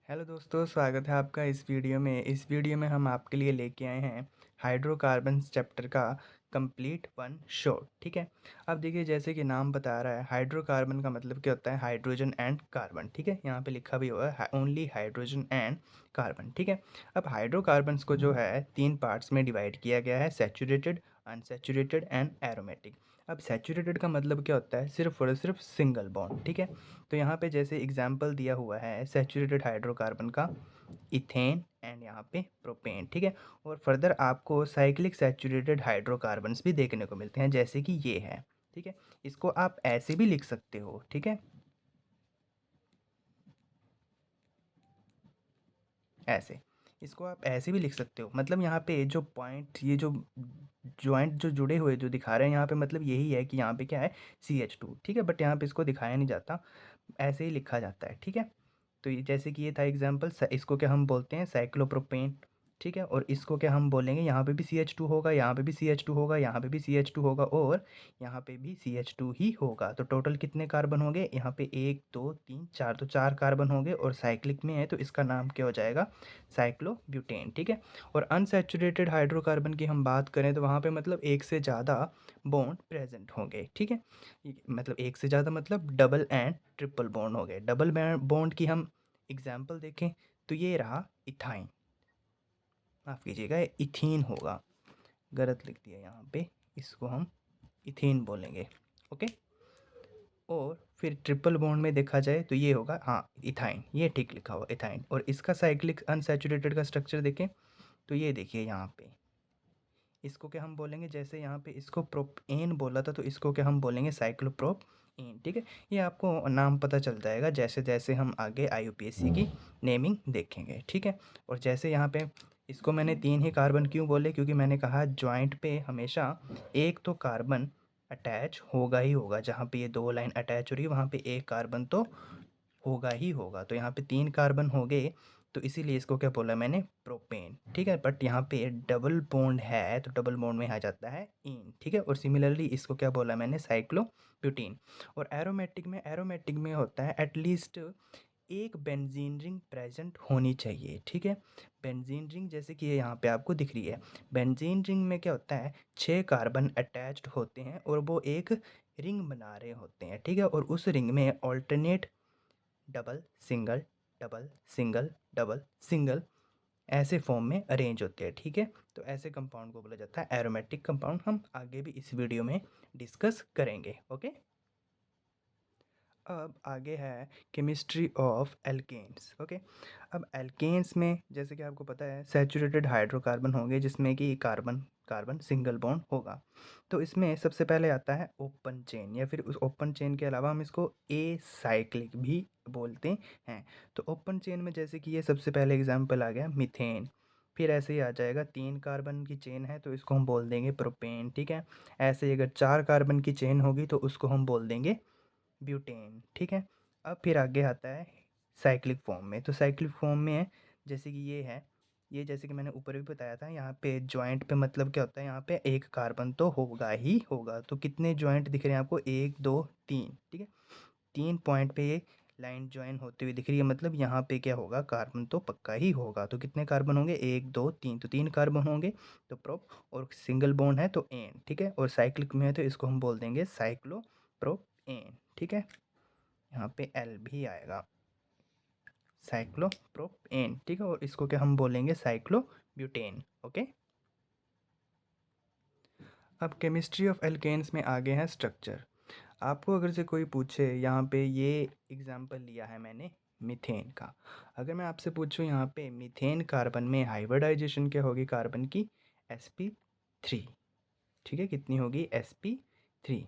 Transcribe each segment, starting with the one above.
Hello दोस्तों, स्वागत है आपका इस वीडियो में। इस वीडियो में हम आपके लिए लेके आए हैं हाइड्रोकार्बन्स चैप्टर का कंप्लीट वन शॉट। ठीक है। अब देखिए, जैसे कि नाम बता रहा है, हाइड्रोकार्बन का मतलब क्या होता है? Hydrogen and carbon. ठीक है, यहाँ पे लिखा भी हुआ है ओनली हाइड्रोजन एंड कार्बन। ठीक है। अब हाइड्रोकार्बन्स को जो है 3 पार्ट्स में डिवाइड किया गया है: सैचुरेटेड, अनसैचुरेटेड एंड एरोमेटिक। अब सैचुरेटेड का मतलब क्या होता है? सिर्फ और सिर्फ सिंगल बॉन्ड। ठीक है। तो यहाँ पे जैसे एग्जाम्पल दिया हुआ है सैचुरेटेड हाइड्रोकार्बन का, इथेन एंड यहाँ पे प्रोपेन। ठीक है। और फर्दर आपको साइक्लिक सैचुरेटेड हाइड्रोकार्बन्स भी देखने को मिलते हैं, जैसे कि ये है। ठीक है। इसको आप ऐसे भी लिख सकते हो। ठीक है, ऐसे इसको आप ऐसे भी लिख सकते हो। मतलब यहाँ पे जो पॉइंट, ये जो जॉइंट जो जुड़े हुए जो दिखा रहे हैं यहाँ पे, मतलब यही है कि यहाँ पे क्या है, CH2। ठीक है। बट यहाँ पे इसको दिखाया नहीं जाता, ऐसे ही लिखा जाता है। ठीक है। तो ये जैसे कि ये था एग्जांपल, इसको क्या हम बोलते हैं? साइक्लोप्रोपेन। ठीक है। और इसको क्या हम बोलेंगे? यहाँ पे भी CH2 होगा, यहाँ पे भी CH2 होगा, यहाँ पे भी CH2 होगा और यहाँ पे भी CH2 ही होगा। तो टोटल कितने कार्बन हो गए? यहाँ पे 1 2 3 4, तो 4 कार्बन हो गए। और साइक्लिक में है तो इसका नाम क्या हो जाएगा? साइक्लोब्यूटेन। ठीक है। और अनसैचुरेटेड हाइड्रोकार्बन की हम बात करें तो वहाँ पे मतलब एक से ज़्यादा बॉन्ड प्रेजेंट होंगे। ठीक है। मतलब एक से ज़्यादा मतलब डबल एंड ट्रिपल बॉन्ड हो गए। डबल बॉन्ड की हम एग्जाम्पल देखें तो ये रहा इथाइन, माफ़ कीजिएगा इथीन होगा, गलत लिख दिया यहाँ पे, इसको हम इथीन बोलेंगे। ओके। और फिर ट्रिपल बॉन्ड में देखा जाए तो ये होगा, हाँ, इथाइन, ये ठीक लिखा हुआ इथाइन। और इसका साइक्लिक अनसैचुरेटेड का स्ट्रक्चर देखें तो ये देखिए यहाँ पे, इसको क्या हम बोलेंगे? जैसे यहाँ पे इसको प्रोपेन बोला था तो इसको क्या हम बोलेंगे? साइक्लोप्रोपेन। ठीक है। ये आपको नाम पता चल जाएगा जैसे जैसे हम आगे IUPAC की नेमिंग देखेंगे। ठीक है। और जैसे यहाँ पे इसको मैंने 3 ही कार्बन क्यों बोले? क्योंकि मैंने कहा जॉइंट पे हमेशा एक तो कार्बन अटैच होगा ही होगा। जहाँ पे ये 2 लाइन अटैच हो रही है वहाँ पे एक कार्बन तो होगा ही होगा। तो यहाँ पे 3 कार्बन हो गए, तो इसीलिए इसको क्या बोला मैंने? प्रोपेन। ठीक है। बट यहाँ पे डबल बॉन्ड है तो डबल बॉन्ड में आ जाता है इन। ठीक है। और सिमिलरली इसको क्या बोला मैंने? साइक्लोब्यूटीन। और एरोमेटिक में होता है एटलीस्ट एक बेंजीन रिंग प्रेजेंट होनी चाहिए। ठीक है। बेंजीन रिंग जैसे कि ये यहाँ पे आपको दिख रही है। बेंजीन रिंग में क्या होता है? 6 कार्बन अटैच्ड होते हैं और वो एक रिंग बना रहे होते हैं। ठीक है। और उस रिंग में alternate double single double single double single ऐसे फॉर्म में अरेंज होते हैं। ठीक है। तो ऐसे कंपाउंड को बोला जाता है एरोमेटिक कंपाउंड। हम आगे भी इस वीडियो में डिस्कस करेंगे। ओके। अब आगे है केमिस्ट्री ऑफ एल्केन्स। ओके। अब एल्केन्स में जैसे कि आपको पता है सैचुरेटेड हाइड्रोकार्बन होंगे जिसमें कि कार्बन कार्बन सिंगल बॉन्ड होगा। तो इसमें सबसे पहले आता है ओपन चेन, या फिर उस ओपन चेन के अलावा हम इसको ए साइक्लिक भी बोलते हैं। तो ओपन चेन में जैसे कि ये सबसे पहले एग्जाम्पल आ गया मीथेन। फिर ऐसे ही आ जाएगा 3 कार्बन की चेन है तो इसको हम बोल देंगे प्रोपेन। ठीक है। ऐसे ही अगर 4 कार्बन की चेन होगी तो उसको हम बोल देंगे ब्यूटेन। ठीक है। अब फिर आगे आता है साइक्लिक फॉर्म में। तो साइक्लिक फॉर्म में है जैसे कि ये है, ये जैसे कि मैंने ऊपर भी बताया था, यहाँ पे जॉइंट पे मतलब क्या होता है? यहाँ पे एक कार्बन तो होगा ही होगा। तो कितने जॉइंट दिख रहे हैं आपको? 1 2 3। ठीक है। 3 पॉइंट पे ये लाइन ज्वाइन होती हुई दिख रही है, मतलब यहाँ पे क्या होगा? कार्बन तो पक्का ही होगा। तो कितने कार्बन होंगे? 1 2 3, तो 3 कार्बन होंगे। तो प्रोप, और सिंगल बॉन्ड है तो एन। ठीक है। और साइक्लिक में है तो इसको हम बोल देंगे साइक्लो प्रोप एन। ठीक है। यहाँ पे एल भी आएगा, साइक्लोप्रोपेन। ठीक है। और इसको क्या हम बोलेंगे? साइक्लोब्यूटेन। ओके। अब केमिस्ट्री ऑफ एल्केन्स में आगे है स्ट्रक्चर। आपको अगर से कोई पूछे, यहाँ पे ये एग्जाम्पल लिया है मैंने मीथेन का। अगर मैं आपसे पूछूं यहाँ पे मीथेन कार्बन में हाइब्रिडाइजेशन क्या होगी कार्बन की? sp3। ठीक है। कितनी होगी? sp3।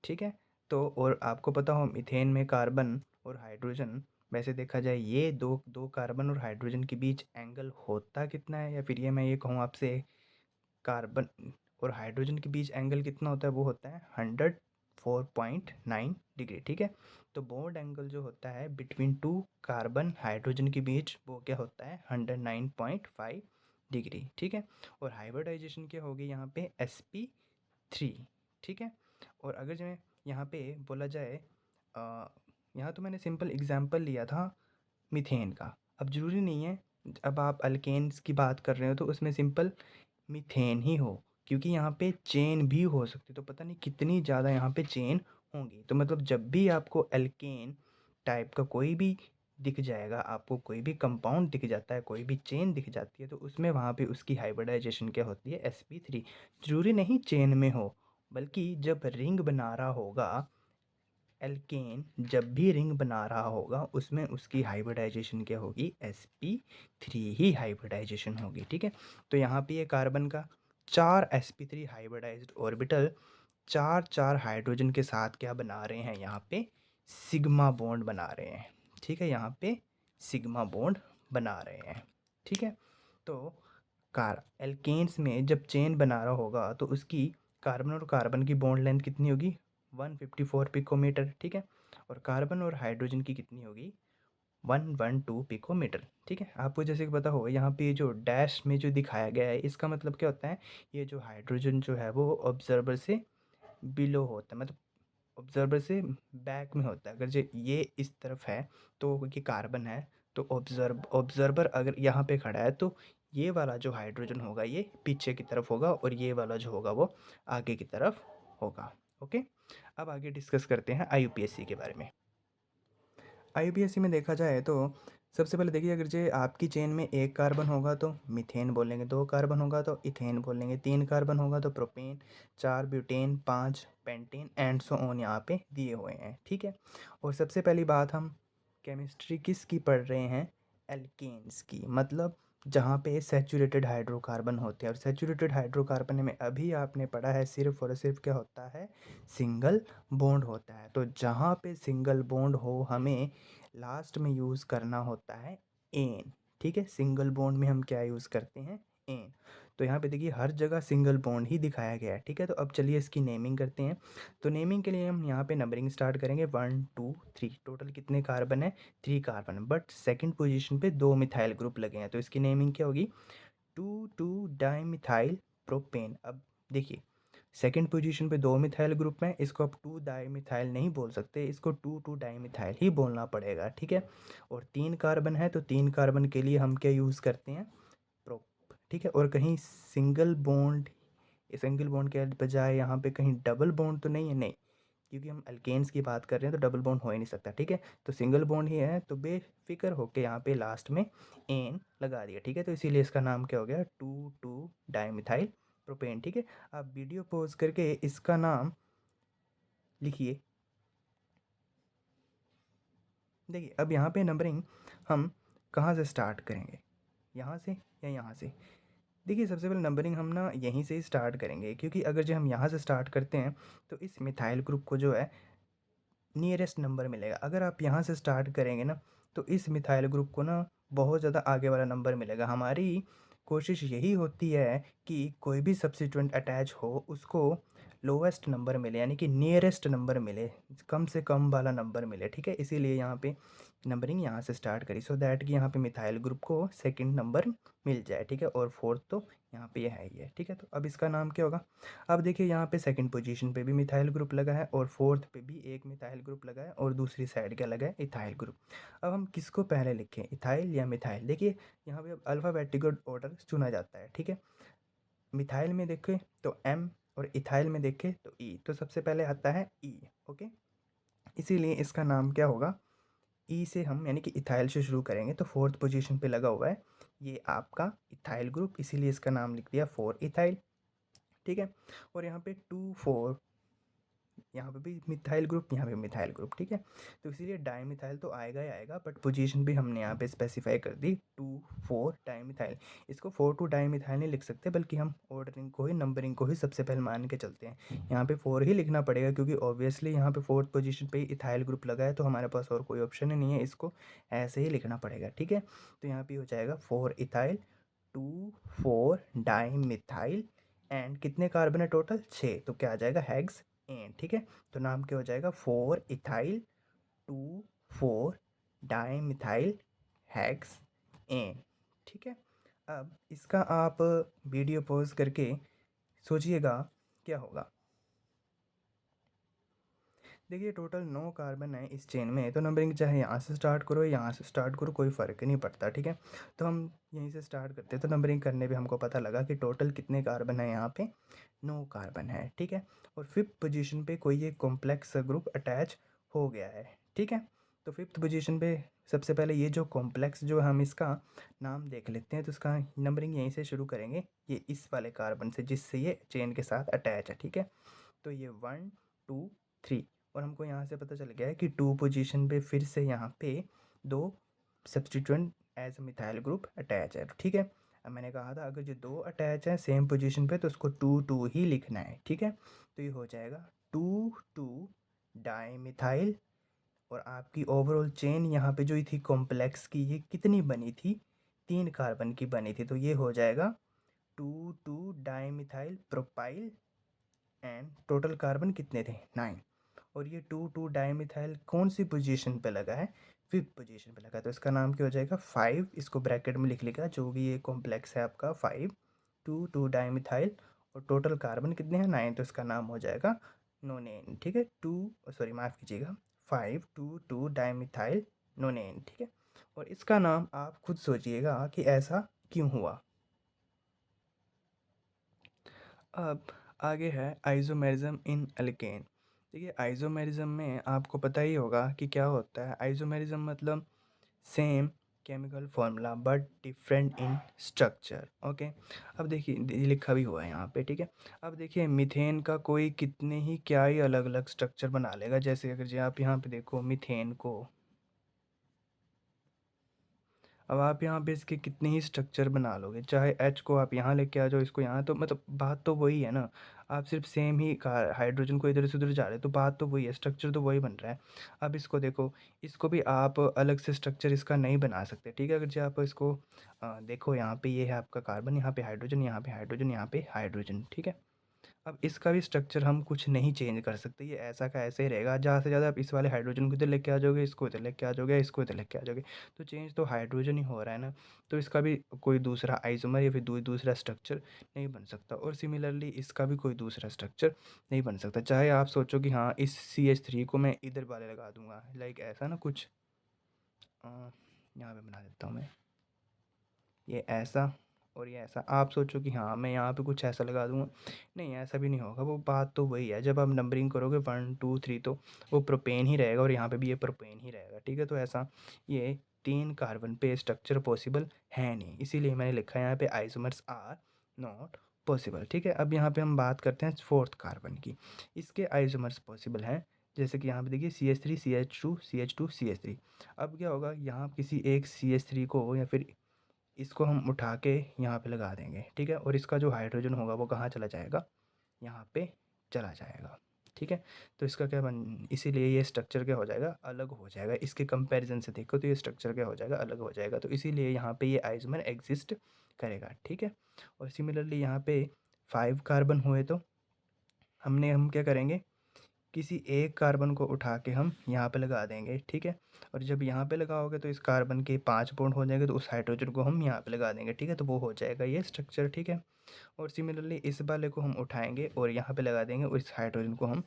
ठीक है। तो और आपको पता हो मीथेन में कार्बन और हाइड्रोजन, वैसे देखा जाए ये दो दो कार्बन और हाइड्रोजन के बीच एंगल होता कितना है? या फिर ये मैं ये कहूँ आपसे, कार्बन और हाइड्रोजन के बीच एंगल कितना होता है? वो होता है 104.9 डिग्री। ठीक है। तो बॉन्ड एंगल जो होता है बिटवीन 2 कार्बन हाइड्रोजन के बीच वो क्या होता है? 109.5 डिग्री। ठीक है। और हाइब्रिडाइजेशन क्या होगी यहाँ पे? sp3। ठीक है। और अगर जो यहाँ पे बोला जाए, यहाँ तो मैंने सिंपल एग्जांपल लिया था मीथेन का। अब ज़रूरी नहीं है, अब आप अल्केन्स की बात कर रहे हो तो उसमें सिंपल मीथेन ही हो, क्योंकि यहाँ पे चेन भी हो सकती है, तो पता नहीं कितनी ज़्यादा यहाँ पे चेन होंगी। तो मतलब जब भी आपको एल्केन टाइप का कोई भी दिख जाएगा, आपको कोई भी कंपाउंड दिख जाता है, कोई भी चेन दिख जाती है, तो उसमें वहाँ पे उसकी हाइब्रिडाइजेशन क्या होती है, sp3। ज़रूरी नहीं चेन में हो, बल्कि जब रिंग बना रहा होगा एल्केन, जब भी रिंग बना रहा होगा उसमें उसकी हाइब्रिडाइजेशन क्या होगी, sp3 ही हाइब्रिडाइजेशन होगी। ठीक है, तो यहाँ पे ये कार्बन का 4 sp3 हाइब्रिडाइज्ड ऑर्बिटल 4 हाइड्रोजन के साथ क्या बना रहे हैं, यहाँ पे सिग्मा बॉन्ड बना रहे हैं। ठीक है, यहाँ पे सिग्मा बॉन्ड बना रहे हैं। ठीक है, तो कार एल्केन्स में जब चेन बना रहा होगा तो उसकी कार्बन और कार्बन की बॉन्ड लेंथ कितनी होगी, 154 पिकोमीटर। ठीक है, और कार्बन और हाइड्रोजन की कितनी होगी, 112 पिकोमीटर। ठीक है, आपको जैसे कि पता होगा यहाँ पे जो डैश में जो दिखाया गया है, इसका मतलब क्या होता है, ये जो हाइड्रोजन जो है वो ऑब्जर्वर से बिलो होता है, मतलब ऑब्जर्वर से बैक में होता है। अगर जो ये इस तरफ है तो ये कार्बन है, तो ऑब्जर्वर अगर यहाँ पे खड़ा है तो ये वाला जो हाइड्रोजन होगा ये पीछे की तरफ होगा और ये वाला जो होगा वो आगे की तरफ होगा। ओके, अब आगे डिस्कस करते हैं आईयूपीएसी के बारे में। आईयूपीएसी में देखा जाए तो सबसे पहले देखिए, अगर जो आपकी चेन में एक कार्बन होगा तो मीथेन बोलेंगे, दो कार्बन होगा तो इथेन बोलेंगे, तीन कार्बन होगा तो प्रोपेन, चार ब्यूटेन, पांच पेंटेन एंड सो ऑन यहाँ पे दिए हुए हैं। ठीक है, और सबसे पहली बात हम केमिस्ट्री किसकी पढ़ रहे हैं, एल्केन्स की, मतलब जहाँ पे सैचुरेटेड हाइड्रोकार्बन होते हैं। और सैचुरेटेड हाइड्रोकार्बन में अभी आपने पढ़ा है सिर्फ और सिर्फ क्या होता है, सिंगल बॉन्ड होता है। तो जहाँ पे सिंगल बॉन्ड हो हमें लास्ट में यूज़ करना होता है एन। ठीक है, सिंगल बॉन्ड में हम क्या यूज़ करते हैं, एन। तो यहाँ पे देखिए हर जगह सिंगल बॉन्ड ही दिखाया गया है। ठीक है, तो अब चलिए इसकी नेमिंग करते हैं। तो नेमिंग के लिए हम यहाँ पे नंबरिंग स्टार्ट करेंगे, 1 2 3। टोटल कितने कार्बन है, 3 कार्बन, बट सेकंड पोजीशन पे 2 मिथाइल ग्रुप लगे हैं, तो इसकी नेमिंग क्या होगी, 2 डाइमिथाइल प्रोपेन। अब देखिए सेकंड पोजीशन पे 2 मिथाइल ग्रुप में, इसको आप 2 डाइमिथाइल नहीं बोल सकते, इसको 2 डाइमिथाइल ही बोलना पड़ेगा। ठीक है, और 3 कार्बन है तो 3 कार्बन के लिए हम क्या यूज़ करते हैं, प्रोप। ठीक है, और कहीं सिंगल बॉन्ड के बजाय यहाँ पे कहीं डबल बॉन्ड तो नहीं है, नहीं, क्योंकि हम अल्केन्स की बात कर रहे हैं तो डबल बॉन्ड हो ही नहीं सकता। ठीक है, तो सिंगल बॉन्ड ही है, तो बेफिक्र होके यहाँ पे लास्ट में एन लगा दिया। ठीक है, तो इसीलिए इसका नाम क्या हो गया, 2 डाइमिथाइल प्रोपेन। ठीक है, आप वीडियो पॉज करके इसका नाम लिखिए। देखिए अब यहाँ पे नंबरिंग हम कहाँ से स्टार्ट करेंगे, यहाँ से या यहाँ से। देखिए सबसे पहले नंबरिंग हम ना यहीं से ही स्टार्ट करेंगे, क्योंकि अगर जो हम यहाँ से स्टार्ट करते हैं तो इस मिथाइल ग्रुप को जो है नियरेस्ट नंबर मिलेगा। अगर आप यहाँ से स्टार्ट करेंगे ना तो इस मिथाइल ग्रुप को ना बहुत ज़्यादा आगे वाला नंबर मिलेगा। हमारी कोशिश यही होती है कि कोई भी सब्स्टिट्यूएंट अटैच हो उसको लोवेस्ट नंबर मिले, यानी कि नियरेस्ट नंबर मिले, कम से कम वाला नंबर मिले। ठीक है, इसीलिए यहाँ पे नंबरिंग यहाँ से स्टार्ट करी, सो दैट कि यहाँ पे मिथाइल ग्रुप को सेकंड नंबर मिल जाए। ठीक है, और फोर्थ तो यहाँ पे ये है ही है। ठीक है, तो अब इसका नाम क्या होगा, अब देखिए यहाँ पे सेकंड पोजीशन पे भी मिथाइल ग्रुप लगा है और फोर्थ पे भी एक मिथाइल ग्रुप लगा है और दूसरी साइड क्या लगा है, इथाइल ग्रुप। अब हम किसको पहले लिखें, इथाइल या मिथाइल। देखिए यहाँ पे अब अल्फ़ाबेटिकल ऑर्डर चुना जाता है। ठीक है, मिथाइल में देखें तो एम और इथाइल में देखें तो ई, तो सबसे पहले आता है ई। ओके, इसीलिए इसका नाम क्या होगा, ई से हम यानी कि इथाइल से शुरू करेंगे, तो फोर्थ पोजीशन पे लगा हुआ है ये आपका इथाइल ग्रुप, इसीलिए इसका नाम लिख दिया 4 इथाइल। ठीक है, और यहाँ पे 2 4, यहाँ पे भी मिथाइल ग्रुप, यहाँ पे मिथाइल ग्रुप। ठीक है, तो इसीलिए डाइमिथाइल तो आएगा ही आएगा, बट पोजीशन भी हमने यहाँ पे स्पेसिफाई कर दी 2 4 डाइमिथाइल। इसको 4 डाइमिथाइल नहीं लिख सकते, बल्कि हम ऑर्डरिंग को ही, नंबरिंग को ही सबसे पहले मान के चलते हैं। यहाँ पे 4 ही लिखना पड़ेगा, क्योंकि ऑब्वियसली यहाँ पे फोर्थ पोजीशन पे इथाइल ग्रुप लगा है, तो हमारे पास और कोई ऑप्शन ही नहीं है, इसको ऐसे ही लिखना पड़ेगा। ठीक है, तो यहाँ पे हो जाएगा 4 इथाइल 2 4 डाइमिथाइल एंड कितने कार्बन है टोटल, 6, तो क्या आ जाएगा, हेक्स एन। ठीक है, तो नाम क्या हो जाएगा, 4 इथाइल 2 4 डाइमिथाइल हेक्स एन। ठीक है, अब इसका आप वीडियो पॉज करके सोचिएगा क्या होगा। देखिए टोटल 9 कार्बन है इस चेन में, तो नंबरिंग चाहे यहाँ से स्टार्ट करो यहाँ से स्टार्ट करो कोई फ़र्क नहीं पड़ता, ठीक है। तो हम यहीं से स्टार्ट करते हैं, तो नंबरिंग करने पे हमको पता लगा कि टोटल कितने कार्बन है यहाँ पे, 9 कार्बन है, ठीक है। और फिफ्थ पोजीशन पे कोई एक कॉम्प्लेक्स ग्रुप अटैच हो गया है, ठीक है। तो फिफ्थ पोजीशन पे सबसे पहले ये जो कॉम्प्लेक्स जो हम इसका नाम देख लेते हैं, तो इसका नंबरिंग यहीं से शुरू करेंगे, ये इस वाले कार्बन से जिससे ये चेन के साथ अटैच है, ठीक है। तो ये 1 2 3, और हमको यहाँ से पता चल गया है कि 2 पोजीशन पे फिर से यहाँ पे 2 substituent as methyl group attach है, ठीक है। अब मैंने कहा था अगर जो 2 अटैच है सेम पोजीशन पे तो उसको 2 2 ही लिखना है, ठीक है। तो ये हो जाएगा 2 2 डाईमिथाइल, और आपकी ओवरऑल चेन यहाँ पे जो थी कॉम्प्लेक्स की, ये कितनी बनी थी, 3 कार्बन की बनी थी, तो ये हो जाएगा 2 2 dimethyl propyl, and total carbon कितने थे, 9। और ये 2 2 डाईमिथाइल कौन सी पोजीशन पे लगा है, फिफ्थ पोजीशन पे लगा है, तो इसका नाम क्या हो जाएगा 5, इसको ब्रैकेट में लिख लेगा जो भी ये कॉम्प्लेक्स है आपका 5 2 2 डाईमिथाइल, और टोटल कार्बन कितने हैं 9, तो इसका नाम हो जाएगा नोनेन, ठीक है। सॉरी माफ़ कीजिएगा 5 2 2 डाईमिथाइल नोनेन, ठीक है। और इसका नाम आप खुद सोचिएगा कि ऐसा क्यों हुआ। अब आगे है आइसोमेरिज्म इन एल्केन। देखिए आइसोमेरिज्म में आपको पता ही होगा कि क्या होता है। आइसोमेरिज्म मतलब same chemical formula but different in structure, okay. अब देखिए ये लिखा भी हुआ है यहाँ पे, ठीक है। अब देखिए मीथेन का कोई कितने ही क्या ही अलग अलग स्ट्रक्चर बना लेगा, जैसे अगर जो आप यहाँ पे देखो मीथेन को, अब आप यहाँ पे इसके कितने ही स्ट्रक्चर बना लोगे, चाहे एच को आप यहाँ लेके आ जाओ इसको यहाँ, तो मतलब बात तो वही है ना। आप सिर्फ सेम ही हाइड्रोजन को इधर से उधर जा रहे हो तो बात तो वही है, स्ट्रक्चर तो वही बन रहा है। अब इसको देखो, इसको भी आप अलग से स्ट्रक्चर इसका नहीं बना सकते, ठीक है। अगर जो आप इसको देखो यहाँ पे ये है आपका कार्बन, यहाँ पे हाइड्रोजन, यहाँ पे हाइड्रोजन, यहाँ पे हाइड्रोजन, ठीक है। अब इसका भी स्ट्रक्चर हम कुछ नहीं चेंज कर सकते, ये ऐसा का ऐसे ही रहेगा। ज़्यादा से ज़्यादा आप इस वाले हाइड्रोजन को इधर लेके आ जाओगे, इसको इधर लेके आ जाओगे, इसको इधर लेके आ जाओगे, तो चेंज तो हाइड्रोजन ही हो रहा है ना। तो इसका भी कोई दूसरा आइसोमर या फिर दूसरा स्ट्रक्चर नहीं बन सकता, और सिमिलरली इसका भी कोई दूसरा स्ट्रक्चर नहीं बन सकता। चाहे आप सोचो कि हाँ इस CH3 को मैं इधर वाले लगा दूंगा, लाइक ऐसा ना कुछ, यहाँ पे बना देता हूँ मैं, ये ऐसा और ये ऐसा। आप सोचो कि हाँ मैं यहाँ पे कुछ ऐसा लगा दूँगा, नहीं ऐसा भी नहीं होगा। वो बात तो वही है, जब आप नंबरिंग करोगे 1 2 3 तो वो प्रोपेन ही रहेगा, और यहाँ पे भी ये प्रोपेन ही रहेगा, ठीक है। तो ऐसा ये 3 कार्बन पे स्ट्रक्चर पॉसिबल है नहीं, इसीलिए मैंने लिखा है यहाँ पे आइसोमर्स आर नॉट पॉसिबल, ठीक है। अब यहाँ पे हम बात करते हैं फोर्थ कार्बन की, इसके आइसोमर्स पॉसिबल हैं। जैसे कि यहाँ पे देखिए CH3 CH2 CH2 CH3। अब क्या होगा, यहाँ किसी एक CH3 को या फिर इसको हम उठा के यहाँ पे लगा देंगे, ठीक है। और इसका जो हाइड्रोजन होगा वो कहाँ चला जाएगा, यहाँ पे चला जाएगा, ठीक है। तो इसका क्या बन, इसीलिए ये स्ट्रक्चर क्या हो जाएगा, अलग हो जाएगा। इसके कंपैरिजन से देखो तो ये स्ट्रक्चर क्या हो जाएगा, अलग हो जाएगा। तो इसीलिए यहाँ पे ये आइसोमर एग्जिस्ट करेगा, ठीक है। और सिमिलरली यहाँ पे 5 कार्बन हुए तो हम क्या करेंगे, किसी एक कार्बन को उठा के हम यहाँ पे लगा देंगे, ठीक है। और जब यहाँ पे लगाओगे तो इस कार्बन के 5 बॉन्ड हो जाएंगे, तो उस हाइड्रोजन को हम यहाँ पे लगा देंगे, ठीक है। तो वो हो जाएगा ये स्ट्रक्चर, ठीक है। और सिमिलरली इस वाले को हम उठाएंगे और यहाँ पे लगा देंगे, और इस हाइड्रोजन को हम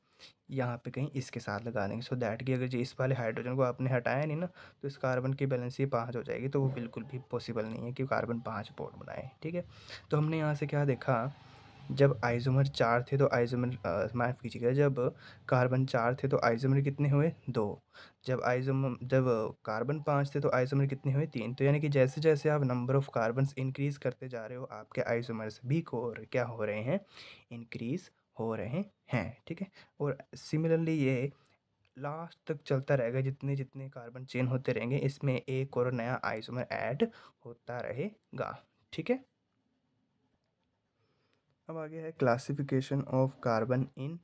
यहाँ पे कहीं इसके साथ लगा देंगे, सो दैट कि अगर जो इस वाले हाइड्रोजन को आपने हटाया नहीं ना, तो इस कार्बन की बैलेंस ये 5 हो जाएगी, तो वो बिल्कुल भी पॉसिबल नहीं है कि कार्बन 5 बॉन्ड बनाए, ठीक है। तो हमने यहाँ से क्या देखा, जब आइसोमर 4 थे तो आइसोमर माफ़ कीजिएगा, जब कार्बन 4 थे तो आइसोमर कितने हुए 2। जब कार्बन 5 थे तो आइसोमर कितने हुए 3। तो यानी कि जैसे जैसे आप नंबर ऑफ़ कार्बन्स इंक्रीज़ करते जा रहे हो, आपके आइसोमर्स भी क्या हो रहे हैं, इंक्रीज़ हो रहे हैं, ठीक है। और सिमिलरली ये लास्ट तक चलता रहेगा, जितने जितने कार्बन चेन होते रहेंगे इसमें एक और नया आइसोमर ऐड होता रहेगा, ठीक है। अब आगे है classification of carbon in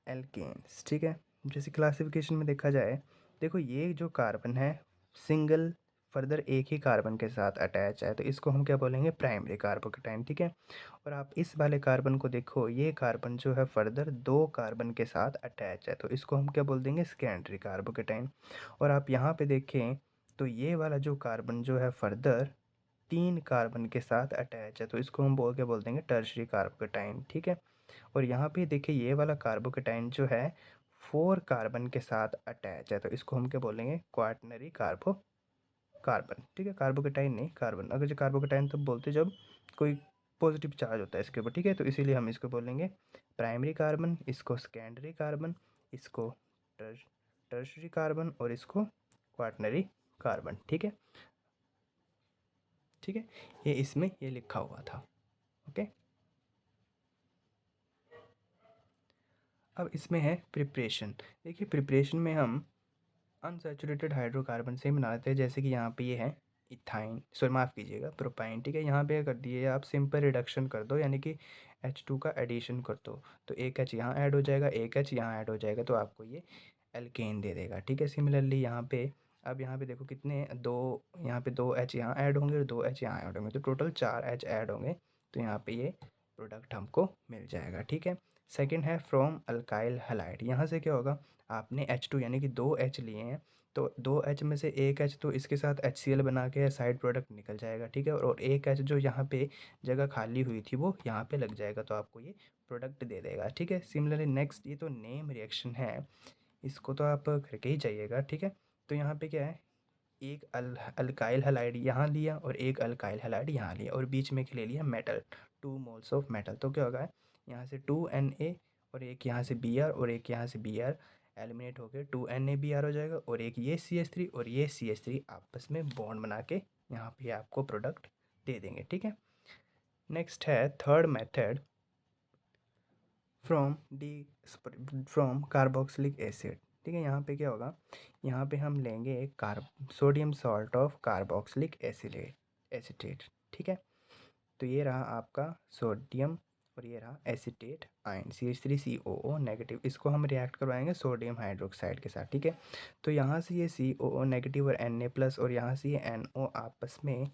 alkenes, ठीक है। जैसे क्लासिफिकेशन में देखा जाए, देखो ये जो कार्बन है सिंगल फर्दर एक ही कार्बन के साथ अटैच है, तो इसको हम क्या बोलेंगे, प्राइमरी कार्बोकेटाइन, ठीक है। और आप इस वाले कार्बन को देखो, ये कार्बन जो है फर्दर 2 कार्बन के साथ अटैच है, तो इसको हम क्या बोल देंगे, सेकेंडरी कार्बोकेटाइन। और आप यहाँ पे देखें तो ये वाला जो कार्बन जो है फर्दर 3 कार्बन के साथ अटैच है, तो इसको हम बोल देंगे टर्शरी कार्बोकेटाइन, ठीक है। और यहाँ पे देखिए ये वाला कार्बोकेटाइन जो है 4 कार्बन के साथ अटैच है, तो इसको हम क्या बोलेंगे, क्वाटरनरी कार्बन। ठीक है, कार्बोकेटाइन नहीं, कार्बन। अगर जो कार्बोकेटाइन तब बोलते जब कोई पॉजिटिव चार्ज होता है इसके ऊपर। ठीक है, तो इसीलिए हम इसको बोलेंगे प्राइमरी कार्बन, इसको सेकेंडरी कार्बन, इसको टर्शरी कार्बन और इसको क्वाटरनरी कार्बन। ठीक है, ठीक है, ये इसमें ये लिखा हुआ था। ओके, अब इसमें है प्रिपरेशन। देखिए, प्रिपरेशन में हम अनसैचुरेटेड हाइड्रोकार्बन से ही बना लेते हैं, जैसे कि यहाँ पे ये है इथाइन, सॉरी माफ़ कीजिएगा, प्रोपाइन। ठीक है, यहाँ पे कर दिए आप सिंपल रिडक्शन कर दो, यानी कि H2 का एडिशन कर दो, तो एक H यहाँ ऐड हो जाएगा, एक H यहाँ ऐड हो जाएगा, तो आपको ये एल्केन दे देगा। ठीक है, सिमिलरली यहाँ पे अब यहाँ पे देखो कितने दो, यहाँ पे 2 H यहाँ ऐड होंगे और 2 H यहाँ ऐड होंगे, तो टोटल 4 H ऐड होंगे, तो यहाँ पे ये प्रोडक्ट हमको मिल जाएगा। ठीक है, सेकेंड है फ्रॉम अल्काइल हैलाइड। यहाँ से क्या होगा, आपने H2 यानी कि 2 H लिए हैं, तो 2 H में से एक H तो इसके साथ HCl बना के साइड प्रोडक्ट निकल जाएगा। ठीक है, और एक H जो यहाँ पे जगह खाली हुई थी वो यहाँ पे लग जाएगा, तो आपको ये प्रोडक्ट दे देगा। ठीक है, सिमिलरली नेक्स्ट ये तो नेम रिएक्शन है, इसको तो आप करके ही जाइएगा। ठीक है, तो यहाँ पे क्या है, एक अल्काइल हैलाइड यहाँ लिया और एक अल्काइल हैलाइड यहाँ लिया और बीच में के ले लिया मेटल, 2 मोल्स ऑफ मेटल, तो क्या होगा, यहाँ से 2Na और एक यहाँ से Br और एक यहाँ से Br एलिमिनेट हो गए, 2NaBr हो जाएगा और एक ये CH3 और ये CH3 आपस में बॉन्ड बना के यहाँ पे आपको प्रोडक्ट दे देंगे। ठीक है, नेक्स्ट है third method, from D from carboxylic acid. ठीक है, यहाँ पे क्या होगा, यहाँ पे हम लेंगे sodium salt of carboxylic acetate. ठीक है, तो ये रहा आपका सोडियम और ये रहा एसिटेट आयन CH3COO नेगेटिव, इसको हम रिएक्ट करवाएंगे सोडियम हाइड्रोक्साइड के साथ। ठीक है, तो यहाँ से ये COO नेगेटिव और Na प्लस और यहाँ से ये NO आपस में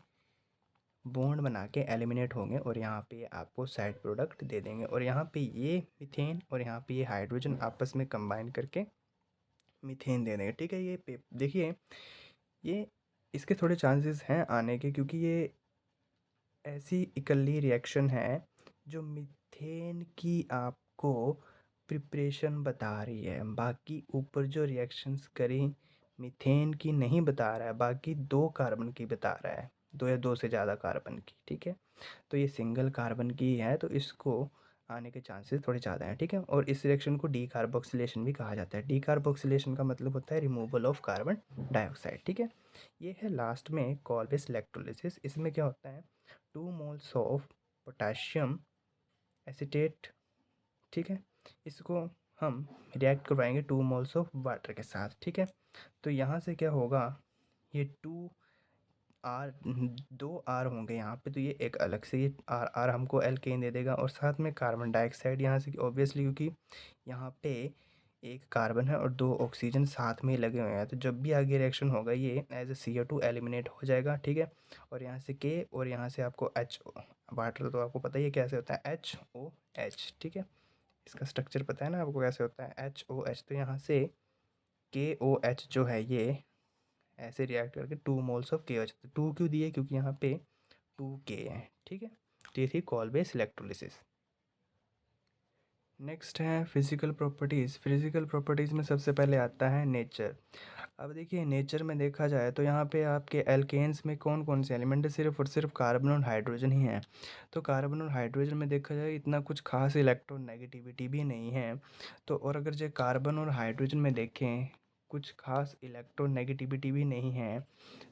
बॉन्ड बना के एलिमिनेट होंगे और यहाँ पे आपको साइड प्रोडक्ट दे देंगे, और यहाँ पे ये मीथेन और यहाँ पे ये हाइड्रोजन आपस में कंबाइन करके मीथेन दे देंगे। ठीक है, ये देखिए, ये इसके थोड़े चांसेस हैं आने के, क्योंकि ये ऐसी इकल्ली रिएक्शन है जो मीथेन की आपको प्रिपरेशन बता रही है, बाकी ऊपर जो रिएक्शंस करी मीथेन की नहीं बता रहा है, बाकी 2 कार्बन की बता रहा है, 2 या 2 से ज़्यादा कार्बन की। ठीक है, तो ये सिंगल कार्बन की है, तो इसको आने के चांसेस थोड़े ज़्यादा हैं। ठीक है, और इस रिएक्शन को डीकार्बोक्सिलेशन भी कहा जाता है। डीकार्बोक्सिलेशन का मतलब होता है रिमूवल ऑफ कार्बन डाइऑक्साइड। ठीक है, ये है लास्ट में कॉल्वेस इलेक्ट्रोलिसिस। इसमें क्या होता है, 2 मोल्स ऑफ पोटाशियम एसिटेट। ठीक है, इसको हम रिएक्ट करवाएंगे 2 मोल्स ऑफ वाटर के साथ। ठीक है, तो यहाँ से क्या होगा, ये 2 R 2 R होंगे यहाँ पे, तो ये एक अलग से ये R हमको एल्केन दे देगा, और साथ में कार्बन डाइऑक्साइड यहाँ से ऑब्वियसली, क्योंकि यहाँ पे एक कार्बन है और 2 ऑक्सीजन साथ में लगे हुए हैं, तो जब भी आगे रिएक्शन होगा ये एज ए CO2 एलिमिनेट हो जाएगा। ठीक है, और यहाँ से K और यहाँ से आपको H, वाटर तो आपको पता ही है कैसे होता है, HOH। ठीक है, इसका स्ट्रक्चर पता है ना आपको कैसे होता है, HOH, तो यहाँ से KOH जो है ये ऐसे रिएक्ट करके 2 मोल्स ऑफ KOH, 2 क्यों दिए, क्योंकि यहाँ पे 2K है। ठीक है, तो ये थी कॉल्वेस इलेक्ट्रोलिसिस। नेक्स्ट है फिजिकल प्रॉपर्टीज़। फिजिकल प्रॉपर्टीज़ में सबसे पहले आता है नेचर। अब देखिए, नेचर में देखा जाए तो यहाँ पे आपके एल्केन्स में कौन कौन से एलिमेंट है, सिर्फ और सिर्फ कार्बन और हाइड्रोजन ही हैं। तो कार्बन और हाइड्रोजन में देखा जाए इतना कुछ खास इलेक्ट्रोनेगेटिविटी भी नहीं है। तो और अगर जो कार्बन और हाइड्रोजन में देखें कुछ खास इलेक्ट्रोनेगेटिविटी भी नहीं है,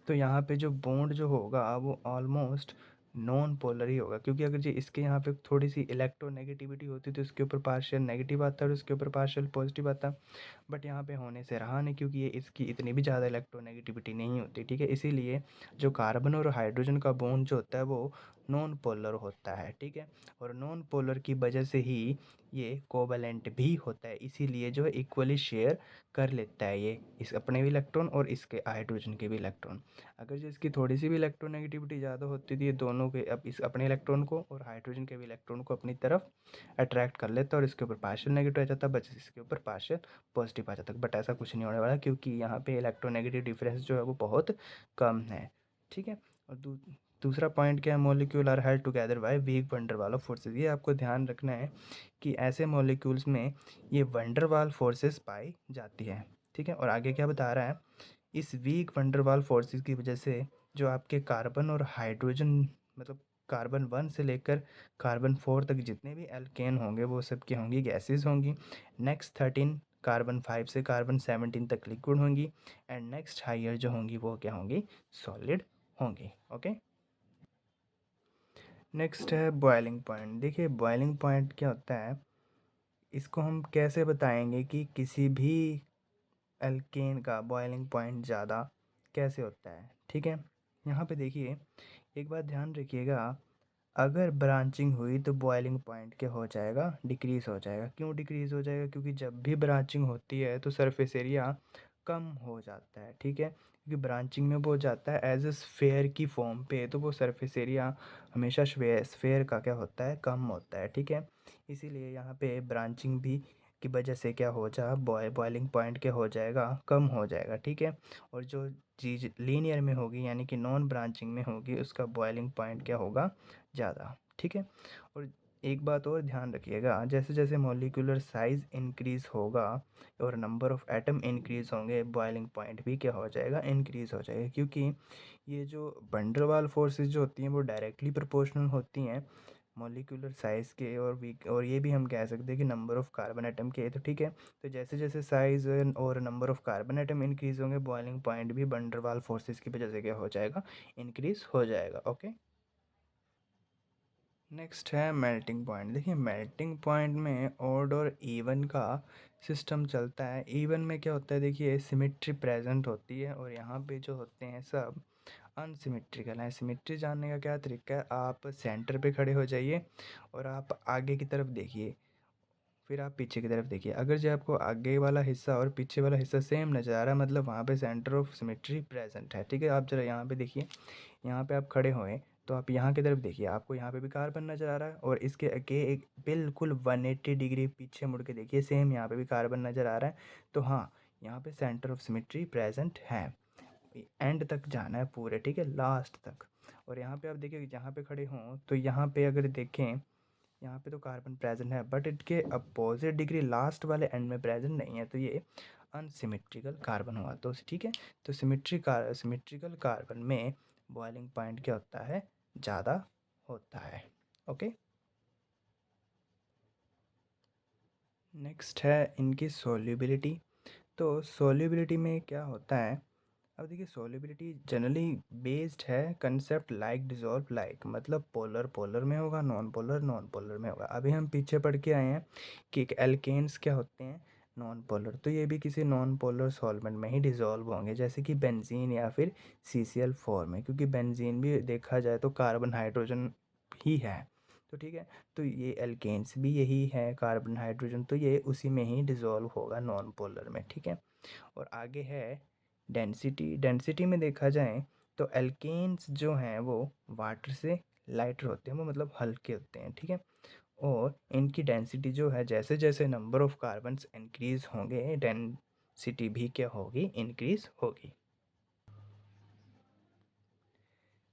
तो यहाँ पे जो बॉन्ड जो होगा वो ऑलमोस्ट नॉन पोलर ही होगा, क्योंकि अगर जो इसके यहाँ पे थोड़ी सी इलेक्ट्रोनेगेटिविटी होती तो इसके ऊपर पार्शियल नेगेटिव आता है और इसके ऊपर पार्शियल पॉजिटिव आता, बट यहाँ पे होने से रहा नहीं, क्योंकि ये इसकी इतनी भी ज़्यादा इलेक्ट्रोनेगेटिविटी नहीं होती। ठीक है, इसीलिए जो कार्बन और हाइड्रोजन का बॉन्ड जो होता है वो नॉन पोलर होता है। ठीक है, और नॉन पोलर की वजह से ही ये कोवैलेंट भी होता है, इसीलिए जो है इक्वली शेयर कर लेता है ये इस अपने भी इलेक्ट्रॉन और इसके हाइड्रोजन के भी इलेक्ट्रॉन। अगर जो इसकी थोड़ी सी भी इलेक्ट्रोनेगेटिविटी ज़्यादा होती थी, ये दोनों के अब इस अपने इलेक्ट्रॉन को और हाइड्रोजन के भी इलेक्ट्रॉन को अपनी तरफ अट्रैक्ट कर लेता है और इसके ऊपर पार्शियल नेगेटिव आ जाता है, बस इसके ऊपर पार्शियल पॉजिटिव आ जाता है। बट ऐसा कुछ नहीं होने वाला, क्योंकि यहाँ पे इलेक्ट्रोनेगेटिव डिफरेंस जो है वो बहुत कम है। ठीक है, और दूसरा पॉइंट क्या है, molecule are held together by weak van der Waal forces. ये आपको ध्यान रखना है कि ऐसे मॉलिक्यूल्स में ये वंडरवाल फोर्सेस पाई जाती है, ठीक है। और आगे क्या बता रहा है, इस वीक वंडरवाल फोर्सेस की वजह से जो आपके कार्बन और हाइड्रोजन, मतलब कार्बन 1 से लेकर कार्बन 4 तक जितने भी एल्केन होंगे वो सब की होंगी गैसेस होंगी। नेक्स्ट 13 कार्बन 5 से कार्बन 17 तक लिक्विड होंगी। एंड नेक्स्ट हायर जो होंगी वो क्या होंगी, सॉलिड होंगी। ओके, नेक्स्ट है बॉइलिंग पॉइंट। देखिए बॉइलिंग पॉइंट क्या होता है, इसको हम कैसे बताएंगे कि किसी भी एल्केन का बॉइलिंग पॉइंट ज़्यादा कैसे होता है, ठीक है। यहाँ पे देखिए एक बात ध्यान रखिएगा, अगर ब्रांचिंग हुई तो बॉइलिंग पॉइंट क्या हो जाएगा, डिक्रीज़ हो जाएगा। क्यों डिक्रीज़ हो जाएगा, क्योंकि जब भी ब्रांचिंग होती है तो सरफेस एरिया कम हो जाता है, ठीक है। क्योंकि ब्रांचिंग में वो जाता है एज ए स्फेयर की फॉर्म पे, तो वो सरफेस एरिया हमेशा स्फेयर का क्या होता है, कम होता है, ठीक है। इसीलिए यहाँ पे ब्रांचिंग भी की वजह से क्या हो जा बॉइलिंग पॉइंट क्या हो जाएगा, कम हो जाएगा, ठीक है। और जो चीज़ लीनियर में होगी यानी कि नॉन ब्रांचिंग में होगी उसका बॉइलिंग पॉइंट क्या होगा, ज़्यादा, ठीक है। और एक बात और ध्यान रखिएगा, जैसे जैसे मॉलिक्यूलर साइज़ इंक्रीज़ होगा और नंबर ऑफ़ एटम इंक्रीज़ होंगे, बॉइलिंग पॉइंट भी क्या हो जाएगा, इंक्रीज़ हो जाएगा। क्योंकि ये जो वंडर वाल फोर्सेस जो होती हैं वो डायरेक्टली प्रोपोर्शनल होती हैं मॉलिक्यूलर साइज़ के, और ये भी हम कह सकते हैं कि नंबर ऑफ़ कार्बन एटम के, तो ठीक है। तो जैसे जैसे साइज़ और number of carbon atom increase होंगे, बॉइलिंग पॉइंट भी वंडर वाल फोर्सेस की वजह से क्या हो जाएगा, इंक्रीज़ हो जाएगा। ओके, नेक्स्ट है मेल्टिंग पॉइंट। देखिए मेल्टिंग पॉइंट में ऑड और इवन का सिस्टम चलता है। इवन में क्या होता है, देखिए सिमिट्री प्रेजेंट होती है, और यहाँ पे जो होते हैं सब अनसिमेट्रिकल है। सिमेट्री जानने का क्या तरीका है, आप सेंटर पे खड़े हो जाइए और आप आगे की तरफ देखिए, फिर आप पीछे की तरफ देखिए। अगर जो आपको आगे वाला हिस्सा और पीछे वाला हिस्सा सेम नज़र आ रहा है, मतलब वहाँ पे सेंटर ऑफ सिमेट्री प्रेजेंट है, ठीक है। आप जरा यहाँ पे देखिए, यहाँ पे आप खड़े हुए तो आप यहाँ की तरफ देखिए, आपको यहाँ पे भी कार्बन नज़र आ रहा है, और इसके आगे एक बिल्कुल 180 डिग्री पीछे मुड़ के देखिए, सेम यहाँ पे भी कार्बन नज़र आ रहा है। तो हाँ, यहाँ पे सेंटर ऑफ सिमेट्री प्रेजेंट है। एंड तक जाना है पूरे, ठीक है, लास्ट तक। और यहाँ पे आप देखिए, जहाँ पे खड़े हों तो यहाँ पे अगर देखें, यहाँ पे तो कार्बन प्रेजेंट है बट इसके अपोजिट डिग्री लास्ट वाले एंड में प्रेजेंट नहीं है, तो ये अनसिमेट्रिकल कार्बन हुआ। तो ठीक है, तो सिमेट्रिकल कार्बन में बॉइलिंग पॉइंट क्या होता है, ज़्यादा होता है। ओके, नेक्स्ट है इनकी सोल्यूबिलिटी। तो सोल्यूबिलिटी में क्या होता है, अब देखिए सोल्यूबिलिटी जनरली बेस्ड है कंसेप्ट लाइक डिजॉल्व लाइक, मतलब पोलर पोलर में होगा, नॉन पोलर नॉन पोलर में होगा। अभी हम पीछे पढ़ के आए हैं कि एल्केन्स क्या होते हैं, नॉन पोलर, तो ये भी किसी नॉन पोलर सॉल्वेंट में ही डिजॉल्व होंगे, जैसे कि बेंजीन या फिर CCl4 में, क्योंकि बेंजीन भी देखा जाए तो कार्बन हाइड्रोजन ही है, तो ठीक है। तो ये एल्केन्स भी यही है, कार्बन हाइड्रोजन, तो ये उसी में ही डिजॉल्व होगा नॉन पोलर में, ठीक है। और आगे है डेंसिटी। डेंसिटी में देखा जाए तो एल्केन्स जो हैं वो वाटर से लाइटर होते हैं, वो मतलब हल्के होते हैं, ठीक है। और इनकी डेंसिटी जो है, जैसे जैसे नंबर ऑफ कार्बन्स इंक्रीज होंगे डेंसिटी भी क्या होगी, इंक्रीज होगी।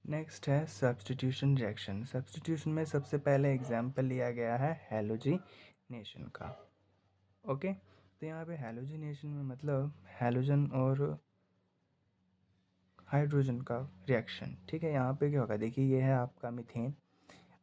नेक्स्ट है सब्स्टिट्यूशन रिएक्शन। सब्स्टिट्यूशन में सबसे पहले एग्जाम्पल लिया गया है हैलोजिनेशन का। ओके, तो यहाँ पे हैलोजिनेशन में मतलब हैलोजन और हाइड्रोजन का रिएक्शन, ठीक है। यहाँ पे क्या होगा, देखिए ये है आपका मीथेन।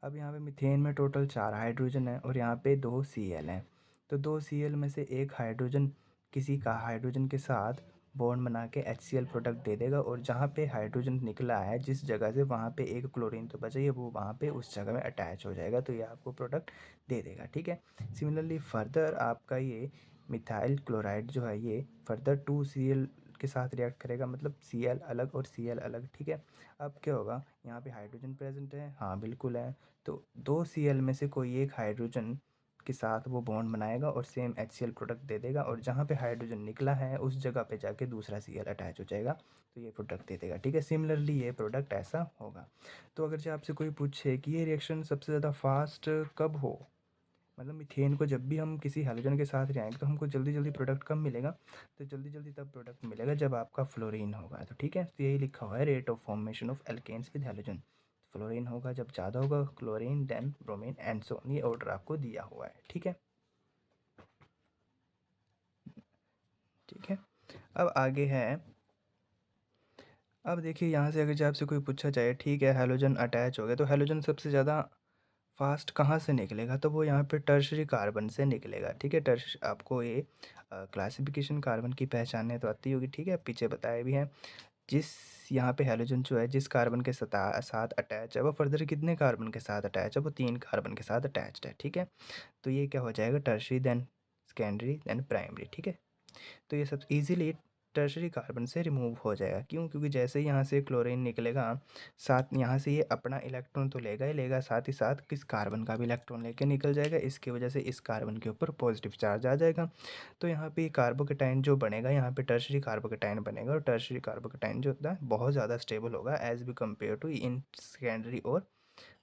अब यहाँ पे मीथेन में टोटल 4 हाइड्रोजन है और यहाँ पे 2 Cl हैं। तो 2 Cl में से एक हाइड्रोजन किसी का हाइड्रोजन के साथ बॉन्ड बना के HCl प्रोडक्ट दे देगा, और जहाँ पे हाइड्रोजन निकला है जिस जगह से, वहाँ पे एक क्लोरीन तो बचा ही, वो वहाँ पे उस जगह में अटैच हो जाएगा, तो ये आपको प्रोडक्ट दे देगा, ठीक है। सिमिलरली फर्दर आपका ये मिथाइल क्लोराइड जो है ये फर्दर 2 Cl के साथ रिएक्ट करेगा, मतलब Cl अलग और Cl अलग, ठीक है। अब क्या होगा, यहाँ पे हाइड्रोजन प्रेजेंट है, हाँ बिल्कुल है, तो 2 Cl में से कोई एक हाइड्रोजन के साथ वो बॉन्ड बनाएगा और सेम HCl प्रोडक्ट दे देगा, और जहाँ पे हाइड्रोजन निकला है उस जगह पे जाके दूसरा Cl अटैच हो जाएगा, तो ये प्रोडक्ट दे देगा, ठीक है। सिमिलरली ये प्रोडक्ट ऐसा होगा। तो अगर जो आपसे कोई पूछे कि ये रिएक्शन सबसे ज़्यादा फास्ट कब हो, मतलब मीथेन को जब भी हम किसी हैलोजन के साथ जाएंगे तो हमको जल्दी जल्दी प्रोडक्ट कब मिलेगा, तो जल्दी जल्दी तब प्रोडक्ट मिलेगा जब आपका फ्लोरीन होगा, तो ठीक है। तो यही लिखा हुआ है rate of formation of alkenes with halogen. Fluorine होगा, जब ज़्यादा होगा chlorine, then bromine and so on. ये ऑर्डर आपको दिया हुआ है, ठीक है। ठीक है, अब आगे है, अब देखिए यहाँ से अगर जो आपसे कोई पूछा जाए, ठीक है हैलोजन अटैच हो गया, तो हैलोजन सबसे ज़्यादा फास्ट कहाँ से निकलेगा, तो वो यहाँ पे टर्शरी कार्बन से निकलेगा, ठीक है। टर्श आपको ये क्लासिफिकेशन कार्बन की पहचानने तो आती होगी, ठीक है, पीछे बताया भी है। जिस यहाँ पे हैलोजन जो है जिस कार्बन के साथ अटैच है, वो फर्दर कितने कार्बन के साथ अटैच है, वो 3 कार्बन के साथ अटैच्ड है, ठीक है। तो ये क्या हो जाएगा, tertiary then secondary then primary, ठीक है। तो ये सब इजीली टर्शरी कार्बन से रिमूव हो जाएगा, क्यों, क्योंकि जैसे ही यहाँ से क्लोरीन निकलेगा, साथ यहाँ से ये अपना इलेक्ट्रॉन तो लेगा ही लेगा, साथ ही साथ किस कार्बन का भी इलेक्ट्रॉन लेके निकल जाएगा। इसकी वजह से इस कार्बन के ऊपर पॉजिटिव चार्ज आ जाएगा। तो यहाँ पे कार्बोकेटाइन जो बनेगा, यहाँ पे टर्शरी कार्बोकेटाइन बनेगा, और टर्शरी कार्बोकेटाइन जो होता है बहुत ज़्यादा स्टेबल होगा एज भी कम्पेयर टू इन सेकेंडरी और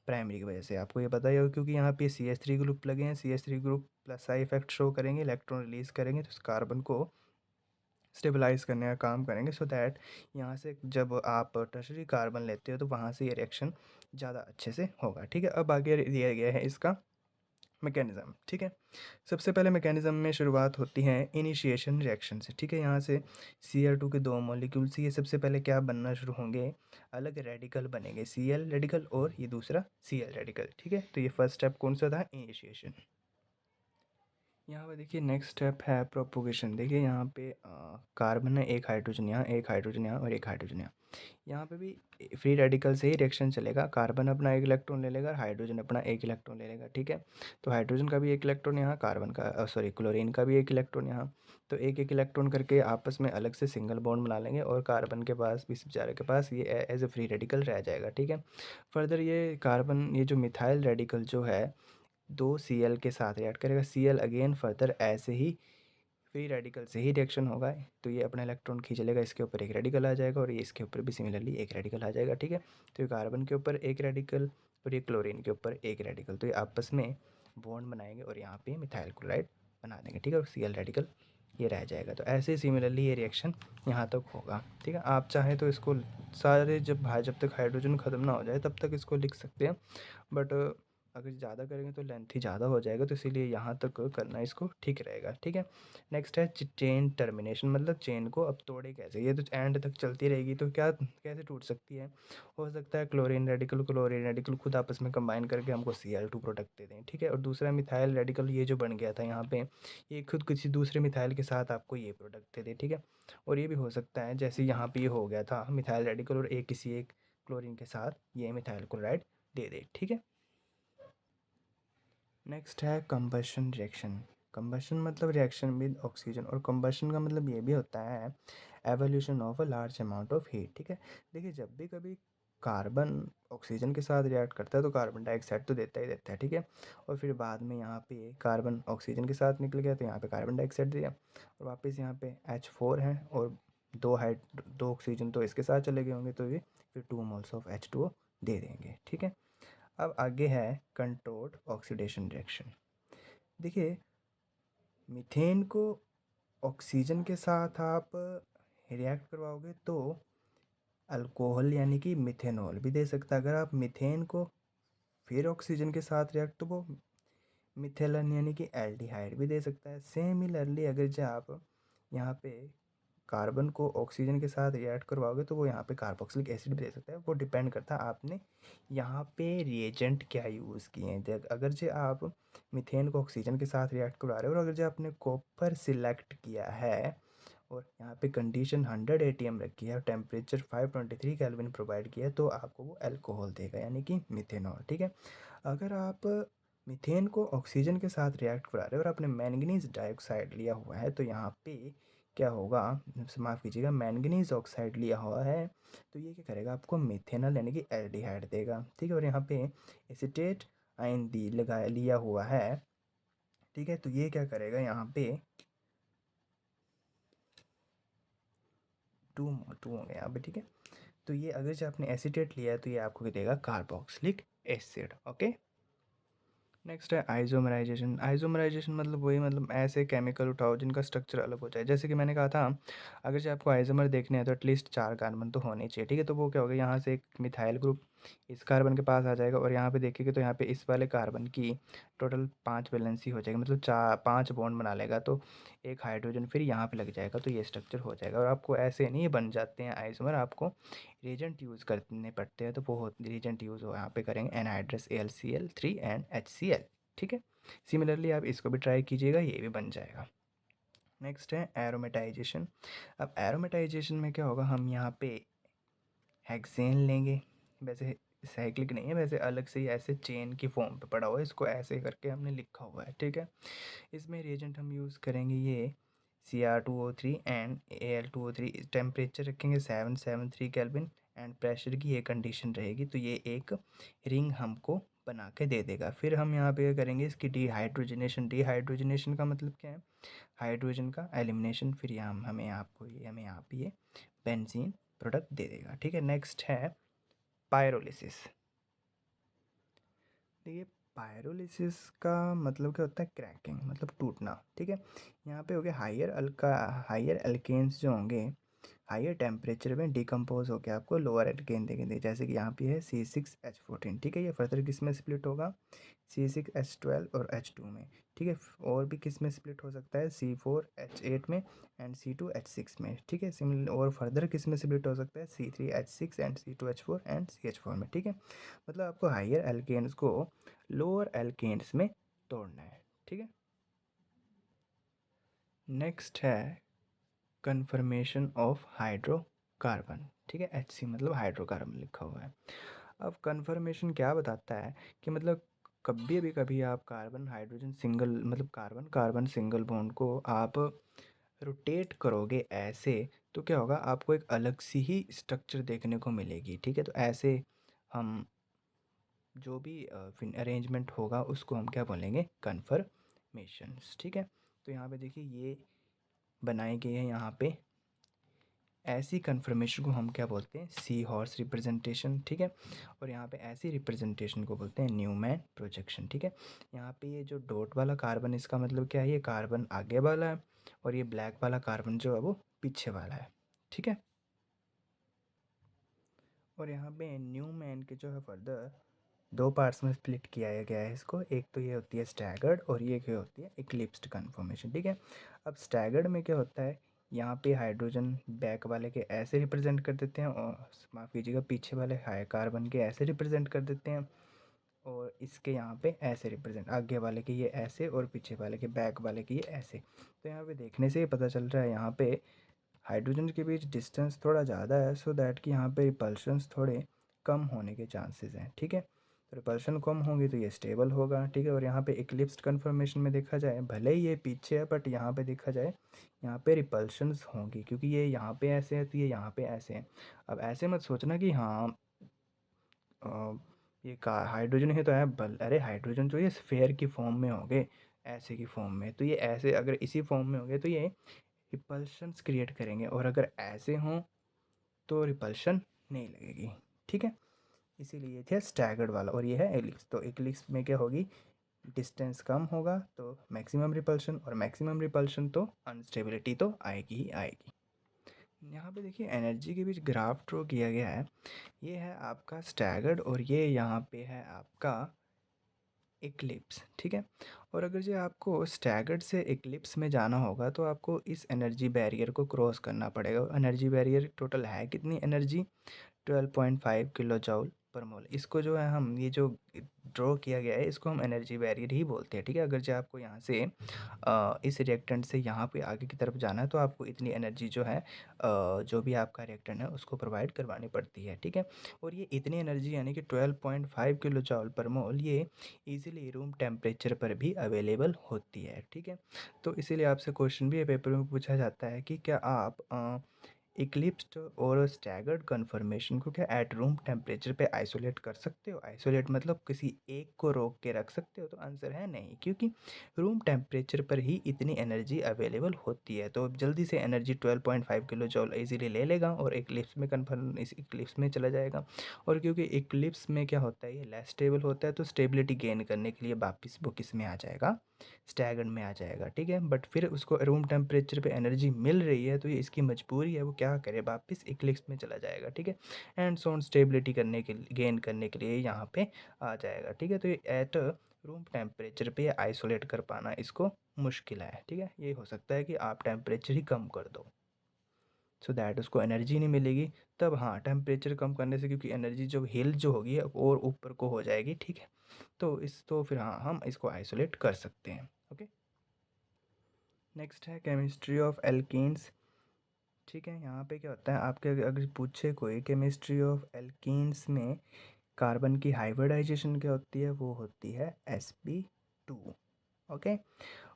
प्राइमरी की वजह से। आपको ये पता ही होगा, क्योंकि यहाँ पे CH3 ग्रुप लगे हैं, CH3 group plus I effect show करेंगे, इलेक्ट्रॉन रिलीज करेंगे, तो इस कार्बन को स्टेबलाइज करने का काम करेंगे, सो दैट यहाँ से जब आप टर्शरी कार्बन लेते हो तो वहाँ से ये रिएक्शन ज़्यादा अच्छे से होगा, ठीक है। अब आगे दिया गया है इसका मैकेनिज़्म, ठीक है। सबसे पहले मैकेनिज़्म में शुरुआत होती है इनिशिएशन रिएक्शन से, ठीक है। यहाँ से Cl2 के 2 मॉलिक्यूल से ये सबसे पहले क्या बनना शुरू होंगे, अलग रेडिकल बनेंगे, Cl रेडिकल और ये दूसरा Cl रेडिकल, ठीक है। तो ये फर्स्ट स्टेप कौन सा था, इनिशिएशन। यहाँ पे देखिए नेक्स्ट स्टेप है प्रोपोगेशन। देखिए यहाँ पे कार्बन है, एक हाइड्रोजन यहाँ, एक हाइड्रोजन यहाँ और एक हाइड्रोजन यहाँ। यहाँ पे भी फ्री रेडिकल से ही रिएक्शन चलेगा, कार्बन अपना एक इलेक्ट्रॉन ले लेगा, हाइड्रोजन अपना एक इलेक्ट्रॉन ले लेगा, ठीक है। तो हाइड्रोजन का भी एक इलेक्ट्रॉन यहाँ, कार्बन का सॉरी क्लोरीन का भी एक इलेक्ट्रॉन यहाँ। तो एक एक इलेक्ट्रॉन करके आपस में अलग से सिंगल बॉन्ड बना लेंगे, और कार्बन के पास भी, बेचारे के पास ये एज ए फ्री रेडिकल रह जाएगा, ठीक है। फर्दर ये कार्बन, ये जो मिथाइल रेडिकल जो है 2 Cl के साथ रिएक्ट करेगा, Cl अगेन फर्दर ऐसे ही फ्री रेडिकल से ही रिएक्शन होगा, तो ये अपना इलेक्ट्रॉन खींच लेगा, इसके ऊपर एक रेडिकल आ जाएगा, और ये इसके ऊपर भी सिमिलरली एक रेडिकल आ जाएगा, ठीक है। तो ये कार्बन के ऊपर एक रेडिकल और ये क्लोरीन के ऊपर एक रेडिकल, तो ये आपस में बॉन्ड बनाएंगे और यहाँ पे मिथाइल क्लोराइड बना देंगे, ठीक है, और Cl रेडिकल ये रह जाएगा। तो ऐसे ही सिमिलरली ये रिएक्शन यहाँ तक होगा, ठीक है। आप चाहें तो इसको सारे जब तक हाइड्रोजन ख़त्म ना हो जाए तब तक इसको लिख सकते हैं, बट अगर ज़्यादा करेंगे तो लेंथ ही ज़्यादा हो जाएगा, तो इसीलिए यहाँ तक करना इसको ठीक रहेगा, ठीक है। नेक्स्ट है चेन टर्मिनेशन, मतलब चेन को अब तोड़े कैसे, ये तो एंड तक चलती रहेगी, तो क्या कैसे टूट सकती है, हो सकता है क्लोरीन रेडिकल खुद आपस में कंबाइन करके हमको Cl2 प्रोडक्ट दे दें, ठीक है। और दूसरा मिथाइल रेडिकल ये जो बन गया था यहाँ पे, ये खुद किसी दूसरे मिथाइल के साथ आपको ये प्रोडक्ट दे दे, ठीक है। और ये भी हो सकता है जैसे यहाँ पे ये हो गया था मिथाइल रेडिकल और एक किसी एक क्लोरीन के साथ ये मिथाइल क्लोराइड दे दे, ठीक है। नेक्स्ट है कंबशन रिएक्शन। कंबशन मतलब रिएक्शन विद ऑक्सीजन, और कंबशन का मतलब ये भी होता है evolution of a large amount of heat, ठीक है। देखिए जब भी कभी कार्बन ऑक्सीजन के साथ रिएक्ट करता है तो कार्बन डाइऑक्साइड तो देता ही देता है, ठीक है। और फिर बाद में यहाँ पे कार्बन ऑक्सीजन के साथ निकल गया तो यहाँ पे कार्बन डाइऑक्साइड दिया, और वापस यहाँ पे H4 है और दो ऑक्सीजन तो इसके साथ चले गए होंगे, तो ये फिर 2 मोल्स ऑफ H2O दे देंगे, ठीक है। अब आगे है कंट्रोल्ड ऑक्सीडेशन रिएक्शन। देखिए मीथेन को ऑक्सीजन के साथ आप रिएक्ट करवाओगे तो अल्कोहल यानी कि मिथेनॉल भी दे सकता है। अगर आप मीथेन को फिर ऑक्सीजन के साथ रिएक्ट, तो वो मिथेलन यानी कि एल्डिहाइड भी दे सकता है। सिमिलरली अगर जो आप यहाँ पे कार्बन को ऑक्सीजन के साथ रिएक्ट करवाओगे तो वो यहाँ पे कार्बोक्सिलिक एसिड भी दे सकता है। वो डिपेंड करता है आपने यहाँ पे रिएजेंट क्या यूज़ किए हैं। अगर जो आप मीथेन को ऑक्सीजन के साथ रिएक्ट करवा रहे हो और अगर जो आपने कॉपर सिलेक्ट किया है और यहाँ पे कंडीशन 100 ATM रखी है और टेम्परेचर 523 केल्विन प्रोवाइड किया है, तो आपको वो अल्कोहल देगा यानी कि मिथेनॉल, ठीक है। अगर आप मीथेन को ऑक्सीजन के साथ रिएक्ट करा रहे हो और आपने मैंगनीज डाइऑक्साइड लिया हुआ है, तो यहाँ पे क्या होगा, माफ़ कीजिएगा, मैंगनीज ऑक्साइड लिया हुआ है, तो ये क्या करेगा, आपको मिथेनॉल यानी कि एल्डिहाइड देगा, ठीक है। और यहाँ पे एसीटेट आयन दी लगाया लिया हुआ है, ठीक है। तो ये क्या करेगा, यहाँ पे टू होंगे यहाँ पे, ठीक है। तो ये अगर जो आपने एसीटेट लिया है तो ये आपको देगा कार्बोक्सिलिक एसिड, ओके। नेक्स्ट है आइसोमराइजेशन। आइसोमराइजेशन मतलब वही, मतलब ऐसे केमिकल उठाओ जिनका स्ट्रक्चर अलग हो जाए। जैसे कि मैंने कहा था, अगर जो आपको आइसोमर देखने हैं तो एटलीस्ट 4 कार्बन तो होने चाहिए, ठीक है। तो वो क्या होगा, यहाँ से एक मिथाइल ग्रुप इस कार्बन के पास आ जाएगा और यहाँ पे देखेंगे तो यहाँ पे इस वाले कार्बन की टोटल 5 वैलेंसी हो जाएगी, मतलब 5 बॉन्ड बना लेगा, तो एक हाइड्रोजन फिर यहाँ पे लग जाएगा, तो ये स्ट्रक्चर हो जाएगा। और आपको ऐसे नहीं बन जाते हैं आइसोमर, आपको रिएजेंट यूज़ करने पड़ते हैं, तो वो रिएजेंट यूज़ हो यहाँ पे करेंगे एनहाइड्रस AlCl3 एंड HCl। ठीक है, सिमिलरली आप इसको भी ट्राई कीजिएगा, ये भी बन जाएगा। नेक्स्ट है एरोमेटाइजेशन। अब एरोमेटाइजेशन में क्या होगा, हम यहाँ पे हेक्सेन लेंगे, वैसे साइक्लिक नहीं है, वैसे अलग से ही ऐसे चेन की फॉर्म पे पड़ा हुआ है, इसको ऐसे करके हमने लिखा हुआ है। ठीक है, इसमें रिएजेंट हम यूज़ करेंगे ये Cr2O3 एंड Al2O3। टेम्परेचर रखेंगे 773 केल्विन एंड प्रेशर की ये कंडीशन रहेगी, तो ये एक रिंग हमको बना के दे देगा। फिर हम यहाँ पे क्या करेंगे, इसकी डिहाइड्रोजनेशन। डिहाइड्रोजनेशन का मतलब क्या है, हाइड्रोजन का एलिमिनेशन। फिर यहाँ हमें यहाँ पे ये बेंजीन प्रोडक्ट दे देगा। ठीक है, नेक्स्ट है पायरोलिसिस। देखिए, पायरोलिसिस का मतलब क्या होता है, क्रैकिंग मतलब टूटना। ठीक है, यहाँ पे हो गया हायर एल्केन्स जो होंगे हायर टेम्परेचर में डिकम्पोज होकर आपको लोअर एल्केन देंगे, जैसे कि यहाँ पे है C6H14। ठीक है, ये फर्दर किस में स्प्लिट होगा, C6H12 और H2 में। ठीक है, और भी किस में स्प्लिट हो सकता है, C4H8 में एंड C2H6 में। ठीक है, सिमिलर और फर्दर किस में स्प्लिट हो सकता है, C3H6 and C2H4 and CH4 में। ठीक है, मतलब आपको हायर एल्केन्स को लोअर एल्केन्स में तोड़ना है। ठीक है, नेक्स्ट है कन्फर्मेशन ऑफ हाइड्रोकार्बन। ठीक है, HC मतलब हाइड्रोकार्बन लिखा हुआ है। अब कन्फर्मेशन क्या बताता है कि मतलब कभी आप कार्बन हाइड्रोजन सिंगल मतलब कार्बन कार्बन सिंगल बॉन्ड को आप रोटेट करोगे ऐसे, तो क्या होगा, आपको एक अलग सी ही स्ट्रक्चर देखने को मिलेगी। ठीक है, तो ऐसे हम जो भी अरेंजमेंट होगा उसको हम क्या बोलेंगे, कन्फर्मेशंस। ठीक है, तो यहाँ पे देखिए ये बनाई गई है, यहाँ पे ऐसी कन्फर्मेशन को हम क्या बोलते हैं, सी हॉर्स रिप्रेजेंटेशन। ठीक है, और यहाँ पे ऐसी रिप्रेजेंटेशन को बोलते हैं न्यूमैन प्रोजेक्शन। ठीक है, यहाँ पे ये जो डॉट वाला कार्बन, इसका मतलब क्या है, ये कार्बन आगे वाला है और ये ब्लैक वाला कार्बन जो है वो पीछे वाला है। ठीक है, और यहाँ पे न्यूमैन के जो है फर्दर दो पार्ट्स में स्प्लिट किया गया है इसको। एक तो ये होती है स्टैगर्ड और ये क्या होती है, इक्लिप्स्ड कन्फर्मेशन। ठीक है, अब स्टैगर्ड में क्या होता है, यहाँ पे हाइड्रोजन बैक वाले के ऐसे रिप्रेजेंट कर देते हैं और माफ़ कीजिएगा पीछे वाले हाई कार्बन के ऐसे रिप्रेजेंट कर देते हैं, और इसके यहाँ पे ऐसे रिप्रेजेंट, आगे वाले के ये ऐसे और पीछे वाले के बैक वाले के ये ऐसे। तो यहाँ पे देखने से ही पता चल रहा है यहाँ पे हाइड्रोजन के बीच डिस्टेंस थोड़ा ज़्यादा है, सो दैट कि यहाँ पे रिपल्शंस थोड़े कम होने के चांसेस हैं। ठीक है, तो रिपल्शन कम होंगी तो ये स्टेबल होगा। ठीक है, और यहाँ पे इक्लिप्स्ड कन्फर्मेशन में देखा जाए, भले ही ये पीछे है बट यहाँ पे देखा जाए यहाँ पे रिपल्शंस होंगी, क्योंकि ये यहाँ पे ऐसे है तो ये यहाँ पे ऐसे है। अब ऐसे मत सोचना कि हाँ ये का हाइड्रोजन है तो है अरे हाइड्रोजन जो ये स्फेयर की फॉर्म में होंगे, ऐसे की फॉर्म में, तो ये ऐसे अगर इसी फॉर्म में होंगे तो ये रिपल्शंस क्रिएट करेंगे, और अगर ऐसे हों तो रिपल्शन नहीं लगेगी। ठीक है, इसीलिए ये थे स्टैगर्ड वाला और ये है एलिप्स। तो एलिप्स में क्या होगी, डिस्टेंस कम होगा तो मैक्सिमम रिपल्शन, और मैक्सिमम रिपल्शन तो अनस्टेबिलिटी तो आएगी ही आएगी। यहाँ पे देखिए एनर्जी के बीच ग्राफ ड्रॉ किया गया है, ये है आपका स्टैगर्ड और ये यहाँ पे है आपका इक्लिप्स। ठीक है, और अगर जो आपको स्टैगर्ड से इक्लिप्स में जाना होगा तो आपको इस एनर्जी बैरियर को क्रॉस करना पड़ेगा। एनर्जी बैरियर टोटल है कितनी एनर्जी, 12.5 किलो जूल पर मोल। इसको जो है हम ये जो ड्रॉ किया गया है इसको हम एनर्जी बैरियर ही बोलते हैं। ठीक है, अगर जो आपको यहाँ से इस रिएक्टेंट से यहाँ पे आगे की तरफ जाना है तो आपको इतनी एनर्जी जो है जो भी आपका रिएक्टेंट है उसको प्रोवाइड करवानी पड़ती है। ठीक है, और ये इतनी एनर्जी यानी कि 12.5 किलो जूल पर मोल ये इजीली रूम टेम्परेचर पर भी अवेलेबल होती है। ठीक है, तो इसीलिए आपसे क्वेश्चन भी पेपर में पूछा जाता है कि क्या आप इक्लिप्स्ड और स्टैगर्ड कन्फर्मेशन को क्या एट रूम टेम्परेचर पे आइसोलेट कर सकते हो। आइसोलेट मतलब किसी एक को रोक के रख सकते हो, तो आंसर है नहीं, क्योंकि रूम टेम्परेचर पर ही इतनी एनर्जी अवेलेबल होती है। तो जल्दी से एनर्जी 12.5 किलो जॉल इजीली ले लेगा और इक्लिप्स में कन्फर्म इस इक्लिप्स में चला जाएगा। और क्योंकि इक्लिप्स में क्या होता है, ये लेस स्टेबल होता है, तो स्टेबिलिटी गेन करने के लिए वापस वो किस में आ जाएगा, स्टैगर्ड में आ जाएगा। ठीक है, बट फिर उसको रूम टेम्परेचर पे एनर्जी मिल रही है तो ये इसकी मजबूरी है, वो क्या क्या करे, वापस इक्लिप्स में चला जाएगा, ठीक है। एंड सोन स्टेबिलिटी करने के गेन करने के लिए यहाँ पे आ जाएगा, ठीक है। तो ये एट रूम टेम्परेचर पे आइसोलेट कर पाना इसको मुश्किल है, ठीक है। ये हो सकता है कि आप टेम्परेचर ही कम कर दो, सो दैट उसको एनर्जी नहीं मिलेगी। तब हाँ, टेम्परेचर कम करने से, क्योंकि एनर्जी जो हिल जो होगी और ऊपर को हो जाएगी, ठीक है। तो फिर हाँ, हम इसको आइसोलेट कर सकते हैं, ओके। नेक्स्ट है केमिस्ट्री ऑफ एल्कीन्स, ठीक है। यहाँ पे क्या होता है, आपके अगर पूछे कोई केमिस्ट्री ऑफ एल्कीन्स में कार्बन की हाइब्रिडाइजेशन क्या होती है, वो होती है sp2, ओके।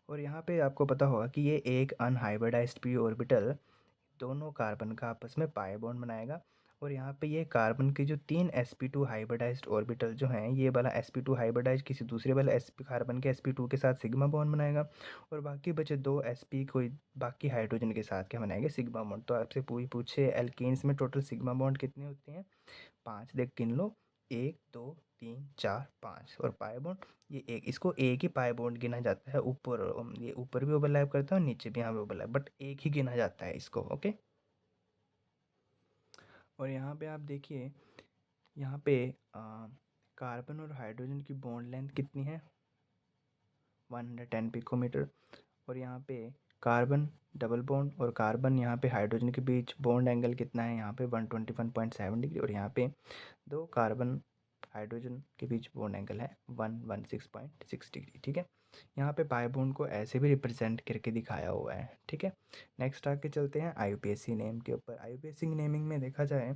और यहाँ पे आपको पता होगा कि ये एक अनहाइब्रिडाइज्ड पी ऑर्बिटल दोनों कार्बन का आपस में पाई बॉन्ड बनाएगा। और यहाँ पे ये कार्बन के जो 3 sp2 हाइब्रिडाइज्ड ऑर्बिटल जो हैं, ये वाला sp2 हाइब्रिडाइज किसी दूसरे वाला कार्बन के sp2 के साथ सिग्मा बॉन्ड बनाएगा, और बाकी बचे 2 sp कोई बाकी हाइड्रोजन के साथ क्या बनाएंगे, सिग्मा बॉन्ड। तो आपसे पूछे एल्केन्स में टोटल सिग्मा बॉन्ड कितने होते हैं, 5। देख गिन लो, 1 2 3 4 5। और पाई बॉन्ड, ये एक, इसको एक ही पाई बॉन्ड गिना जाता है। ऊपर ये ऊपर भी ओवरलैप करता है और नीचे भी यहाँ पे ओवरलैप, बट एक ही गिना जाता है इसको, ओके। और यहाँ पे आप देखिए, यहाँ पे कार्बन और हाइड्रोजन की बॉन्ड लेंथ कितनी है, 110 पिकोमीटर। और यहाँ पे कार्बन डबल बॉन्ड और कार्बन यहाँ पे हाइड्रोजन के बीच बॉन्ड एंगल कितना है, यहाँ पे 121.7 डिग्री। और यहाँ पे दो कार्बन हाइड्रोजन के बीच बॉन्ड एंगल है 116.6 डिग्री, ठीक है। यहाँ पे पाई बॉन्ड को ऐसे भी रिप्रेजेंट करके दिखाया हुआ है, ठीक है। नेक्स्ट आके चलते हैं IUPAC नेम के ऊपर। IUPAC नेमिंग में देखा जाए,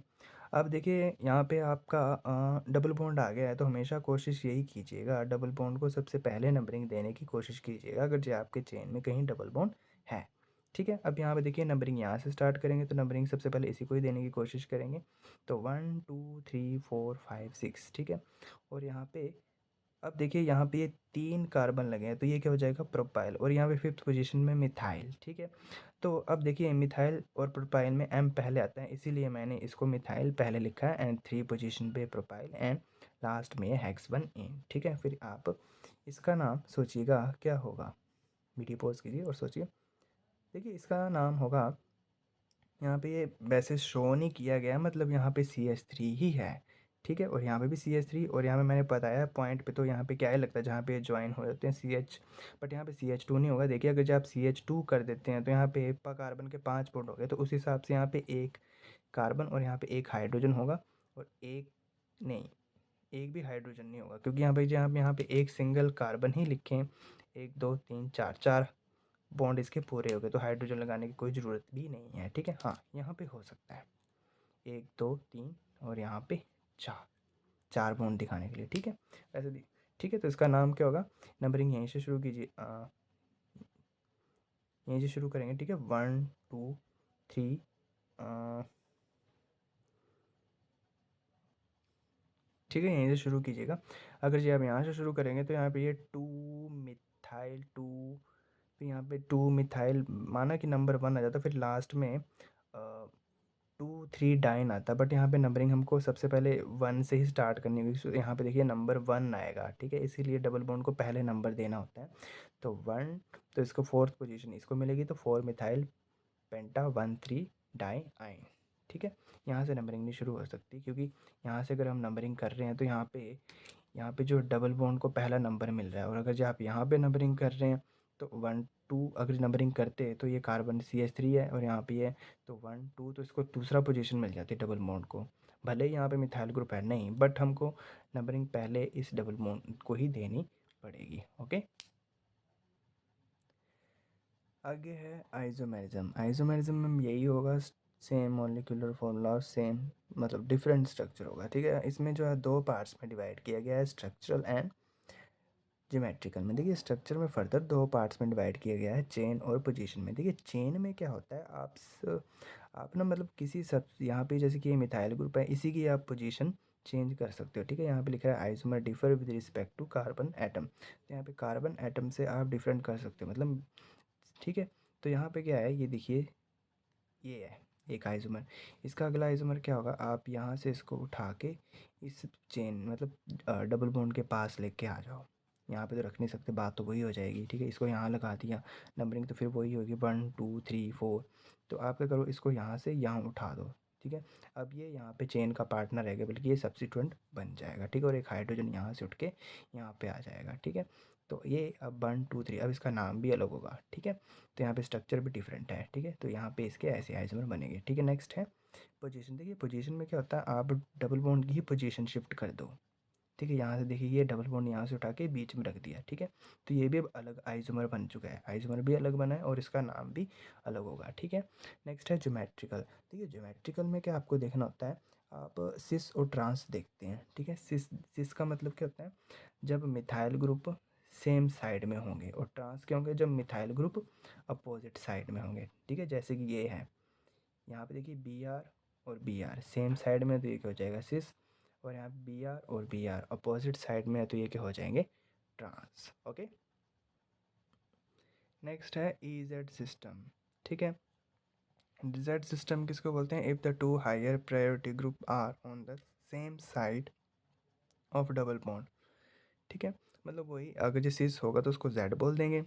अब देखिए यहाँ पे आपका डबल बॉन्ड आ गया है, तो हमेशा कोशिश यही कीजिएगा, डबल बॉन्ड को सबसे पहले नंबरिंग देने की कोशिश कीजिएगा अगर जो आपके चेन में कहीं डबल बॉन्ड है, ठीक है। अब यहाँ पे देखिए नंबरिंग यहाँ से स्टार्ट करेंगे, तो नंबरिंग सबसे पहले इसी को ही देने की कोशिश करेंगे। तो 1 2 3 4 5 6, ठीक है। और यहाँ पे अब देखिए, यहाँ पे ये 3 कार्बन लगे हैं, तो ये क्या हो जाएगा, प्रोपाइल। और यहाँ पे 5th पोजीशन में मिथाइल, ठीक है। तो अब देखिए मिथाइल और प्रोपाइल में M पहले आता है, इसीलिए मैंने इसको मिथाइल पहले लिखा है, एंड 3 पोजीशन पे प्रोपाइल, एंड लास्ट में हेक्स-1-ene, ठीक है। फिर आप इसका नाम सोचिएगा क्या होगा, वीडियो पॉज कीजिए और सोचिए। देखिए इसका नाम होगा, यहाँ पे ये वैसे शो नहीं किया गया, मतलब यहाँ पे CH3 ही है, ठीक है। और यहाँ पे भी CH3, और यहाँ पे मैंने बताया पॉइंट पे, तो यहाँ पे क्या ही लगता है, जहाँ पे ज्वाइन हो जाते हैं CH, बट यहाँ पे CH2 नहीं होगा। देखिए अगर जब आप CH2 कर देते हैं, तो यहाँ पे कार्बन के 5 बॉन्ड हो गए, तो उस हिसाब से यहाँ पे एक कार्बन और यहाँ पे एक हाइड्रोजन होगा, और एक नहीं, एक भी हाइड्रोजन नहीं होगा, क्योंकि यहाँ पे एक सिंगल कार्बन ही लिखे हैं, 1 2 3 4 4 बॉन्ड इसके पूरे हो गए, तो हाइड्रोजन लगाने की कोई ज़रूरत भी नहीं है, ठीक है। हाँ, यहाँ पे हो सकता है 1 2 3 और यहाँ पे 4 4 बॉन्ड दिखाने के लिए, ठीक है। ऐसे ठीक है। तो इसका नाम क्या होगा, नंबरिंग यहीं से शुरू कीजिए, यहीं से शुरू करेंगे, ठीक है। 1 2 3, ठीक है, यहीं से शुरू कीजिएगा। अगर जी आप यहाँ से शुरू करेंगे, तो यहाँ पे ये 2 मिथाइल 2, फिर यहाँ पे 2 मिथाइल, माना कि नंबर 1 आ जाता, फिर लास्ट में 2 3 डाइन आता, बट यहाँ पे नंबरिंग हमको सबसे पहले 1 से ही स्टार्ट करनी होगी। तो यहाँ पे देखिए नंबर 1 आएगा, ठीक है, इसीलिए डबल बॉन्ड को पहले नंबर देना होता है। तो 1, तो इसको 4th पोजीशन इसको मिलेगी, तो 4 मिथाइल पेंटा 1 3 डाई आइन, ठीक है। यहाँ से नंबरिंग नहीं शुरू हो सकती, क्योंकि यहाँ से अगर हम नंबरिंग कर रहे हैं, तो यहाँ पे जो डबल बॉन्ड को पहला नंबर मिल रहा है, और अगर जो आप यहाँ पे नंबरिंग कर रहे हैं, तो 1 2 अगर नंबरिंग करते हैं, तो ये कार्बन CH3 है, और यहाँ पे है, तो 1 2, तो इसको दूसरा पोजीशन मिल जाती है डबल बॉन्ड को। भले ही यहाँ पे मिथाइल ग्रुप है नहीं, बट हमको नंबरिंग पहले इस डबल बॉन्ड को ही देनी पड़ेगी, ओके। आगे है आइसोमेरिज्म। आइसोमेरिज्म में यही होगा, सेम मॉलिक्यूलर फॉर्मूला, सेम मतलब डिफरेंट स्ट्रक्चर होगा, ठीक है। इसमें जो है 2 पार्ट्स में डिवाइड किया गया है, स्ट्रक्चरल एंड ज्योमेट्रिकल में। देखिए स्ट्रक्चर में फर्दर 2 पार्ट्स में डिवाइड किया गया है, चेन और पोजीशन में। देखिए चेन में क्या होता है, आप ना मतलब किसी सब, यहाँ पे जैसे कि ये मिथाइल ग्रुप है, इसी की आप पोजीशन चेंज कर सकते हो, ठीक है। यहाँ पे लिखा है isomer differ with respect to carbon atom, तो यहाँ पे कार्बन एटम से आप डिफरेंट कर सकते हो, मतलब, ठीक है। तो यहाँ पे क्या है, ये देखिए, ये है एक आइसोमर। इसका अगला आइसोमर क्या होगा, आप यहाँ से इसको उठा के इस चेन मतलब डबल बॉन्ड के पास लेके आ जाओ, यहाँ पे तो रख नहीं सकते, बात तो वही हो जाएगी, ठीक है। इसको यहाँ लगा दिया, नंबरिंग तो फिर वही होगी 1 2 3 4। तो आप क्या करो, इसको यहाँ से यहाँ उठा दो, ठीक है। अब ये यहाँ पे चेन का पार्टनर रहेगा, बल्कि ये सब्स्टिट्यूएंट बन जाएगा, ठीक है। और एक हाइड्रोजन यहाँ से उठ के यहाँ पे आ जाएगा, ठीक है। तो ये अब 1 2 3, अब इसका नाम भी अलग होगा, ठीक है। तो यहाँ पे स्ट्रक्चर भी डिफरेंट है, ठीक है। तो यहाँ पे इसके ऐसे आइसोमर बनेंगे, ठीक है। नेक्स्ट है पोजीशन। देखिए पोजीशन में क्या होता है, आप डबल बॉन्ड की ही पोजीशन शिफ्ट कर दो, ठीक है। यहाँ से देखिए ये डबल बॉन्ड यहाँ से उठा के बीच में रख दिया, ठीक है। तो ये भी अब अलग आइसोमर बन चुका है, आइसोमर भी अलग बना है और इसका नाम भी अलग होगा, ठीक है। नेक्स्ट है ज्योमेट्रिकल। देखिए ज्योमेट्रिकल में क्या आपको देखना होता है, आप सिस और ट्रांस देखते हैं, ठीक है। सिस सिस का मतलब क्या होता है, जब मिथाइल ग्रुप सेम साइड में होंगे, और ट्रांस क्या होंगे, जब मिथाइल ग्रुप अपोजिट साइड में होंगे, ठीक है। जैसे कि ये है, यहाँ पे देखिए बी आर और बी आर सेम साइड में, तो ये क्या हो जाएगा सिस। और यहाँ बी आर और बी आर अपोजिट साइड में है, तो ये क्या हो जाएंगे ट्रांस, ओके। नेक्स्ट है ई जेड सिस्टम, ठीक है। जेड सिस्टम किसको बोलते हैं, if the two higher priority group are on the same side of double bond, ठीक है। मतलब वही, अगर जो सिस होगा तो उसको जेड बोल देंगे,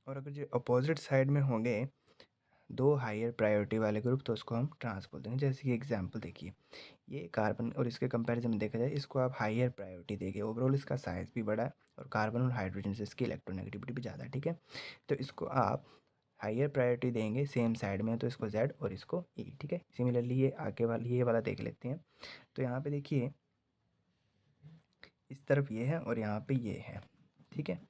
और अगर जो अपोजिट साइड में होंगे दो हायर प्रायोरिटी वाले ग्रुप, तो उसको हम ट्रांस बोल देंगे। जैसे कि एग्जांपल देखिए, ये कार्बन और इसके कंपैरिजन में देखा जाए, इसको आप हायर प्रायोरिटी देंगे, ओवरऑल इसका साइज़ भी बड़ा है, और कार्बन और हाइड्रोजन से इसकी इलेक्ट्रोनेगेटिविटी भी ज़्यादा है, ठीक है। तो इसको आप हायर प्रायोरिटी देंगे सेम साइड में, तो इसको जेड और इसको ई, ठीक है। सिमिलरली ये आगे वाली ये वाला देख लेते हैं। तो यहाँ पे देखिए इस तरफ ये है और यहाँ पे ये है, ठीक है।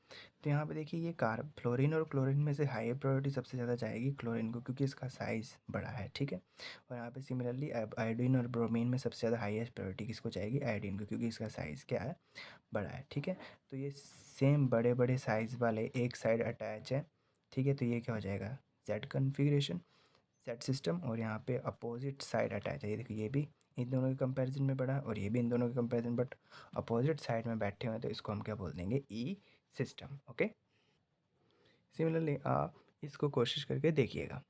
तो यहाँ पे देखिए ये कार फ्लोरीन और क्लोरीन में से हाई प्रायोरिटी सबसे ज़्यादा जाएगी क्लोरीन को, क्योंकि इसका साइज़ बड़ा है, ठीक है। और यहाँ पे सिमिलरली आयोडीन और ब्रोमीन में सबसे ज़्यादा हाईएस्ट प्रायोरिटी किसको जाएगी, आयोडीन को, क्योंकि इसका साइज़ क्या है, बड़ा है, ठीक है। तो ये सेम बड़े बड़े साइज़ वाले एक साइड अटैच है, ठीक है। तो ये क्या हो जाएगा जेड कन्फिग्रेशन, सेट सिस्टम। और यहाँ पे अपोजिट साइड अटैच है, ये देखिए ये भी इन दोनों के कंपैरिजन में बड़ा है, और ये भी इन दोनों के कंपैरिजन, बट अपोजिट साइड में बैठे हुए हैं, तो इसको हम क्या बोल देंगे ई सिस्टम, ओके। सिमिलरली आप इसको कोशिश करके देखिएगा।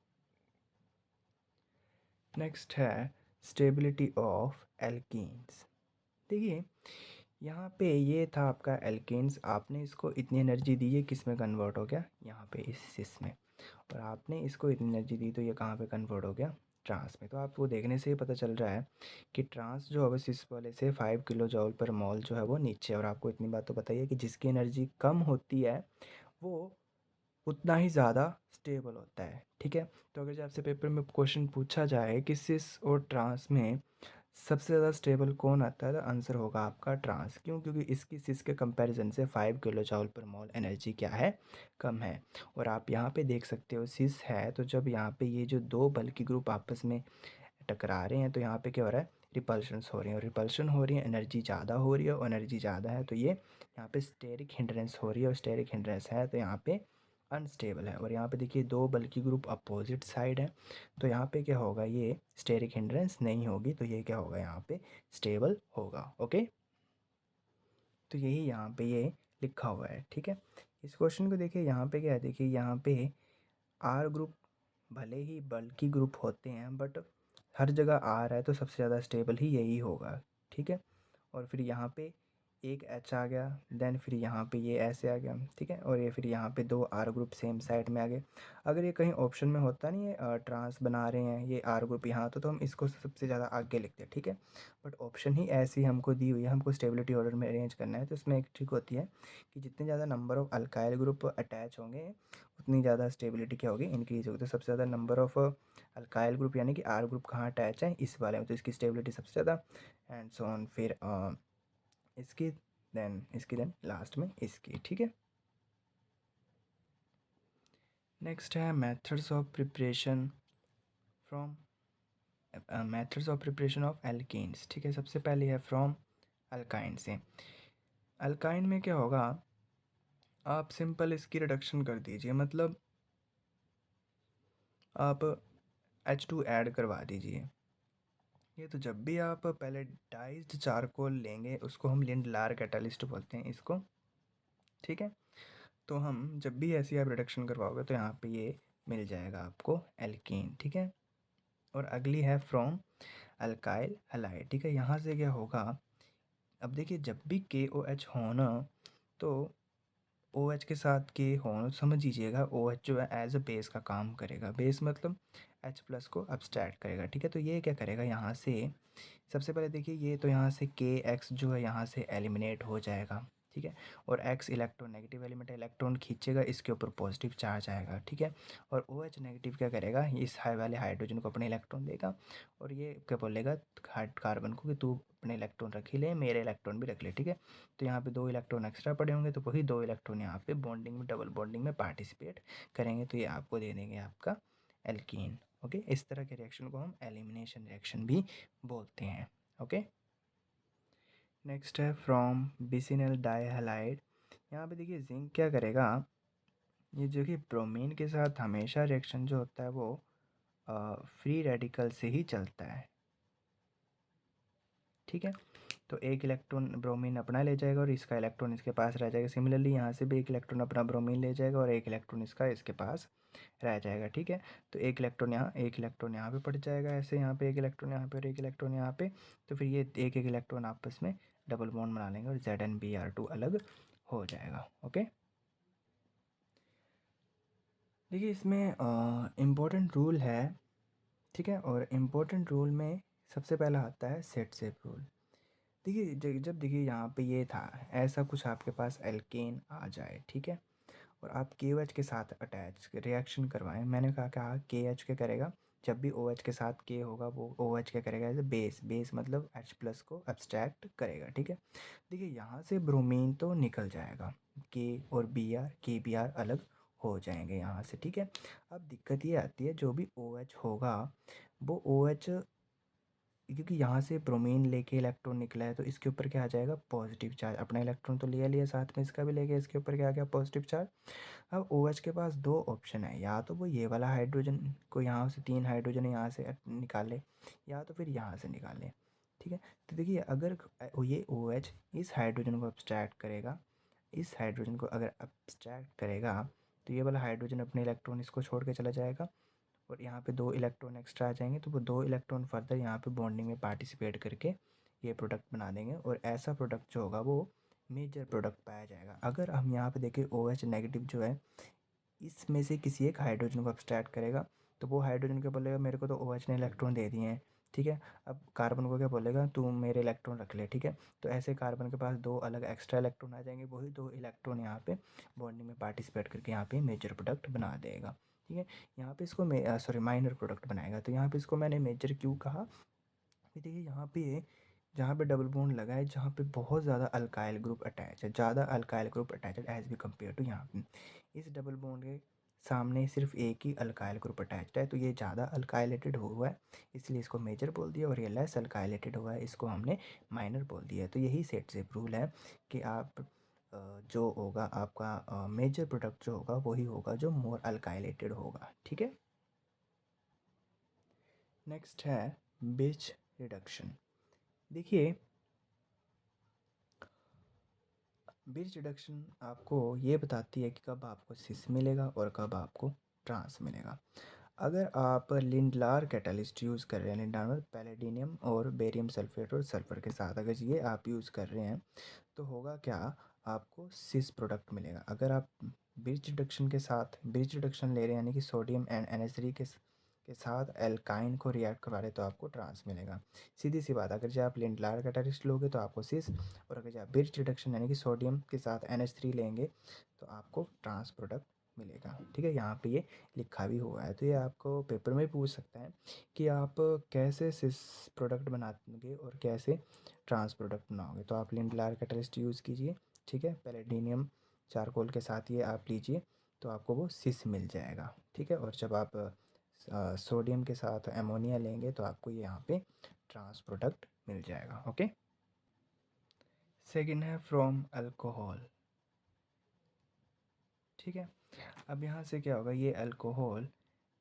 नेक्स्ट है स्टेबिलिटी ऑफ एल्कीन्स। देखिए यहाँ पे ये था आपका एल्केन्स, आपने इसको इतनी एनर्जी दी है, किस में कन्वर्ट हो गया, यहाँ पे इस सिस में। और आपने इसको इतनी एनर्जी दी, तो ये कहाँ पे कन्वर्ट हो गया, ट्रांस में। तो आपको देखने से ही पता चल रहा है कि ट्रांस जो है सिस वाले से 5 किलो जॉल पर मोल जो है वो नीचे। और आपको इतनी बात तो बताइए कि जिसकी एनर्जी कम होती है वो उतना ही ज़्यादा स्टेबल होता है, ठीक है। तो अगर जो आपसे पेपर में क्वेश्चन पूछा जाए कि सिस और ट्रांस में सबसे ज़्यादा स्टेबल कौन आता है, तो आंसर होगा आपका ट्रांस। क्यों, क्योंकि इसकी सिस के कंपैरिजन से 5 किलो जॉल पर मोल एनर्जी क्या है, कम है। और आप यहाँ पे देख सकते हो सिस है, तो जब यहाँ पे ये जो दो बल्कि ग्रुप आपस में टकरा रहे हैं, तो यहाँ पे क्या हो रहा है, रिपल्शंस हो रही हैं, और रिपल्शन हो रही है, एनर्जी ज़्यादा हो रही है, और एनर्जी ज़्यादा है तो ये यहाँ पे स्टेरिक हिंड्रेंस हो रही है, और स्टेरिक हिंड्रेंस है तो यहाँ पे अनस्टेबल है। और यहाँ पे देखिए दो बल्कि ग्रुप अपोजिट साइड है, तो यहाँ पे क्या होगा, ये स्टेरिक हिंड्रेंस नहीं होगी, तो ये क्या होगा, यहाँ पे स्टेबल होगा, ओके। तो यही यहाँ पे ये लिखा हुआ है, ठीक है। इस क्वेश्चन को देखिए, यहाँ पे क्या है, देखिए यहाँ पे आर ग्रुप भले ही बल्कि ग्रुप होते हैं, बट हर जगह आर है, तो सबसे ज़्यादा स्टेबल ही यही होगा, ठीक है। और फिर यहाँ पे एक एच आ गया, देन फिर यहाँ पे ये ऐसे आ गया, ठीक है। और ये फिर यहाँ पे दो आर ग्रुप सेम साइड में आ गए। अगर ये कहीं ऑप्शन में होता नहीं है ट्रांस बना रहे हैं ये आर ग्रुप यहाँ, तो हम इसको सबसे ज़्यादा आगे लिखते हैं, ठीक है। बट ऑप्शन ही ऐसी हमको दी हुई है, हमको स्टेबिलिटी ऑर्डर में अरेंज करना है। तो इसमें एक ट्रिक होती है कि जितने ज़्यादा number of alkyl group attach होंगे, उतनी ज़्यादा स्टेबिलिटी क्या होगी, इंक्रीज होगी। तो सबसे ज़्यादा नंबर ऑफ अल्काइल ग्रुप यानी कि आर ग्रुप कहाँ अटैच है, इस वाले में, तो इसकी स्टेबिलिटी सबसे ज़्यादा, एंड सो ऑन। फिर इसकी देन लास्ट में इसकी, ठीक है। नेक्स्ट है methods of preparation from methods of preparation of alkenes, ठीक है। सबसे पहले है फ्रॉम अल्काइन से। अल्काइन में क्या होगा, आप सिंपल इसकी रिडक्शन कर दीजिए, मतलब आप H2 ऐड करवा दीजिए। ये तो जब भी आप पहले डाइस्ड चारकोल लेंगे, उसको हम लिंडलार कैटालिस्ट बोलते हैं इसको, ठीक है। तो हम जब भी ऐसी आप रिडक्शन करवाओगे, तो यहाँ पे ये मिल जाएगा आपको एल्कीन, ठीक है। और अगली है फ्रॉम अल्काइल हलाइड, ठीक है। यहाँ से क्या होगा, अब देखिए जब भी KOH हो ना, तो ओ एच के साथ के हों समझ लीजिएगा, ओ एच जो है एज अ बेस का काम करेगा। बेस मतलब एच प्लस को अब्स्ट्रैक्ट करेगा, ठीक है। तो ये क्या करेगा, यहाँ से सबसे पहले देखिए ये तो यहाँ से के एक्स जो है यहाँ से एलिमिनेट हो जाएगा, ठीक है। और एक्स इलेक्ट्रोनेगेटिव एलिमेंट है, इलेक्ट्रॉन खींचेगा, इसके ऊपर पॉजिटिव चार्ज आएगा, ठीक है। और ओ एच नेगेटिव क्या करेगा, इस हाई वाले हाइड्रोजन को अपने इलेक्ट्रॉन देगा और ये क्या बोलेगा कार्बन को कि तू अपने इलेक्ट्रॉन रख ही ले, मेरे इलेक्ट्रॉन भी रख ले, ठीक है। तो यहाँ पे 2 इलेक्ट्रॉन एक्स्ट्रा पड़े होंगे, तो वही 2 इलेक्ट्रॉन यहाँ पे बॉन्डिंग में, डबल बॉन्डिंग में पार्टिसिपेट करेंगे, तो ये आपको दे देंगे आपका एल्कीन। ओके, इस तरह के रिएक्शन को हम एलिमिनेशन रिएक्शन भी बोलते हैं। ओके, नेक्स्ट है फ्रॉम बिसिनल डाइहैलाइड। यहाँ पे देखिए जिंक क्या करेगा, ये जो कि ब्रोमीन के साथ हमेशा रिएक्शन जो होता है वो फ्री रेडिकल से ही चलता है, ठीक है। तो एक इलेक्ट्रॉन ब्रोमीन अपना ले जाएगा और इसका इलेक्ट्रॉन इसके पास रह जाएगा। सिमिलरली यहाँ से भी एक इलेक्ट्रॉन अपना ब्रोमीन ले जाएगा और एक इलेक्ट्रॉन इसका इसके पास रह जाएगा, ठीक है। तो एक इलेक्ट्रॉन यहाँ, एक इलेक्ट्रॉन यहाँ पे पड़ जाएगा, ऐसे यहाँ पे एक इलेक्ट्रॉन यहाँ पे और एक इलेक्ट्रॉन यहाँ पे। तो फिर ये एक एक इलेक्ट्रॉन आपस में डबल बॉन्ड बना लेंगे और ZnBr2 अलग हो जाएगा। ओके, देखिए इसमें इम्पोर्टेंट रूल है, ठीक है। और इम्पोर्टेंट रूल में सबसे पहला आता है सेट सेप रूल। देखिए जब देखिए यहाँ पे ये था, ऐसा कुछ आपके पास एल्केन आ जाए, ठीक है। और आप के OH के साथ अटैच रिएक्शन करवाएं, मैंने कहा के एच क्या करेगा, जब भी ओ एच के साथ के होगा वो ओ एच क्या करेगा एज ए बेस, बेस मतलब H प्लस को अब्स्ट्रैक्ट करेगा, ठीक है। देखिए यहाँ से ब्रोमीन तो निकल जाएगा, के और KBr अलग हो जाएंगे यहाँ से, ठीक है। अब दिक्कत ये आती है, जो भी ओ एच होगा वो ओ एच, क्योंकि यहाँ से ब्रोमीन लेके इलेक्ट्रॉन निकला है तो इसके ऊपर क्या आ जाएगा, पॉजिटिव चार्ज। अपना इलेक्ट्रॉन तो लिया लिया, साथ में इसका भी ले गया, इसके ऊपर क्या आ गया, पॉजिटिव चार्ज। अब ओ एच के पास 2 ऑप्शन है, या तो वो ये वाला हाइड्रोजन को यहाँ से 3 हाइड्रोजन यहाँ से निकाले, या तो फिर यहाँ से निकाले, ठीक है। तो देखिए अगर ये ओ एच इस हाइड्रोजन को अब्स्ट्रैक्ट करेगा, इस हाइड्रोजन को अगर अब्स्ट्रैक्ट करेगा तो ये वाला हाइड्रोजन अपने इलेक्ट्रॉन इसको छोड़ के चला जाएगा और यहाँ पे 2 इलेक्ट्रॉन एक्स्ट्रा आ जाएंगे, तो वो 2 इलेक्ट्रॉन फर्दर यहाँ पे बॉन्डिंग में पार्टिसिपेट करके ये प्रोडक्ट बना देंगे और ऐसा प्रोडक्ट जो होगा वो मेजर प्रोडक्ट पाया जाएगा। अगर हम यहाँ पे देखें ओ एच नेगेटिव जो है इसमें से किसी एक हाइड्रोजन को अब्स्ट्रैक्ट करेगा, तो वो हाइड्रोजन क्या बोलेगा, मेरे को तो ओ एच ने इलेक्ट्रॉन दे दिए हैं, ठीक है। अब कार्बन को क्या बोलेगा, तू मेरे इलेक्ट्रॉन रख ले, ठीक है। तो ऐसे कार्बन के पास 2 अलग एक्स्ट्रा इलेक्ट्रॉन आ जाएंगे, वही 2 इलेक्ट्रॉन यहाँ पे बॉन्डिंग में पार्टिसिपेट करके यहाँ पे मेजर प्रोडक्ट बना देगा, ठीक है। यहाँ पे इसको सॉरी माइनर प्रोडक्ट बनाएगा। तो यहाँ पे इसको मैंने मेजर क्यों कहा, कि देखिए यहाँ पे जहाँ पे डबल बॉन्ड लगा है, जहाँ पे बहुत ज़्यादा अल्काइल ग्रुप अटैच है, ज़्यादा अल्काइल ग्रुप अटैच है एज वी कम्पेयर टू यहाँ पे, इस डबल बॉन्ड के सामने सिर्फ एक ही अल्काइल ग्रुप अटैच्ड है, तो ये ज़्यादा अल्काइलेटेड हुआ है, इसलिए इसको मेजर बोल दिया। और ये लेस अल्काइलेटेड हुआ है, इसको हमने माइनर बोल दिया। तो यही सेट सेप रूल है कि आप जो होगा आपका मेजर प्रोडक्ट जो होगा वही होगा जो मोर अल्काइलेटेड होगा, ठीक है। नेक्स्ट है बिच रिडक्शन। देखिए बीच रिडक्शन आपको ये बताती है कि कब आपको सिस मिलेगा और कब आपको ट्रांस मिलेगा। अगर आप लिंडलार कैटालिस्ट यूज़ कर रहे हैं, लिंडलार में पैलेडिनियम और बेरियम सल्फेट और सल्फर के साथ अगर ये आप यूज़ कर रहे हैं तो होगा क्या, आपको सिस प्रोडक्ट मिलेगा। अगर आप ब्रिज रिडक्शन के साथ ब्रिज रिडक्शन ले रहे हैं, यानी कि सोडियम एंड NH3 के साथ एल्काइन को रिएक्ट करवा रहे तो आपको ट्रांस मिलेगा। सीधी सी बात, अगर जो आप लिंडलार कैटालिस्ट लोगे तो आपको सिस, और अगर जो आप ब्रिज रिडक्शन यानी कि सोडियम के साथ NH3 लेंगे तो आपको ट्रांस प्रोडक्ट मिलेगा, ठीक है। यहाँ पे ये लिखा भी हुआ है। तो ये आपको पेपर में पूछ सकता है कि आप कैसे सिस प्रोडक्ट बनाओगे और कैसे ट्रांस प्रोडक्ट बनाओगे। तो आप लिंडलार कैटलिस्ट यूज़ कीजिए, ठीक है। पैलेडिनियम चारकोल के साथ ये आप लीजिए तो आपको वो सिस मिल जाएगा, ठीक है। और जब आप सोडियम के साथ एमोनिया लेंगे तो आपको ये यहाँ पे ट्रांस प्रोडक्ट मिल जाएगा। ओके, सेकेंड है फ्रॉम अल्कोहल, ठीक है। अब यहाँ से क्या होगा, ये अल्कोहल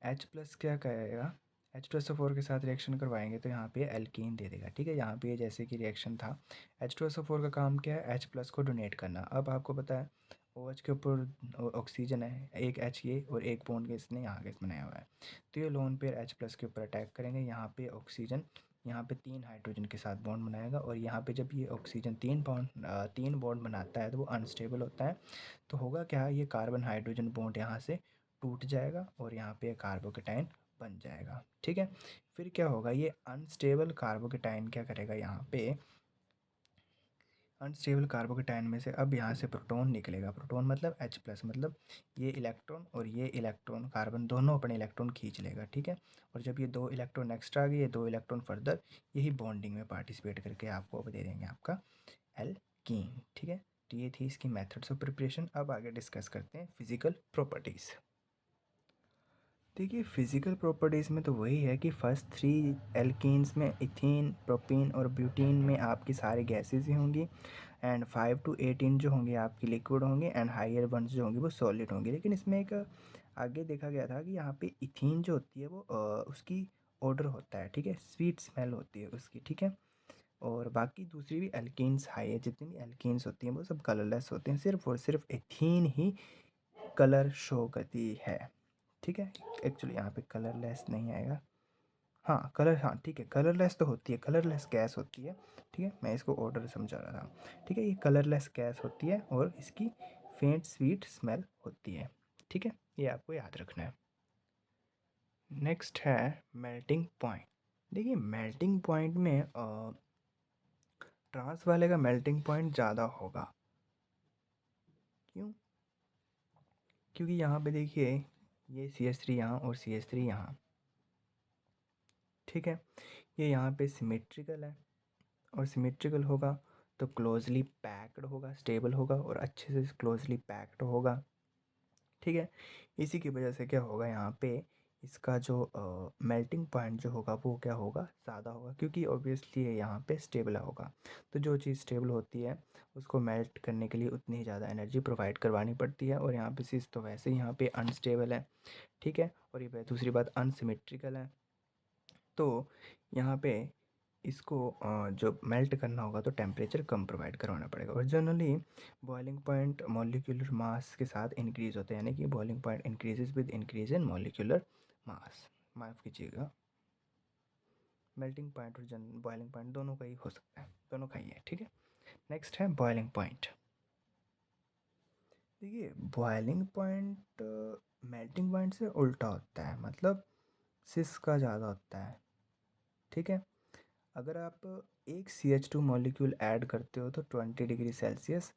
H प्लस क्या करेगा, H2SO4 के साथ रिएक्शन करवाएंगे तो यहाँ पे एल्कीन दे देगा, ठीक है। यहाँ पे जैसे कि रिएक्शन था, H2SO4 का काम क्या है, H प्लस को डोनेट करना। अब आपको पता है OH के ऊपर ऑक्सीजन है, एक H ये और एक बॉन्ड के इसने यहाँ के बनाया हुआ है, तो ये लोन पेयर H प्लस के ऊपर अटैक करेंगे, यहाँ पे ऑक्सीजन यहाँ पे 3 हाइड्रोजन के साथ बॉन्ड बनाएगा, और यहाँ पे जब ये ऑक्सीजन 3 बॉन्ड बनाता है तो वो अनस्टेबल होता है। तो होगा क्या, ये कार्बन हाइड्रोजन बॉन्ड यहाँ से टूट जाएगा और यहाँ पे कार्बोकेटाइन बन जाएगा। ठीक है, फिर क्या होगा, ये अनस्टेबल कार्बोकेटाइन क्या करेगा, यहाँ पे अनस्टेबल कार्बोकेटाइन में से अब यहाँ से प्रोटॉन निकलेगा। प्रोटॉन मतलब H+, मतलब ये इलेक्ट्रॉन और ये इलेक्ट्रॉन कार्बन दोनों अपने इलेक्ट्रॉन खींच लेगा। ठीक है, और जब ये 2 इलेक्ट्रॉन एक्स्ट्रा आ गए, ये 2 इलेक्ट्रॉन फर्दर यही बॉन्डिंग में पार्टिसिपेट करके आपको अब दे देंगे आपका एल्कीन। ठीक है, तो ये थी इसकी मेथड्स ऑफ प्रिपरेशन। अब आगे डिस्कस करते हैं फिजिकल प्रॉपर्टीज़। देखिए फिज़िकल प्रॉपर्टीज़ में तो वही है कि फर्स्ट 3 एल्कीन्स में इथीन, प्रोपीन और ब्यूटीन में आपकी सारी गैसेज ही होंगी, एंड 5 to 18 जो होंगे आपकी लिक्विड होंगे, एंड हायर वंस जो होंगे वो सॉलिड होंगे। लेकिन इसमें एक आगे देखा गया था कि यहाँ पे इथीन जो होती है वो उसकी ऑर्डर होता है। ठीक है, स्वीट स्मेल होती है उसकी। ठीक है, और बाकी दूसरी भी एल्कीन्स हाई है, जितनी भी एल्कीन्स होती हैं वो सब कलरलेस होते हैं, सिर्फ और सिर्फ इथीन ही कलर शो करती है। ठीक है, एक्चुअली यहाँ पे कलरलेस नहीं आएगा, हाँ कलर, हाँ ठीक है, कलरलेस तो होती है, कलरलेस गैस होती है। ठीक है, मैं इसको ऑर्डर समझा रहा था। ठीक है, ये कलरलेस गैस होती है और इसकी फेंट स्वीट स्मेल होती है। ठीक है, ये आपको याद रखना है। नेक्स्ट है मेल्टिंग पॉइंट। देखिए मेल्टिंग पॉइंट में ट्रांस वाले का मेल्टिंग पॉइंट ज़्यादा होगा। क्यों? क्योंकि यहाँ पे देखिए ये CH3 यहाँ और CH3 यहाँ। ठीक है, ये यहाँ पे सिमेट्रिकल है, और सिमेट्रिकल होगा तो क्लोजली पैक्ड होगा, स्टेबल होगा और अच्छे से क्लोजली पैक्ड होगा। ठीक है, इसी की वजह से क्या होगा, यहाँ पे इसका जो मेल्टिंग पॉइंट जो होगा वो क्या होगा, ज़्यादा होगा, क्योंकि ऑब्वियसली ये यहाँ पे स्टेबल होगा। तो जो चीज़ स्टेबल होती है उसको मेल्ट करने के लिए उतनी ही ज़्यादा एनर्जी प्रोवाइड करवानी पड़ती है, और यहाँ पे चीज़ तो वैसे ही यहाँ पे अनस्टेबल है। ठीक है, और ये दूसरी बात अनसिमेट्रिकल है। तो यहाँ पे इसको जो मेल्ट करना होगा तो टेम्परेचर कम प्रोवाइड करवाना पड़ेगा, और generally boiling point molecular mass के साथ इंक्रीज़ होते हैं, यानी कि boiling point increases with increase in molecular mass. माफ़ कीजिएगा, मेल्टिंग पॉइंट और बॉइलिंग पॉइंट दोनों का ही हो सकता है, दोनों का ही है। ठीक है, नेक्स्ट है बॉइलिंग पॉइंट। देखिए बॉइलिंग पॉइंट मेल्टिंग पॉइंट से उल्टा होता है, मतलब सिस का ज़्यादा होता है। ठीक है, अगर आप एक CH2 मॉलिक्यूल ऐड करते हो तो 20 degree Celsius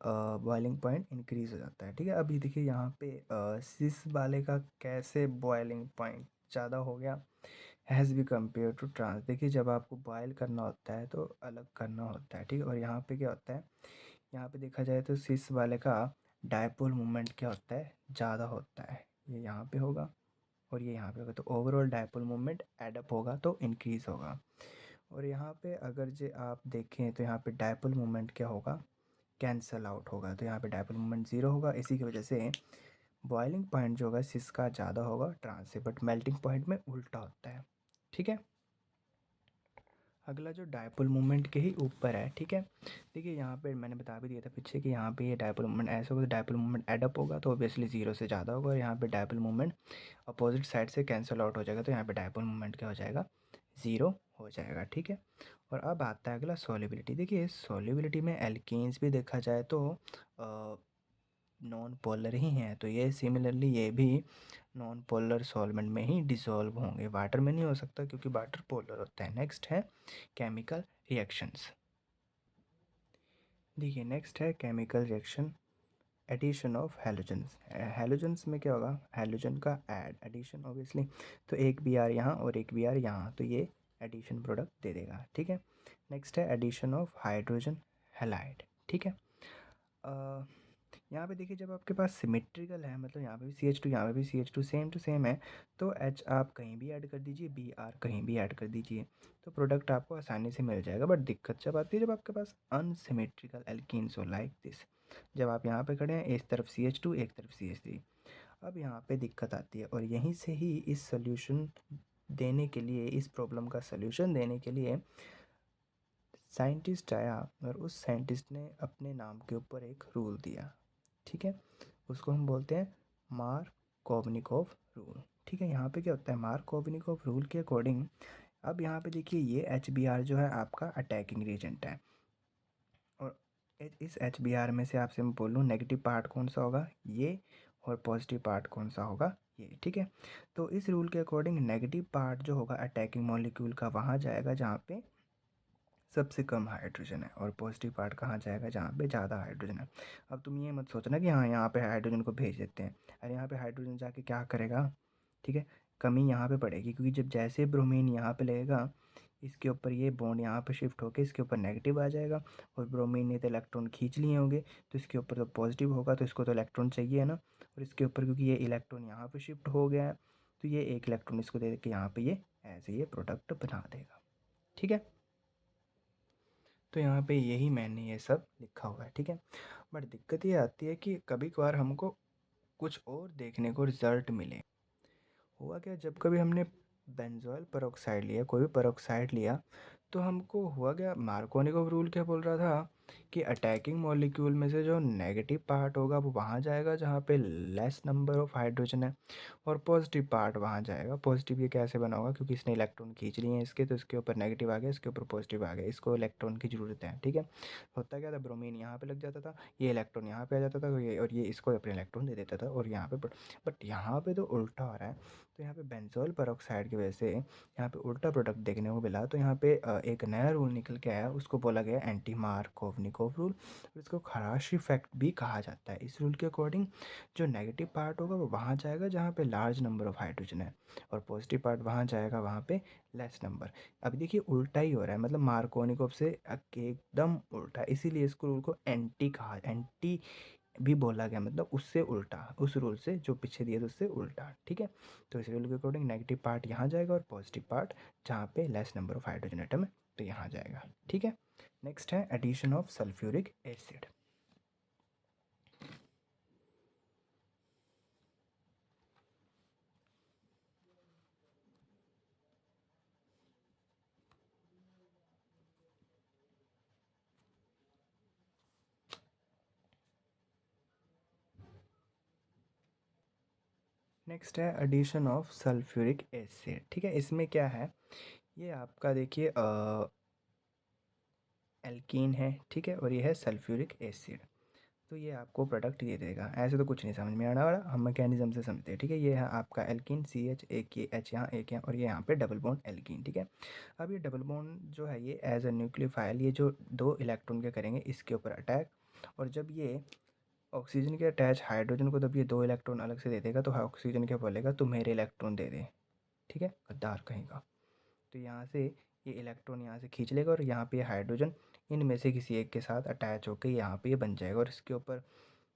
boiling point increase हो जाता है। ठीक है, अभी देखिए यहाँ पे सिस वाले का कैसे बॉइलिंग पॉइंट ज़्यादा हो गया has be compare to trans. देखिए जब आपको बॉयल करना होता है तो अलग करना होता है। ठीक है, और यहाँ पे क्या होता है, यहाँ पे देखा जाए तो सिस वाले का डायपोल मोमेंट क्या होता है, ज़्यादा होता है। ये यहाँ पे होगा और ये यहाँ पे होगा, तो ओवरऑल डायपोल मोमेंट एडअप होगा तो इंक्रीज़ होगा। और यहाँ पे अगर जे आप देखें तो यहाँ पे डायपोल मोमेंट क्या होगा, कैंसल आउट होगा, तो यहाँ पे डायपोल मोमेंट ज़ीरो होगा। इसी की वजह से बॉइलिंग पॉइंट जो होगा सिस का ज़्यादा होगा ट्रांस से, बट मेल्टिंग पॉइंट में उल्टा होता है। ठीक है, अगला जो डायपोल मोमेंट के ही ऊपर है। ठीक है, देखिए यहाँ पे मैंने बता भी दिया था पीछे कि यहाँ पे ये डायपोल मोमेंट ऐसा होगा, तो डायपोल मोमेंट एडअप होगा तो ऑब्वियसली ज़ीरो से ज़्यादा होगा, और यहाँ पे डायपोल मोमेंट अपोजिट साइड से कैंसिल आउट हो जाएगा, तो यहाँ पे डायपोल मोमेंट क्या हो जाएगा, ज़ीरो हो जाएगा। ठीक है, और अब आता है अगला सॉल्युबिलिटी। देखिए सॉल्युबिलिटी में एल्केन्स भी देखा जाए तो नॉन पोलर ही हैं, तो ये सिमिलरली ये भी नॉन पोलर सॉल्वेंट में ही डिसॉल्व होंगे, वाटर में नहीं हो सकता क्योंकि वाटर पोलर होता है। नेक्स्ट है केमिकल रिएक्शंस। देखिए नेक्स्ट है chemical reaction, addition of halogens. Halogens में क्या होगा, हैलोजन का एडिशन ऑब्वियसली, तो एक बी आर यहाँ और एक बी आर यहाँ, तो ये एडिशन प्रोडक्ट दे देगा। ठीक है, नेक्स्ट है एडिशन ऑफ हाइड्रोजन हैलाइड। ठीक है, यहाँ पे देखिए जब आपके पास सिमेट्रिकल है, मतलब यहाँ पे भी CH2 यहाँ पे भी CH2 सेम टू सेम है, तो H आप कहीं भी ऐड कर दीजिए, Br कहीं भी ऐड कर दीजिए, तो प्रोडक्ट आपको आसानी से मिल जाएगा। बट दिक्कत जब आती है जब आपके पास अनसिमेट्रिकल एल्कीन्स हो लाइक दिस, जब आप यहाँ पे खड़े हैं एक तरफ CH2 एक तरफ CH3, अब यहाँ पे दिक्कत आती है। और यहीं से ही इस सोल्यूशन देने के लिए, इस प्रॉब्लम का सोल्यूशन देने के लिए साइंटिस्ट आया, और उस साइंटिस्ट ने अपने नाम के ऊपर एक रूल दिया। ठीक है, उसको हम बोलते हैं मार्कोवनिकॉफ रूल। ठीक है, यहाँ पे क्या होता है, मार्कोवनिकॉफ रूल के अकॉर्डिंग अब यहाँ पे देखिए ये HBr जो है आपका अटैकिंग रीजेंट है, और इस HBr में से आपसे मैं बोलूँ नेगेटिव पार्ट कौन सा होगा, ये, और पॉजिटिव पार्ट कौन सा होगा, ये। ठीक है, तो इस रूल के अकॉर्डिंग नेगेटिव पार्ट जो होगा अटैकिंग मॉलिक्यूल का वहाँ जाएगा जहाँ पे सबसे कम हाइड्रोजन है, और पॉजिटिव पार्ट कहाँ जाएगा जहाँ पे ज़्यादा हाइड्रोजन है। अब तुम ये मत सोचना कि हाँ यहाँ पे हाइड्रोजन को भेज देते हैं, अरे यहाँ पे हाइड्रोजन जाके क्या करेगा, ठीक है, कमी यहाँ पे पड़ेगी, क्योंकि जब जैसे ब्रोमीन यहाँ पे लगेगा इसके ऊपर ये बॉन्ड यहाँ पे शिफ्ट होकर इसके ऊपर नेगेटिव आ जाएगा, और ब्रोमीन ने तो इलेक्ट्रॉन खींच लिए होंगे तो इसके ऊपर तो पॉजिटिव होगा, तो इसको तो इलेक्ट्रॉन चाहिए है ना, और इसके ऊपर क्योंकि ये इलेक्ट्रॉन यहाँ पे शिफ्ट हो गया है तो ये एक इलेक्ट्रॉन इसको दे के यहाँ पे ये ऐसे ये प्रोडक्ट बना देगा। ठीक है, तो यहाँ पे यही मैंने ये सब लिखा हुआ है। ठीक है, बट दिक्कत ये आती है कि कभी कभार हमको कुछ और देखने को रिजल्ट मिले। हुआ क्या, जब कभी हमने बेंजोइल पेरोक्साइड लिया, कोई भी पेरोक्साइड लिया, तो हमको हुआ क्या, मार्कोनिकोव रूल क्या बोल रहा था कि अटैकिंग मॉलिक्यूल में से जो नेगेटिव पार्ट होगा वो वहाँ जाएगा जहाँ पे लेस नंबर ऑफ हाइड्रोजन है, और पॉजिटिव पार्ट वहाँ जाएगा। पॉजिटिव ये कैसे बना होगा, क्योंकि इसने इलेक्ट्रॉन खींच लिए हैं इसके, तो इसके ऊपर नेगेटिव आ गया, इसके ऊपर पॉजिटिव आ गया, इसको इलेक्ट्रॉन की ज़रूरत है। ठीक है, होता क्या था, ब्रोमीन यहाँ पे लग जाता था, ये इलेक्ट्रॉन यहाँ पे आ जाता था, तो ये और ये इसको अपने इलेक्ट्रॉन दे देता था, और यहाँ पे बट यहाँ पे तो उल्टा हो रहा है। तो यहाँ पे बेंजोइल पेरोक्साइड की वजह से यहाँ पे उल्टा प्रोडक्ट देखने को मिला। तो यहाँ पे एक नया रूल निकल के आया, उसको बोला गया एंटी मार्कोवनिकोव रूल, और इसको खराश इफेक्ट भी कहा जाता है। इस रूल के अकॉर्डिंग जो नेगेटिव पार्ट होगा वो वहाँ जाएगा जहाँ पे लार्ज नंबर ऑफ हाइड्रोजन है, और पॉजिटिव पार्ट वहाँ जाएगा वहाँ पे लेस नंबर। अब देखिए उल्टा ही हो रहा है, मतलब मार्कोनिकोव से एकदम उल्टा, इसीलिए इसको रूल को एंटी भी बोला गया, मतलब उससे उल्टा, उस रूल से जो पीछे दिया था उससे उल्टा। ठीक है, तो इस रूल के अकॉर्डिंग नेगेटिव पार्ट यहाँ जाएगा और पॉजिटिव पार्ट जहाँ पे less number of hydrogen atom है तो यहाँ जाएगा। ठीक है, नेक्स्ट है addition of sulphuric acid. Next है एडिशन ऑफ सल्फ्यूरिक एसिड। ठीक है, इसमें क्या है, ये आपका देखिए एल्कीन है, ठीक है, और ये है सल्फ्यूरिक एसिड। तो ये आपको प्रोडक्ट ये देगा, ऐसे तो कुछ नहीं समझ में आने वाला, हम मैकेनिज्म से समझते हैं। ठीक है, ये है आपका एल्कीन, CH, एक ये H यहाँ, एक यहाँ, और ये यहाँ पे डबल बॉन्ड एल्कीन। ठीक है, अब ये डबल बॉन्ड जो है ये एज अ न्यूक्लियोफाइल, ये जो दो इलेक्ट्रॉन के करेंगे इसके ऊपर अटैक, और जब ये ऑक्सीजन के अटैच हाइड्रोजन को जब ये दो इलेक्ट्रॉन अलग से दे देगा तो ऑक्सीजन क्या बोलेगा, तू मेरे इलेक्ट्रॉन दे दे। ठीक है, गद्दार कहीं का। तो यहाँ से ये इलेक्ट्रॉन यहाँ से खींच लेगा, और यहाँ पे हाइड्रोजन इनमें से किसी एक के साथ अटैच होकर यहाँ पे ये बन जाएगा, और इसके ऊपर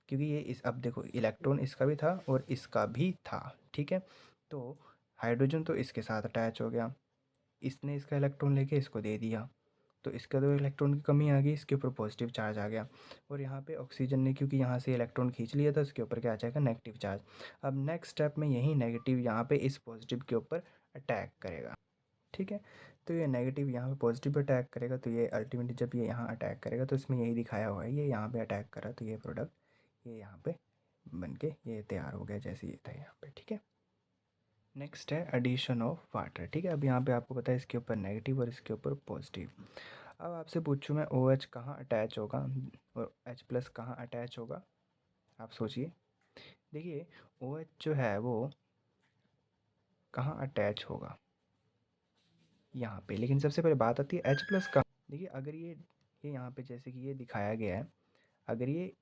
क्योंकि ये इस अब देखो इलेक्ट्रॉन इसका भी था और इसका भी था। ठीक है, तो हाइड्रोजन तो इसके साथ अटैच हो गया, इसने इसका इलेक्ट्रॉन लेके इसको दे दिया, तो इसका तो इलेक्ट्रॉन की कमी आ गई, इसके ऊपर पॉजिटिव चार्ज आ गया, और यहाँ पे ऑक्सीजन ने क्योंकि यहाँ से इलेक्ट्रॉन खींच लिया था इसके ऊपर क्या आ जाएगा, नेगेटिव चार्ज। अब नेक्स्ट स्टेप में यही नेगेटिव यहाँ पे इस पॉजिटिव के ऊपर अटैक करेगा। ठीक है, तो ये नेगेटिव यहाँ पे पॉजिटिव पे अटैक करेगा, तो ये अल्टीमेटली जब ये यहाँ अटैक करेगा तो इसमें यही दिखाया हुआ है, ये यहाँ पे अटैक करा तो ये प्रोडक्ट ये यहाँ पे बन के ये तैयार हो गया जैसे ये था यहाँ पे। ठीक है, नेक्स्ट है एडिशन ऑफ वाटर। ठीक है, अब यहाँ पे आपको पता है इसके ऊपर नेगेटिव और इसके ऊपर पॉजिटिव। अब आपसे पूछूँ मैं OH कहाँ अटैच होगा और H+ कहाँ अटैच होगा, आप सोचिए। देखिए OH जो है वो कहाँ अटैच होगा, यहाँ पे, लेकिन सबसे पहले बात आती है H+ का। देखिए अगर ये यहाँ पे जैसे कि ये दिखाया गया है, अगर ये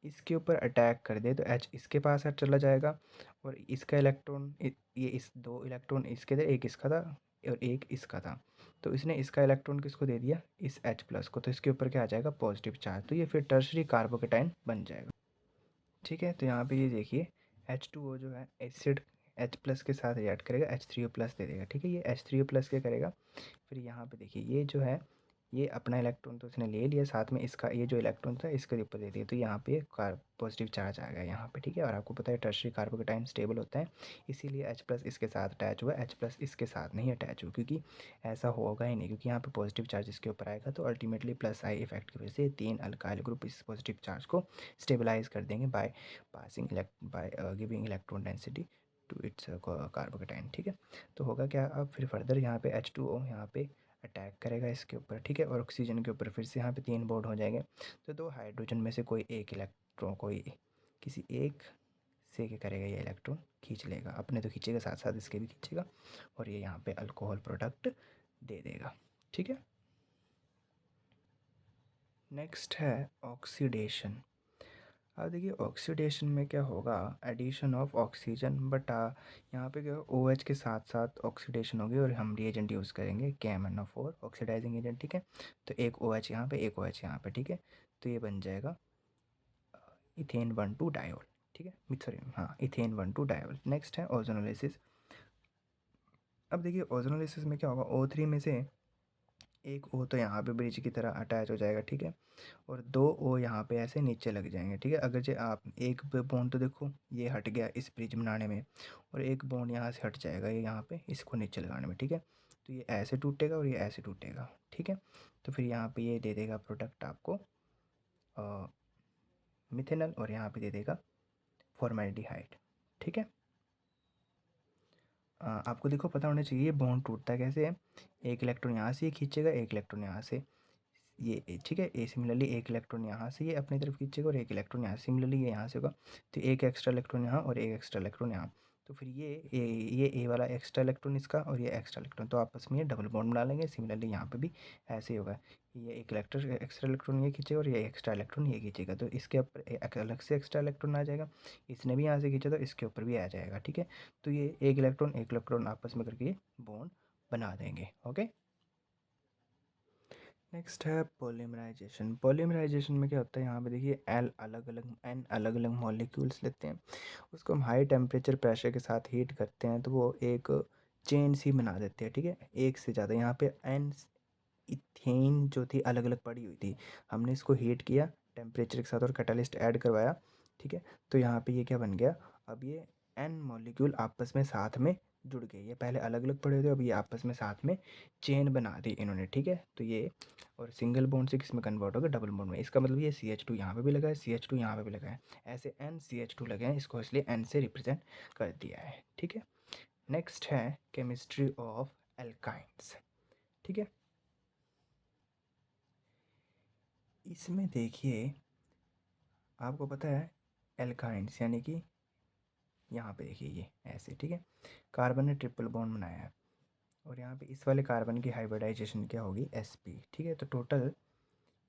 इसके ऊपर अटैक कर दे तो H इसके पास चला जाएगा, और इसका इलेक्ट्रॉन ये इस दो इलेक्ट्रॉन इसके थे, एक इसका था और एक इसका था, तो इसने इसका इलेक्ट्रॉन किसको दे दिया, इस H+ को, तो इसके ऊपर क्या आ जाएगा, पॉजिटिव चार्ज, तो ये फिर टर्शरी कार्बोकेटाइन बन जाएगा। ठीक है, तो यहाँ पे ये देखिए H2O जो है एसिड H+ के साथ रिएक्ट करेगा, H3O+ दे देगा। ठीक है, ये H3O+ क्या करेगा, फिर यहाँ पे देखिए ये जो है ये अपना इलेक्ट्रॉन तो इसने ले लिया, साथ में इसका ये जो इलेक्ट्रॉन था इसके ऊपर दे दिया, तो यहाँ पे पॉजिटिव चार्ज आ गया यहाँ पे। ठीक है, और आपको पता है टर्शरी कार्बोकेटाइन स्टेबल होता है, इसीलिए H+ इसके साथ अटैच हुआ, H+ इसके साथ नहीं अटैच हुआ, क्योंकि ऐसा होगा ही नहीं, क्योंकि यहाँ पे पॉजिटिव चार्ज इसके ऊपर आएगा, तो अल्टीमेटली +I इफेक्ट की वजह से तीन अल्काइल ग्रुप इस पॉजिटिव चार्ज को स्टेबलाइज कर देंगे by giving electron density to its carbocation, ठीक है। तो होगा क्या, अब फिर फर्दर यहाँ पे H2O यहाँ पे अटैक करेगा इसके ऊपर, ठीक है, और ऑक्सीजन के ऊपर फिर से यहाँ पे 3 बॉन्ड हो जाएंगे। तो दो हाइड्रोजन में से कोई एक इलेक्ट्रॉन, कोई किसी एक से क्या करेगा, ये इलेक्ट्रॉन खींच लेगा, अपने तो खींचेगा, साथ साथ इसके भी खींचेगा, और ये यहाँ पे अल्कोहल प्रोडक्ट दे देगा, ठीक है। नेक्स्ट है ऑक्सीडेशन। अब देखिए ऑक्सीडेशन में क्या होगा, एडिशन ऑफ ऑक्सीजन, बट यहाँ पे क्या ओ OH के साथ साथ ऑक्सीडेशन होगी, और हम रिएजेंट यूज़ करेंगे KMnO4 ऑक्सीडाइजिंग एजेंट, ठीक है। तो एक OH यहाँ पे, एक OH यहाँ पे, ठीक है। तो ये बन जाएगा इथेन 1,2 डायोल, ठीक है, सॉरी हाँ, इथेन 1,2 डायोल। नेक्स्ट है ओजोनोलिसिस। अब देखिए ओजोनोलिसिस में क्या होगा, O3 में से एक O तो यहाँ पे ब्रिज की तरह अटैच हो जाएगा, ठीक है, और दो O यहाँ पे ऐसे नीचे लग जाएंगे, ठीक है। अगर जो आप एक बॉन्ड तो देखो ये हट गया इस ब्रिज बनाने में, और एक बॉन्ड यहाँ से हट जाएगा ये यहाँ पे इसको नीचे लगाने में, ठीक है। तो ये ऐसे टूटेगा और ये ऐसे टूटेगा, ठीक है। तो फिर यहाँ पे ये दे देगा प्रोडक्ट आपको मिथेनॉल, और यहाँ पे दे देगा फॉर्मेल्डिहाइड, ठीक है। आपको देखो पता होना चाहिए ये बॉन्ड टूटता कैसे है, एक इलेक्ट्रॉन यहाँ से ये खींचेगा, एक इलेक्ट्रॉन यहाँ से ये, ठीक है। ए सिमिलरली एक इलेक्ट्रॉन यहाँ से ये अपनी तरफ खींचेगा, और एक इलेक्ट्रॉन यहाँ, सिमिलरली ये यहाँ से होगा। तो एक एक्स्ट्रा इलेक्ट्रॉन यहाँ और एक एक्स्ट्रा इलेक्ट्रॉन यहाँ। तो फिर ये ए वाला एक्स्ट्रा इलेक्ट्रॉन इसका, और ये एक्स्ट्रा इलेक्ट्रॉन, तो आपस में ये डबल बॉन्ड बना लेंगे। सिमिलरली यहाँ पे भी ऐसे ही होगा, ये एक इलेक्ट्रॉन एक्स्ट्रा इलेक्ट्रॉन ये खींचेगा, और ये एक्स्ट्रा इलेक्ट्रॉन ये खींचेगा, तो इसके ऊपर अलग से एक्स्ट्रा इलेक्ट्रॉन आ जाएगा। इसने भी यहाँ से खींचा तो इसके ऊपर भी आ जाएगा, ठीक है। तो ये एक इलेक्ट्रॉन आपस में करके ये बॉन्ड बना देंगे, ओके। नेक्स्ट है पॉलीमराइजेशन। पॉलीमराइजेशन में क्या होता है, यहाँ पे देखिए एन अलग अलग मॉलिक्यूल्स लेते हैं, उसको हम हाई टेम्परेचर प्रेशर के साथ हीट करते हैं, तो वो एक चेन सी बना देते हैं, ठीक है। एक से ज़्यादा यहाँ पे एन इथेन जो थी अलग अलग पड़ी हुई थी, हमने इसको हीट किया टेम्परेचर के साथ और कैटालिस्ट ऐड करवाया, ठीक है। तो यहाँ पे ये क्या बन गया, अब ये एन मॉलिक्यूल आपस में साथ में जुड़ गए, ये पहले अलग अलग पड़े थे, अब ये आपस में साथ में चेन बना दी इन्होंने, ठीक है। तो ये और सिंगल बॉन्ड से किस में कन्वर्ट होगा, डबल बॉन्ड में। इसका मतलब ये CH2 यहाँ पे भी लगा है, CH2 यहाँ पे भी लगा है, ऐसे NCH2 लगे हैं, इसको इसलिए N से रिप्रेजेंट कर दिया है, ठीक है। नेक्स्ट है केमिस्ट्री ऑफ एल्काइंस, ठीक है। इसमें देखिए आपको पता है एल्काइंस यानी कि यहाँ पे देखिए ये ऐसे, ठीक है, कार्बन ने ट्रिपल बॉन्ड बनाया है, और यहाँ पे इस वाले कार्बन की हाइब्रिडाइजेशन क्या होगी, sp, ठीक है। तो टोटल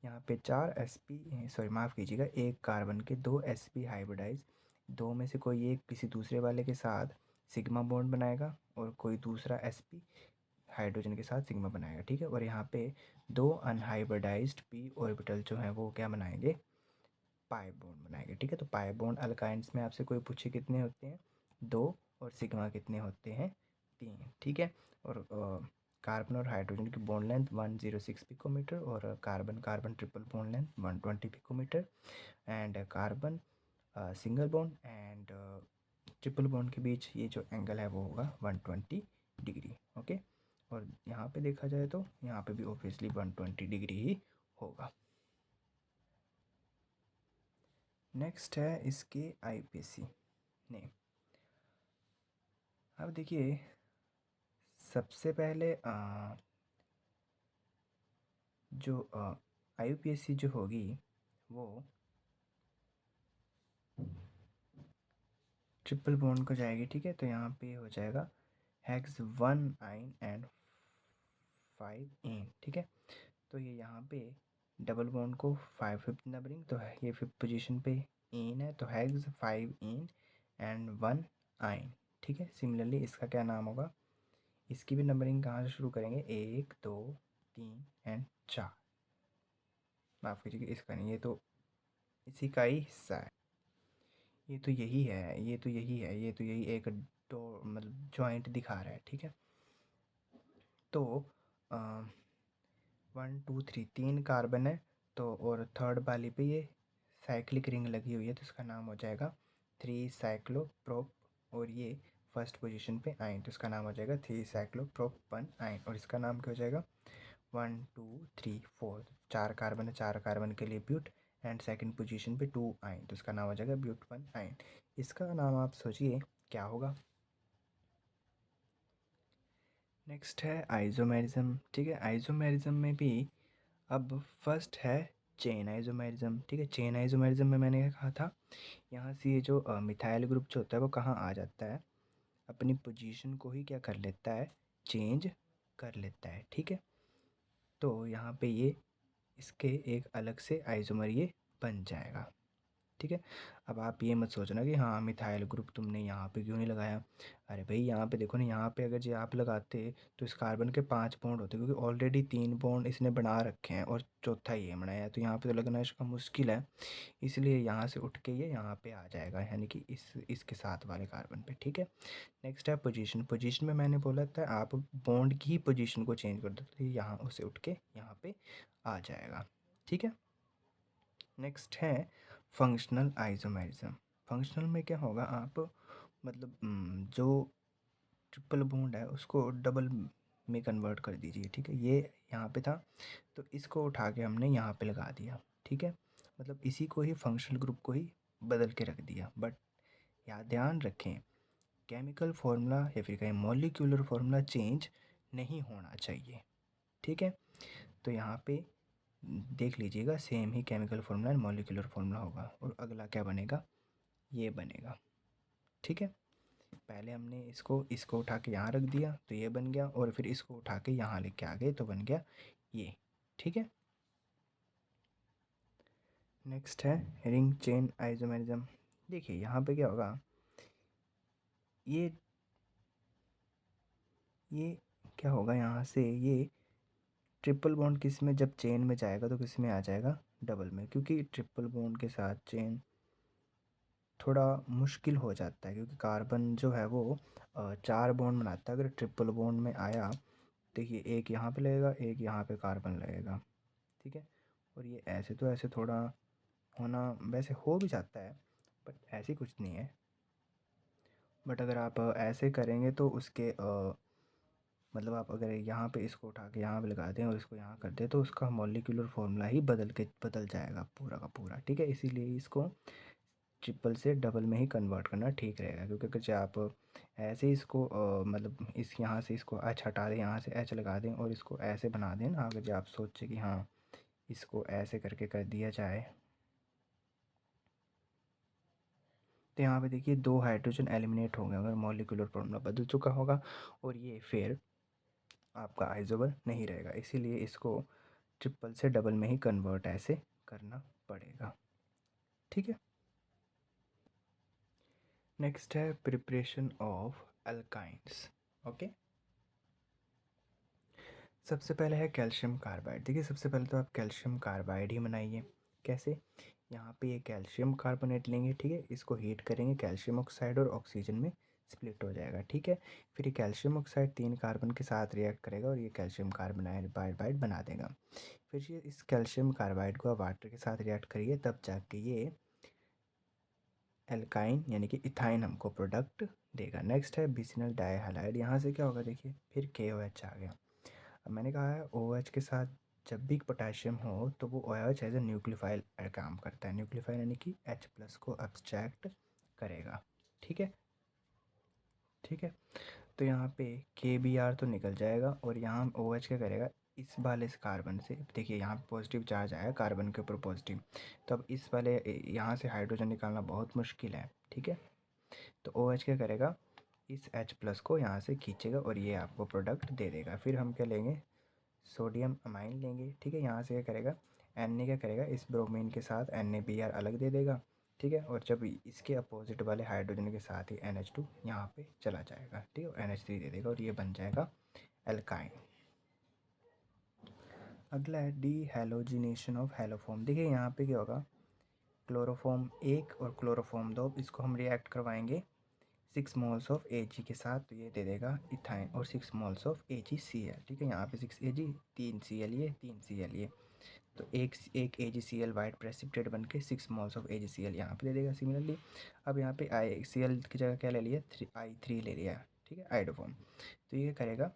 यहाँ पे 4 sp, सॉरी माफ़ कीजिएगा, एक कार्बन के 2 sp हाइब्रिडाइज, दो में से कोई एक किसी दूसरे वाले के साथ सिग्मा बॉन्ड बनाएगा, और कोई दूसरा sp हाइड्रोजन के साथ सिग्मा बनाएगा, ठीक है। और यहाँ पे दो अनहाइब्रिडाइज्ड p ऑर्बिटल जो हैं वो क्या बनाएंगे, पाई बॉन्ड बनाएंगे, ठीक है। तो पाई बॉन्ड अल्काइंस में आपसे कोई पूछे कितने होते हैं, 2, और सिग्मा कितने होते हैं, 3, ठीक है। और कार्बन और हाइड्रोजन की बॉन्ड लेंथ 106 पिकोमीटर, और carbon carbon triple bond length 120 picometre, and carbon single bond and triple bond के बीच ये जो एंगल है वो होगा 120 डिग्री, ओके। और यहाँ पे देखा जाए तो यहाँ पे भी ऑब्वियसली 120 डिग्री ही होगा। नेक्स्ट है इसके IUPAC नेम। अब देखिए सबसे पहले जो IUPAC जो होगी वो ट्रिपल बॉन्ड को जाएगी, ठीक है। तो यहाँ पे हो जाएगा हेक्स 1 आइन एंड 5 इन, ठीक है। तो ये यहाँ पे डबल बॉन्ड को 5 फिफ्थ नंबरिंग, तो है ये 5th पोजीशन पे इन है, तो हेक्स 5 इन एंड 1 आइन, ठीक है। सिमिलरली इसका क्या नाम होगा, इसकी भी नंबरिंग कहाँ से शुरू करेंगे, 1 2 3 एंड 4, माफ़ कीजिएगा इसका नहीं, ये तो इसी का ही हिस्सा है, ये तो यही है, ये तो यही है, ये तो यही एक दो मतलब जॉइंट दिखा रहा है, ठीक है। तो 1 2 3 3 कार्बन है, तो और थर्ड वाली पे ये साइक्लिक रिंग लगी हुई है, तो इसका नाम हो जाएगा 3 साइक्लोप्रोप, और ये फर्स्ट पोजीशन पे आइन, तो इसका नाम हो जाएगा 3 साइक्लोप्रोप 1 आइन, और इसका नाम क्या हो जाएगा 1 2 3 4, 4 कार्बन है, 4 कार्बन के लिए ब्यूट, एंड सेकंड पोजीशन पे 2 आइन, तो इसका नाम हो जाएगा ब्यूट 1 आइन। इसका नाम आप सोचिए क्या होगा, नेक्स्ट है आइसोमेरिज्म। ठीक है, आइसोमेरिज्म में भी अब फर्स्ट है चेन आइसोमेरिज्म। ठीक है, चेन आइसोमेरिज्म में मैंने क्या कहा था, यहाँ से ये जो मिथाइल ग्रुप जो होता है वो कहाँ आ जाता है, अपनी पोजीशन को ही क्या कर लेता है, चेंज कर लेता है। ठीक है, तो यहाँ पे ये इसके एक अलग से आइसोमर ये बन जाएगा। ठीक है, अब आप ये मत सोचना कि हाँ मिथाइल ग्रुप तुमने यहाँ पे क्यों नहीं लगाया। अरे भाई यहाँ पे देखो ना, यहाँ पे अगर जो आप लगाते तो इस कार्बन के 5 बॉन्ड होते, क्योंकि ऑलरेडी 3 बॉन्ड इसने बना रखे हैं और चौथा ये बनाया है, तो यहाँ पे तो लगना इसका मुश्किल है। इसलिए यहाँ से उठ के ये यहाँ पे आ जाएगा, यानी कि इसके साथ वाले कार्बन पे। ठीक है, नेक्स्ट है पोजीशन। पोजीशन में मैंने बोला था आप बॉन्ड की ही पोजीशन को चेंज कर दो, तो ये यहाँ उसे उठ के यहाँ पे आ जाएगा। ठीक है, नेक्स्ट है फंक्शनल आइसोमेरिज्म। फंक्शनल में क्या होगा, आप मतलब जो ट्रिपल बॉन्ड है उसको डबल में कन्वर्ट कर दीजिए। ठीक है, ये यहाँ पे था तो इसको उठा के हमने यहाँ पे लगा दिया। ठीक है, मतलब इसी को ही फंक्शनल ग्रुप को ही बदल के रख दिया। बट याद ध्यान रखें, केमिकल फार्मूला या फिर कहीं मॉलिक्यूलर फार्मूला चेंज नहीं होना चाहिए। ठीक है, तो यहाँ पे देख लीजिएगा, same he chemical formula and molecular formula होगा, और अगला क्या बनेगा, ये बनेगा। ठीक है, पहले हमने इसको उठा के यहाँ रख दिया तो ये बन गया, और फिर इसको उठा के यहाँ लेके आ गए तो बन गया ये। ठीक है, नेक्स्ट है रिंग चेन आइसोमेरिज्म। देखिए यहाँ पे क्या होगा, ये ये क्या होगा, यहाँ से ये ट्रिपल बॉन्ड किस में, जब चेन में जाएगा तो किस में आ जाएगा, डबल में, क्योंकि ट्रिपल बॉन्ड के साथ चेन थोड़ा मुश्किल हो जाता है, क्योंकि कार्बन जो है वो 4 बॉन्ड बनाता है। अगर ट्रिपल बॉन्ड में आया, देखिए एक यहाँ पे लगेगा, एक यहाँ पे कार्बन लगेगा। ठीक है, और ये ऐसे तो ऐसे थोड़ा होना वैसे हो भी जाता है, बट ऐसे कुछ नहीं है। बट अगर आप ऐसे करेंगे तो उसके मतलब आप अगर यहाँ पे इसको उठा के यहाँ पे लगा दें और इसको यहाँ कर दें तो उसका मॉलिक्यूलर फार्मूला ही बदल जाएगा पूरा का पूरा। ठीक है, इसीलिए इसको ट्रिपल से डबल में ही कन्वर्ट करना ठीक रहेगा, क्योंकि अगर जो आप ऐसे इसको मतलब इस यहाँ से इसको एच हटा दें, यहाँ से एच लगा दें और इसको ऐसे बना दें ना, अगर जो आप सोचें कि हाँ इसको ऐसे करके कर दिया जाए, तो यहाँ पे देखिए 2 हाइड्रोजन एलिमिनेट हो गए अगर मॉलिक्यूलर फार्मूला बदल चुका होगा, और ये फिर आपका आइसोमर नहीं रहेगा। इसीलिए इसको ट्रिपल से डबल में ही कन्वर्ट ऐसे करना पड़ेगा। ठीक है, नेक्स्ट है प्रिपरेशन ऑफ अल्काइंस। ओके, सबसे पहले है कैल्शियम कार्बाइड। देखिए सबसे पहले तो आप कैल्शियम कार्बाइड ही बनाइए। कैसे, यहाँ पे ये कैल्शियम कार्बोनेट लेंगे। ठीक है, इसको हीट करेंगे, कैल्शियम ऑक्साइड और ऑक्सीजन में स्प्लिट हो जाएगा। ठीक है, फिर ये कैल्शियम ऑक्साइड 3 कार्बन के साथ रिएक्ट करेगा और ये कैल्शियम कार्बाइड बना देगा। फिर ये इस कैल्शियम कार्बाइड को आप वाटर के साथ रिएक्ट करिए, तब जाके ये एल्काइन यानी कि इथाइन हमको प्रोडक्ट देगा। नेक्स्ट है बिसिनल डाइहैलाइड। यहाँ से क्या होगा, देखिए फिर KOH आ गया। अब मैंने कहा है OH के साथ जब भी पोटेशियम हो तो वो OH एज ए न्यूक्लियोफाइल काम करता है। न्यूक्लियोफाइल यानी कि H+ को अब्स्ट्रैक्ट करेगा। ठीक है, ठीक है, तो यहाँ पे KBr तो निकल जाएगा, और यहाँ OH क्या करेगा, इस वाले इस कार्बन से, देखिए यहाँ पे पॉजिटिव चार्ज आया कार्बन के ऊपर पॉजिटिव, तो अब इस वाले यहाँ से हाइड्रोजन निकालना बहुत मुश्किल है। ठीक है, तो OH क्या करेगा, इस H+ को यहाँ से खींचेगा और ये आपको प्रोडक्ट दे देगा। फिर हम क्या लेंगे, सोडियम अमाइन लेंगे। ठीक है, यहाँ से क्या करेगा, Na क्या करेगा, इस ब्रोमीन के साथ NaBr अलग दे देगा। ठीक है, और जब इसके अपोजिट वाले हाइड्रोजन के साथ ही NH2 यहाँ पे चला जाएगा। ठीक है, और NH3 दे देगा और ये बन जाएगा एल्काइन। अगला है डी हेलोजिनेशन ऑफ हेलोफॉर्म। देखिए यहाँ पे क्या होगा, क्लोरोफॉर्म 1 और क्लोरोफॉर्म 2, इसको हम रिएक्ट करवाएंगे 6 मोल्स ऑफ Ag के साथ, तो ये दे देगा इथाइन, और 6 मोल्स ऑफ AgCl। ठीक है, यहाँ पे 6 Ag 3 Cl, ये 3 Cl ये, तो एक AgCl वाइट प्रेसिपिटेट बन के 6 मोल्स ऑफ AgCl यहाँ पे दे देगा। सिमिलरली अब यहाँ पे Cl की जगह क्या ले लिया, I3 ले लिया। ठीक है, आइडोफॉर्म, तो ये करेगा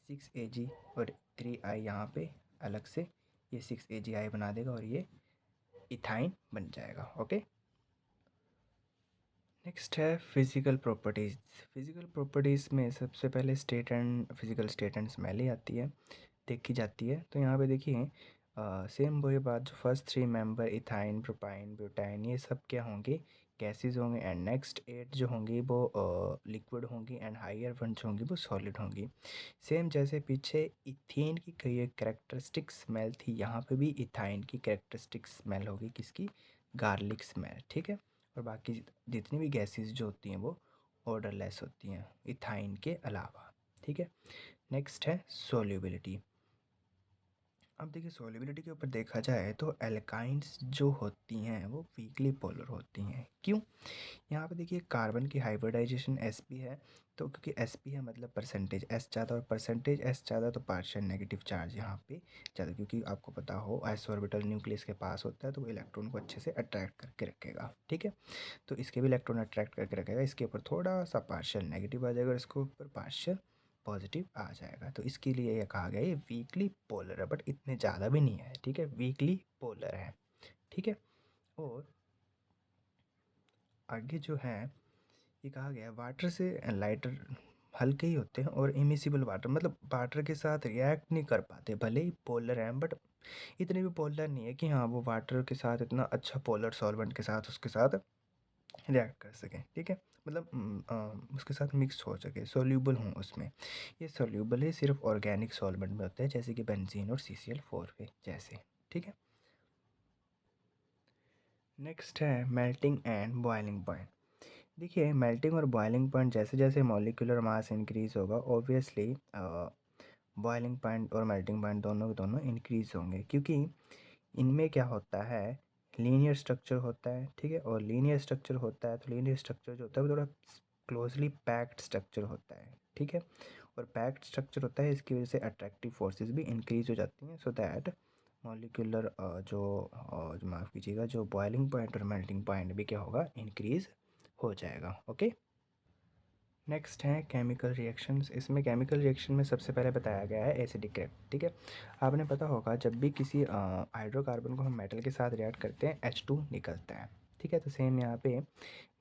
6 Ag और 3 I यहाँ पे अलग से, ये 6 AgI बना देगा और ये इथाइन बन जाएगा। ओके, नेक्स्ट है फिज़िकल प्रॉपर्टीज़। फिज़िकल प्रॉपर्टीज़ में सबसे पहले state and physical state and smell ही आती है, देखी जाती है। तो यहाँ पे देखिए सेम वही बात, जो first three member ethyne, propyne, butyne, ये सब क्या होंगे, गैसेस होंगे। एंड नेक्स्ट 8 जो होंगी वो लिक्विड होंगी, एंड हायर वन जो होंगी वो सॉलिड होंगी। सेम जैसे पीछे इथेन की कई कैरेक्टरिस्टिक स्मेल थी, यहाँ पे भी इथाइन की कैरेक्टरिस्टिक स्मेल होगी, किसकी, गार्लिक स्मेल, ठीक है। और बाकी जितनी भी गैसेस जो होती हैं वो ऑर्डरलेस होती हैं इथाइन के अलावा, ठीक है। नेक्स्ट है सोल्यूबिलिटी। अब देखिए सोल्युबिलिटी के ऊपर देखा जाए तो एल्काइंस जो होती हैं वो वीकली पोलर होती हैं। क्यों? यहाँ पे देखिए कार्बन की हाइब्रिडाइजेशन sp है, तो क्योंकि sp है मतलब परसेंटेज s ज़्यादा, और परसेंटेज s ज़्यादा तो पार्शियल नेगेटिव चार्ज यहाँ पे ज़्यादा, क्योंकि आपको पता हो s ऑर्बिटल न्यूक्लियस के पास होता है तो वो इलेक्ट्रॉन को अच्छे से अट्रैक्ट करके रखेगा, ठीक है। तो इसके भी इलेक्ट्रॉन अट्रैक्ट करके रखेगा, इसके ऊपर थोड़ा सा पार्शियल नेगेटिव आ जाएगा और इसके ऊपर पार्शियल पॉजिटिव आ जाएगा। तो इसके लिए ये कहा गया ये वीकली पोलर है, बट इतने ज़्यादा भी नहीं है, ठीक है, वीकली पोलर है, ठीक है। और आगे जो है ये कहा गया वाटर से लाइटर हल्के ही होते हैं, और इमिसिबल वाटर मतलब वाटर के साथ रिएक्ट नहीं कर पाते, भले ही पोलर हैं बट इतने भी पोलर नहीं है कि हाँ वो वाटर के साथ इतना अच्छा पोलर सॉल्वेंट के साथ उसके साथ रिएक्ट कर सकें, ठीक है। मतलब उसके साथ मिक्स हो सके, सोल्यूबल हों उसमें। ये सोल्यूबल है सिर्फ ऑर्गेनिक सॉल्वेंट में होता है, जैसे कि बेंजीन और CCl4 पे जैसे, ठीक है। नेक्स्ट है मेल्टिंग एंड बॉइलिंग पॉइंट। देखिए मेल्टिंग और बॉइलिंग पॉइंट जैसे जैसे मॉलिक्यूलर मास इंक्रीज होगा, ऑब्वियसली बॉइलिंग पॉइंट और मेल्टिंग पॉइंट दोनों के दोनों इंक्रीज होंगे, क्योंकि इनमें क्या होता है, लीनियर स्ट्रक्चर होता है, ठीक है। और लीनियर स्ट्रक्चर होता है तो लीनियर स्ट्रक्चर जो होता है वो थोड़ा क्लोजली पैक्ड स्ट्रक्चर होता है, ठीक है। और पैक्ड स्ट्रक्चर होता है, इसकी वजह से अट्रैक्टिव फोर्सेस भी इंक्रीज हो जाती हैं, सो दैट मॉलिक्यूलर जो माफ़ कीजिएगा, जो बॉइलिंग पॉइंट और मेल्टिंग पॉइंट भी क्या होगा, इंक्रीज हो जाएगा, ओके। नेक्स्ट हैं केमिकल रिएक्शंस। इसमें केमिकल रिएक्शन में सबसे पहले बताया गया है एसिडिक रिएक्ट, ठीक है। आपने पता होगा जब भी किसी हाइड्रोकार्बन को हम मेटल के साथ रिएक्ट करते हैं H2 निकलता है, ठीक है। तो सेम यहाँ पे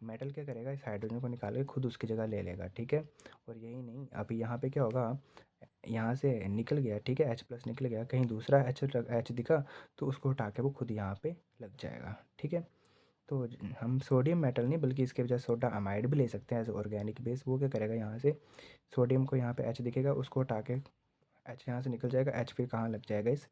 मेटल क्या करेगा, इस हाइड्रोजन को निकाल के खुद उसकी जगह ले लेगा, ठीक है। और यही नहीं, अभी यहाँ पे क्या होगा, यहाँ से निकल गया, ठीक है, H+ निकल गया, कहीं दूसरा H दिखा तो उसको हटा के वो खुद यहाँ पे लग जाएगा, ठीक है। तो हम सोडियम मेटल नहीं बल्कि इसके बजाय सोडा अमाइड भी ले सकते हैं एज ऑर्गेनिक बेस। वो क्या करेगा, यहाँ से सोडियम को यहाँ पे H दिखेगा, उसको हटा के H यहाँ से निकल जाएगा, H फिर कहाँ लग जाएगा, इस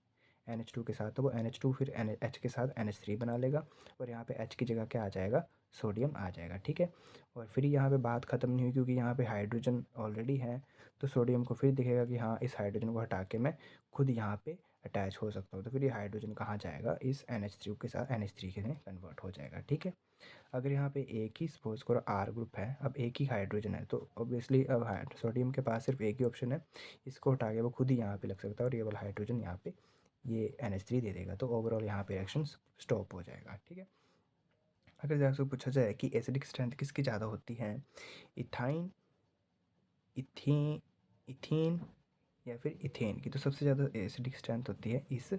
NH2 के साथ, तो वो NH2 फिर H के साथ NH3 बना लेगा, और यहाँ पे H की जगह क्या आ जाएगा, सोडियम आ जाएगा, ठीक है। और फिर यहाँ पे बात ख़त्म नहीं हुई, क्योंकि यहाँ पे हाइड्रोजन ऑलरेडी है, तो सोडियम को फिर दिखेगा कि हाँ इस हाइड्रोजन को हटा के मैं खुद यहाँ पे अटैच हो सकता हूँ, तो फिर ये हाइड्रोजन कहाँ जाएगा, इस NH3 के साथ NH3 के में कन्वर्ट हो जाएगा, ठीक है। अगर यहाँ पे एक ही सपोज करो R ग्रुप है, अब एक ही हाइड्रोजन है, तो ऑब्वियसली अब सोडियम के पास सिर्फ एक ही ऑप्शन है, इसको हटा के वो खुद ही यहाँ पे लग सकता है, और ये वाला हाइड्रोजन यहाँ पे ये NH3 दे देगा, तो ओवरऑल यहाँ पे रिएक्शन स्टॉप हो जाएगा, ठीक है। अगर आपसे पूछा जाए कि एसिडिक स्ट्रेंथ किसकी ज़्यादा होती है, इथाइन, इथीन इथीन या फिर इथेन की, तो सबसे ज़्यादा एसिडिक स्ट्रेंथ होती है इस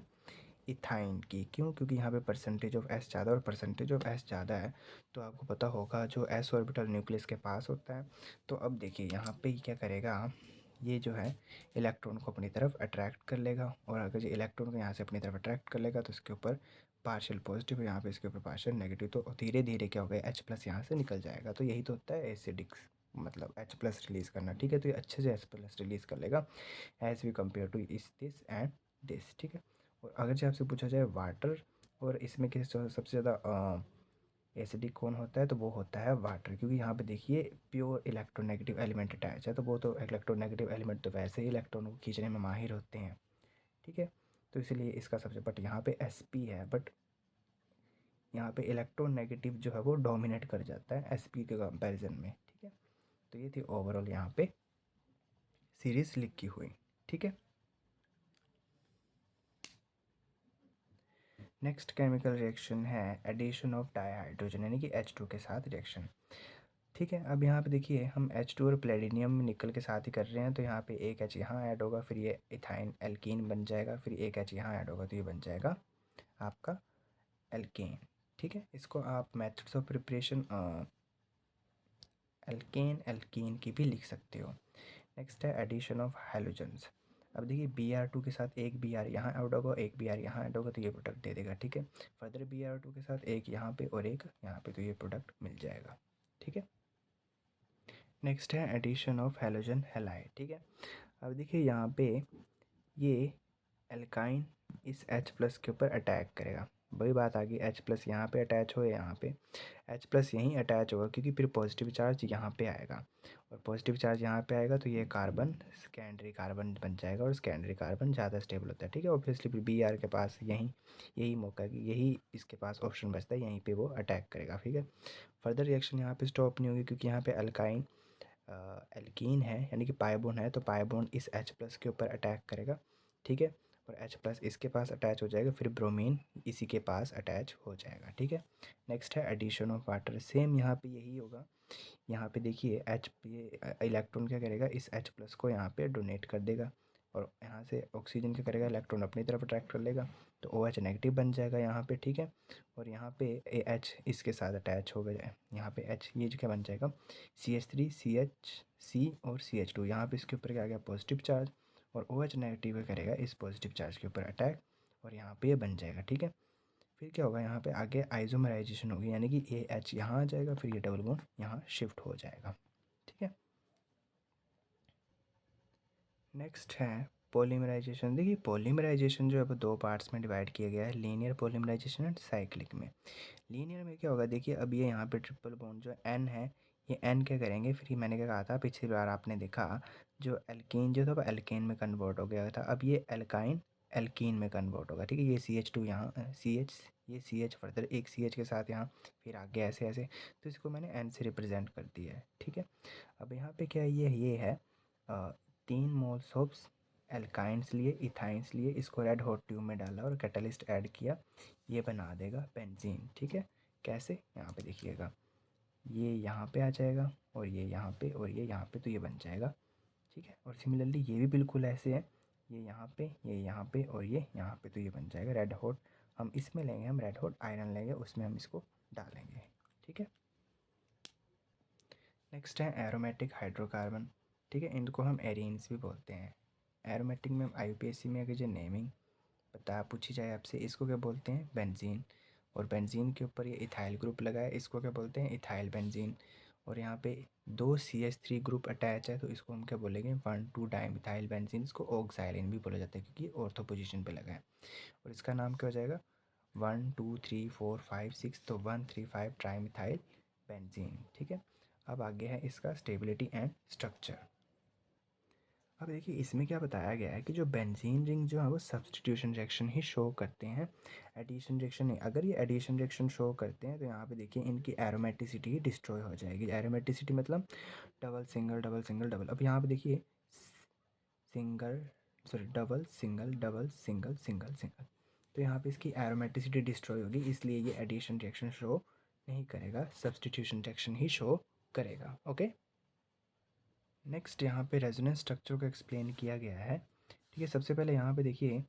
इथाइन की। क्यों? क्योंकि यहाँ पे परसेंटेज ऑफ एस ज़्यादा, और परसेंटेज ऑफ एस ज़्यादा है तो आपको पता होगा जो एस ऑर्बिटल न्यूक्लियस के पास होता है। तो अब देखिए यहाँ पे क्या करेगा, ये जो है इलेक्ट्रॉन को अपनी तरफ अट्रैक्ट कर लेगा, और अगर ये इलेक्ट्रॉन को यहाँ से अपनी तरफ अट्रैक्ट कर लेगा तो इसके ऊपर पार्शियल पॉजिटिव, यहाँ पे इसके ऊपर पार्शियल नेगेटिव, तो धीरे धीरे क्या होगा, H+ यहाँ से निकल जाएगा। तो यही तो होता है एसिडिक, मतलब H+ रिलीज़ करना, ठीक है। तो ये अच्छे से H+ रिलीज़ कर लेगा एज वी कम्पेयर टू इस दिस एंड दिस, ठीक है। और अगर जो आपसे पूछा जाए वाटर और इसमें किस सबसे ज़्यादा एसिडिक कौन होता है, तो वो होता है वाटर, क्योंकि यहाँ पे देखिए प्योर इलेक्ट्रोनेगेटिव एलिमेंट अटैच है, तो वो तो इलेक्ट्रोनेगेटिव एलिमेंट तो वैसे ही इलेक्ट्रॉन को खींचने में माहिर होते हैं, ठीक है। तो इसलिए इसका सबसे, बट यहाँ पे sp है, बट यहाँ पे इलेक्ट्रोनेगेटिव जो है वो डोमिनेट कर जाता है sp के कंपैरिजन में, ठीक है। तो ये थी ओवरऑल यहाँ पे सीरीज लिखी हुई, ठीक है। नेक्स्ट केमिकल रिएक्शन है एडिशन ऑफ डाईहाइड्रोजन, यानी कि H2 के साथ रिएक्शन, ठीक है। अब यहाँ पे देखिए हम H2 और प्लेटिनियम निकल के साथ ही कर रहे हैं, तो यहाँ पे एक H यहाँ ऐड होगा, फिर ये इथाइन एल्कीन बन जाएगा, फिर एक H यहाँ ऐड होगा, तो ये बन जाएगा आपका एल्केन, ठीक है। इसको आप methods of preparation alkane alkene की भी लिख सकते हो। नेक्स्ट है एडिशन ऑफ हैलोजेंस। अब देखिए Br2 के साथ एक Br यहाँ ऐड होगा, एक Br यहाँ ऐड होगा, तो ये प्रोडक्ट दे देगा, ठीक है। फर्दर Br2 के साथ एक यहाँ पे और एक यहाँ पे, तो ये प्रोडक्ट मिल जाएगा, ठीक है। नेक्स्ट है एडिशन ऑफ हैलोजन हैलाइड, ठीक है। अब देखिए यहाँ पे ये एल्काइन इस H प्लस के ऊपर अटैक करेगा। वही बात आ गई, H प्लस यहाँ पे अटैच हो, यहाँ पे H प्लस यहीं अटैच होगा, क्योंकि फिर पॉजिटिव चार्ज यहाँ पे आएगा और पॉजिटिव चार्ज यहाँ पे आएगा, तो ये कार्बन सेकेंडरी कार्बन बन जाएगा और सेकेंडरी कार्बन ज़्यादा स्टेबल होता है, ठीक है। ऑब्वियसली फिर Br के पास यही मौका है कि यही इसके पास ऑप्शन बचता है, यहीं पर वो अटैक करेगा, ठीक है। फर्दर रिएक्शन यहाँ पे स्टॉप नहीं होगी, क्योंकि यहाँ पे अल्काइन एल्कीन है, यानी कि पाई बॉन्ड है, तो पाई बॉन्ड इस H प्लस के ऊपर अटैक करेगा, ठीक है। और H प्लस इसके पास अटैच हो जाएगा, फिर ब्रोमीन इसी के पास अटैच हो जाएगा, ठीक है। नेक्स्ट है एडिशन ऑफ वाटर। सेम यहाँ पे यही होगा। यहाँ पे देखिए H ये इलेक्ट्रॉन क्या करेगा, इस H प्लस को यहाँ पे डोनेट कर देगा और यहाँ से ऑक्सीजन क्या करेगा, इलेक्ट्रॉन अपनी तरफ अट्रैक्ट कर लेगा, तो OH नेगेटिव बन जाएगा यहाँ पे, ठीक है। और यहाँ पे H इसके साथ अटैच हो गया, यहाँ पे H ये जो क्या बन जाएगा, CH3 CH और CH2, यहाँ पे इसके ऊपर क्या आ गया, पॉजिटिव चार्ज, और OH नेगेटिव करेगा इस पॉजिटिव चार्ज के ऊपर अटैक, और यहाँ पे ये बन जाएगा, ठीक है। फिर क्या होगा, यहाँ पे आगे आइसोमराइजेशन होगी, यानी कि AH यहाँ आ जाएगा, फिर ये डबल बॉन्ड यहाँ शिफ्ट हो जाएगा, ठीक है। नेक्स्ट है पॉलीमराइजेशन। देखिए पॉलीमराइजेशन जो है वो दो पार्ट्स में डिवाइड किया गया है, लीनियर पॉलीमराइजेशन एंड साइक्लिक में। लीनियर में क्या होगा, देखिए अब ये यहाँ पे ट्रिपल बॉन्ड जो N है, ये N क्या करेंगे, फिर मैंने क्या कहा था पिछली बार आपने देखा, जो एल्कीन जो था वो एल्केन में कन्वर्ट हो गया था, अब ये एल्काइन एल्कीन में कन्वर्ट होगा, ठीक है। ये CH2 यहाँ CH, ये CH फर्दर एक CH के साथ यहाँ, फिर आगे ऐसे ऐसे, तो इसको मैंने N से रिप्रेजेंट कर दिया है, ठीक है। अब यहाँ पे क्या ये है 3 मोल्स ऑफ एल्काइंस लिए, इथाइंस लिए, इसको रेड हॉट ट्यूब में डाला और कैटलिस्ट ऐड किया, ये बना देगा बेंजीन, ठीक है। कैसे, यहाँ पे देखिएगा, ये यहाँ पे आ जाएगा और ये यहाँ पे और ये यहाँ पे, तो ये बन जाएगा, ठीक है। और सिमिलरली ये भी बिल्कुल ऐसे है, ये यहाँ पे, ये यहाँ पे और ये यहाँ पे, तो ये बन जाएगा रेड हॉट। हम इसमें लेंगे, हम रेड हॉट आयरन लेंगे, उसमें हम इसको डालेंगे, ठीक है। नेक्स्ट है एरोमेटिक हाइड्रोकार्बन, ठीक है, इनको हम एरीन्स भी बोलते हैं। एरोमेटिक में IUPAC में अगर जो नेमिंग पता पूछी जाए आपसे, इसको क्या बोलते हैं, बेंजीन, और बेंजीन के ऊपर ये इथाइल ग्रुप लगा है, इसको क्या बोलते हैं, इथाइल बेंजीन। और यहाँ पे 2 CH3 ग्रुप अटैच है, तो इसको हम क्या बोलेंगे, 1,2 डाइमिथाइल बेंजीन, इसको ऑक्साइलिन भी बोला जाता है, क्योंकि ऑर्थो पोजीशन पे लगा है। और इसका नाम क्या हो जाएगा, 1 2 3 4 5 6, तो 1,3,5 ट्राइमिथाइल बेंजीन, ठीक है। अब आगे है इसका स्टेबिलिटी एंड स्ट्रक्चर। अब देखिए इसमें क्या बताया गया है कि जो बेंजीन रिंग जो है वो सब्स्टिट्यूशन रिएक्शन ही शो करते हैं, एडिशन रिएक्शन नहीं। अगर ये एडिशन रिएक्शन शो करते हैं तो यहाँ पे देखिए इनकी एरोमेटिसिटी ही डिस्ट्रॉय हो जाएगी। एरोमेटिसिटी मतलब double single double single double. अब यहाँ पे देखिए single sorry double single double single single single, तो यहाँ पे इसकी एरोमेटिसिटी डिस्ट्रॉय होगी, इसलिए ये एडिशन रिएक्शन शो नहीं करेगा, सब्स्टिट्यूशन रिएक्शन ही शो करेगा, ओके। नेक्स्ट यहाँ पे रेजोनेंस स्ट्रक्चर को एक्सप्लेन किया गया है, ठीक है। सबसे पहले यहाँ पे देखिए